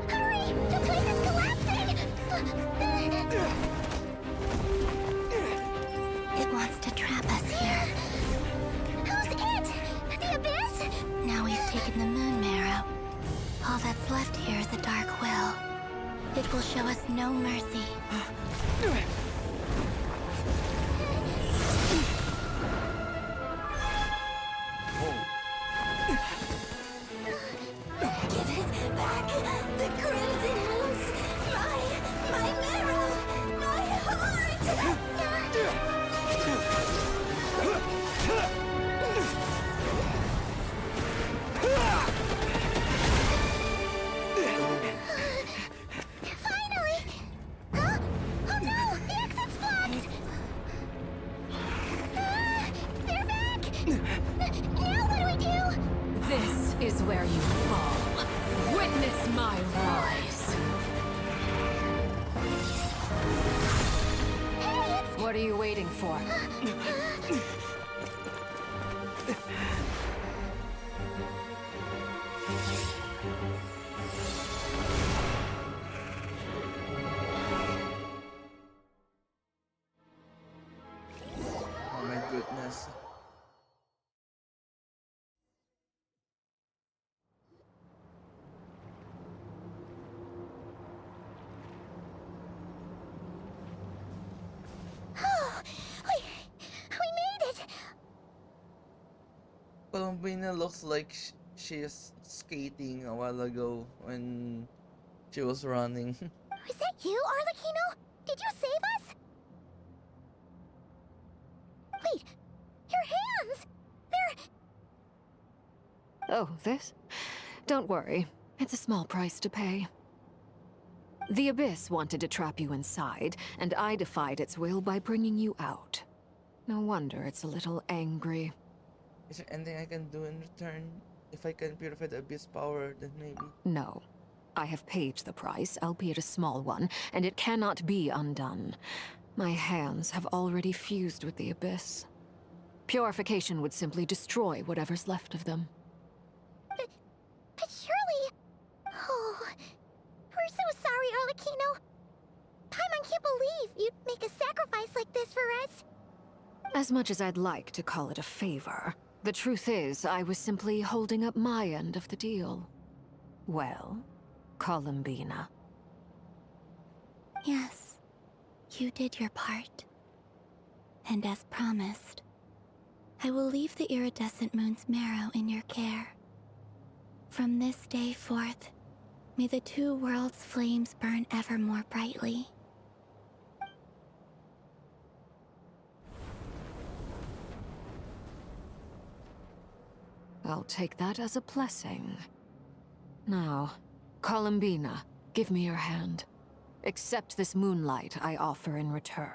Hurry! The place is collapsing! It wants to trap us here. Who's it? The Abyss? Now we've taken the moon marrow. All that's left here is a dark will. It will show us no mercy. Give it back! The crimson moons! My marrow! My heart! Finally! Huh? Oh no! The exit's blocked! They're back! Now what do we do? This is where you fall. Witness my rise. What are you waiting for? Oh my goodness. Oh, we made it! Columbina looks like she is skating a while ago when she was running. Is that you, Arlecchino? Did you save us? Wait, your hands! They're... Oh, this? Don't worry. It's a small price to pay. The Abyss wanted to trap you inside, and I defied its will by bringing you out. No wonder it's a little angry. Is there anything I can do in return? If I can purify the Abyss power, then maybe. No. I have paid the price, albeit a small one, and it cannot be undone. My hands have already fused with the Abyss. Purification would simply destroy whatever's left of them. But surely... Oh... We're so sorry, Arlecchino. Paimon can't believe you'd make a sacrifice like this for us. As much as I'd like to call it a favor, the truth is I was simply holding up my end of the deal. Well, Columbina. Yes, you did your part. And as promised, I will leave the iridescent moon's marrow in your care. From this day forth, may the two worlds' flames burn ever more brightly. I'll take that as a blessing. Now, Columbina, give me your hand. Accept this moonlight I offer in return.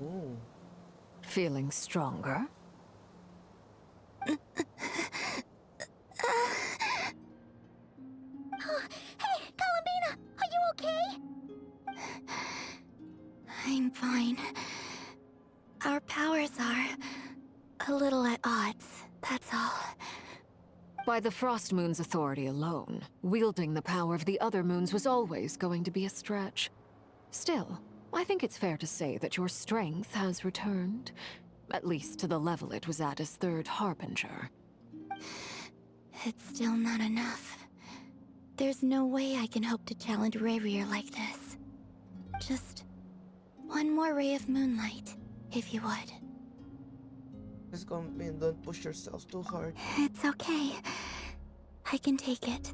Ooh. Feeling stronger? Oh, hey, Columbina! Are you okay? I'm fine. Our powers are a little at odds, that's all. By the Frost Moon's authority alone, wielding the power of the other moons was always going to be a stretch. Still, I think it's fair to say that your strength has returned. At least to the level it was at as Third Harbinger. It's still not enough. There's no way I can hope to challenge Rayrir like this. Just one more ray of moonlight, if you would. Just don't push yourself too hard. It's okay. I can take it.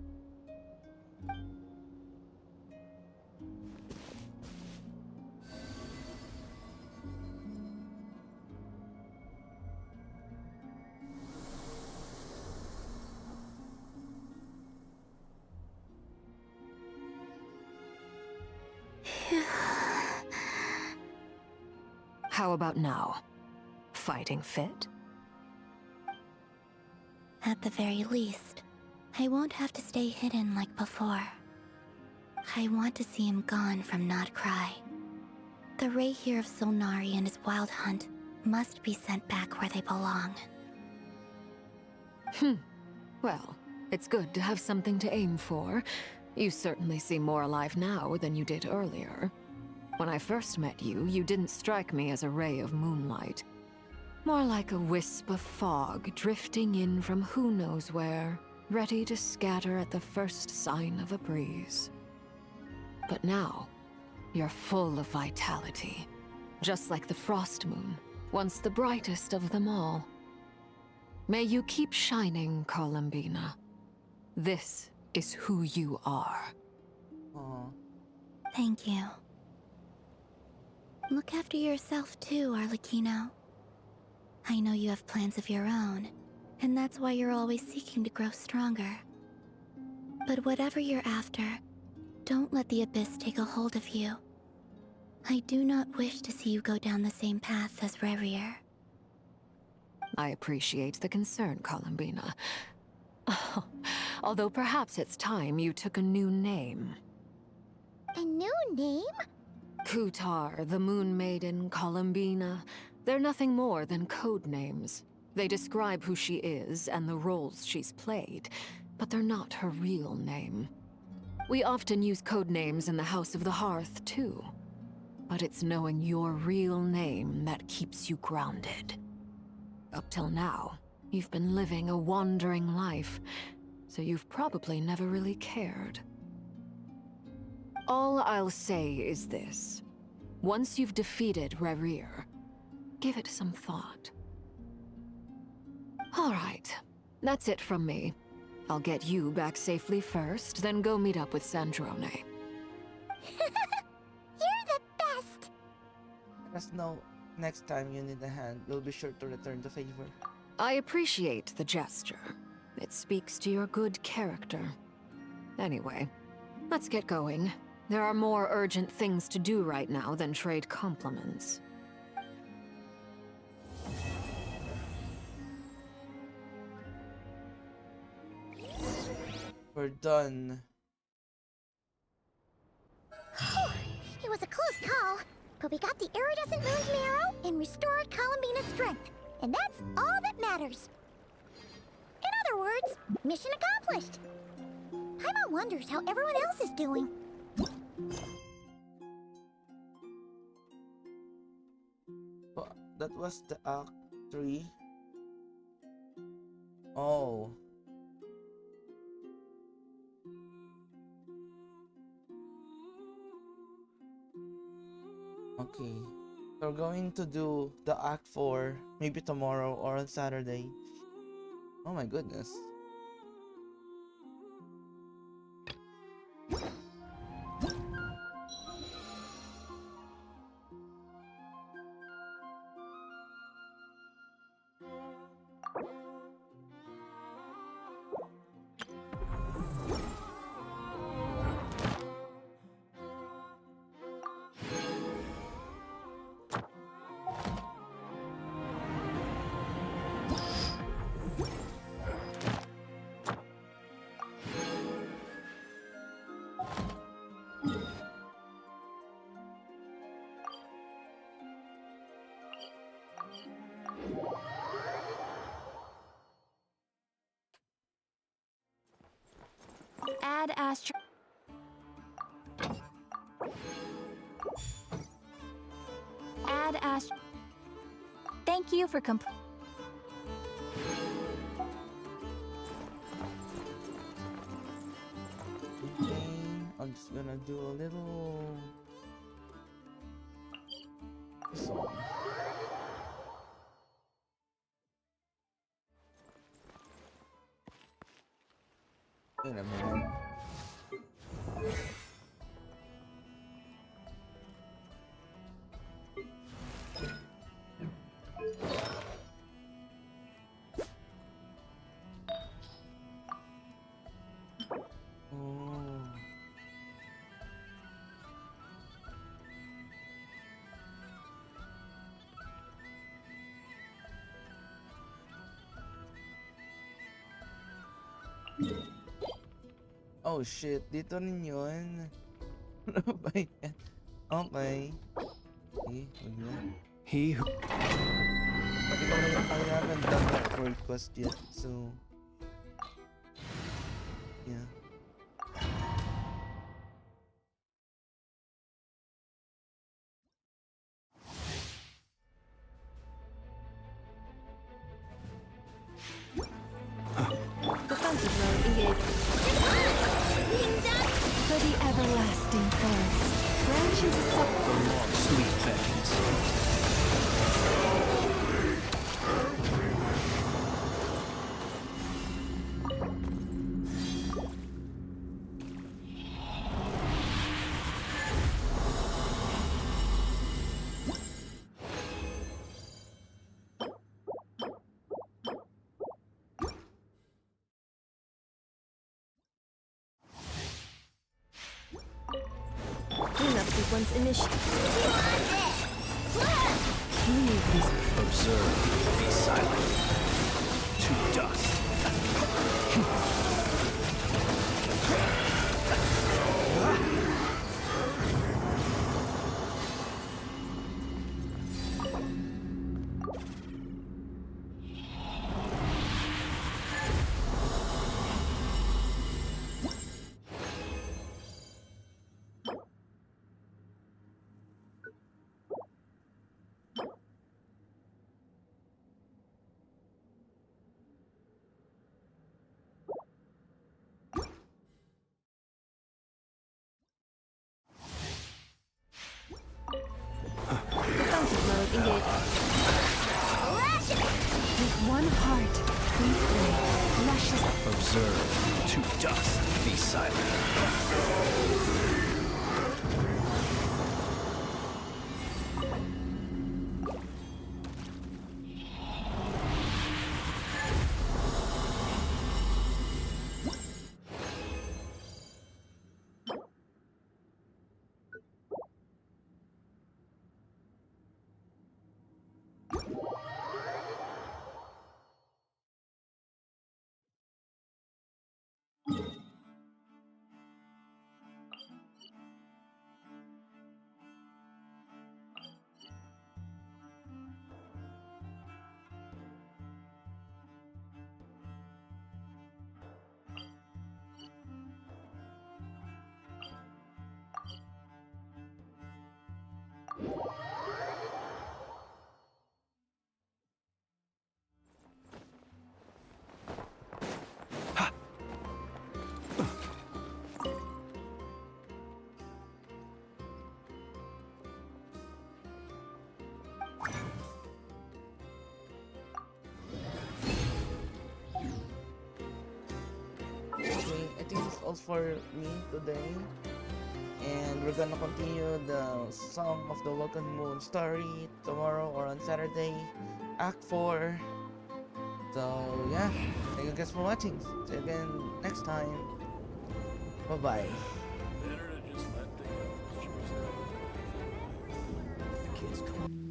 How about now? Fighting fit? At the very least, I won't have to stay hidden like before. I want to see him gone from Not Cry. The Rayhir of Solnari and his wild hunt must be sent back where they belong. Well, it's good to have something to aim for. You certainly seem more alive now than you did earlier. When I first met you, you didn't strike me as a ray of moonlight. More like a wisp of fog drifting in from who knows where, ready to scatter at the first sign of a breeze. But now, you're full of vitality, just like the Frost Moon, once the brightest of them all. May you keep shining, Columbina. This is who you are. Aww. Thank you. Look after yourself too, Arlecchino. I know you have plans of your own, and that's why you're always seeking to grow stronger. But whatever you're after, don't let the Abyss take a hold of you. I do not wish to see you go down the same path as Rayrir. I appreciate the concern, Columbina. Although perhaps it's time you took a new name. A new name? Kutar, the Moon Maiden, Columbina. They're nothing more than code names. They describe who she is and the roles she's played, but they're not her real name. We often use code names in the House of the Hearth, too. But it's knowing your real name that keeps you grounded. Up till now, you've been living a wandering life, so you've probably never really cared. All I'll say is this. Once you've defeated Rayrir, give it some thought. All right, that's it from me. I'll get you back safely first, then go meet up with Sandrone. You're the best! Let us know next time you need a hand. We'll be sure to return the favor. I appreciate the gesture. It speaks to your good character. Anyway, let's get going. There are more urgent things to do right now than trade compliments. We're done. It was a close call, but we got the iridescent moon's marrow and restored Columbina's strength. And that's all that matters. In other words, mission accomplished. Paimon wonders how everyone else is doing. Oh, that was the Act 3. Oh. Okay. We're going to do the Act 4 maybe tomorrow or on Saturday. Oh my goodness. Add Astro. Ad Ast. Thank you for Okay, I'm just gonna do a little song. Wait a minute. Oh. Oh shit, dito rin yun. Ano ba yan? Okay. Okay, wag na. He who... I haven't done that world quest yet, so... Yeah. Defensive mode engaged. For the everlasting forest. Branch into The long, sweet veins. Cleanup sequence initiated. Observe, be silent. To dust. Defensive mode engaged. With one heart, we pray. Luscious. Observe, to dust, be silent. Okay, I think that's all for me today. And we're gonna continue the Song of the Welkin Moon story tomorrow or on Saturday, Act 4. So yeah, thank you guys for watching. See you again next time. Bye bye. Better to just let the kids come.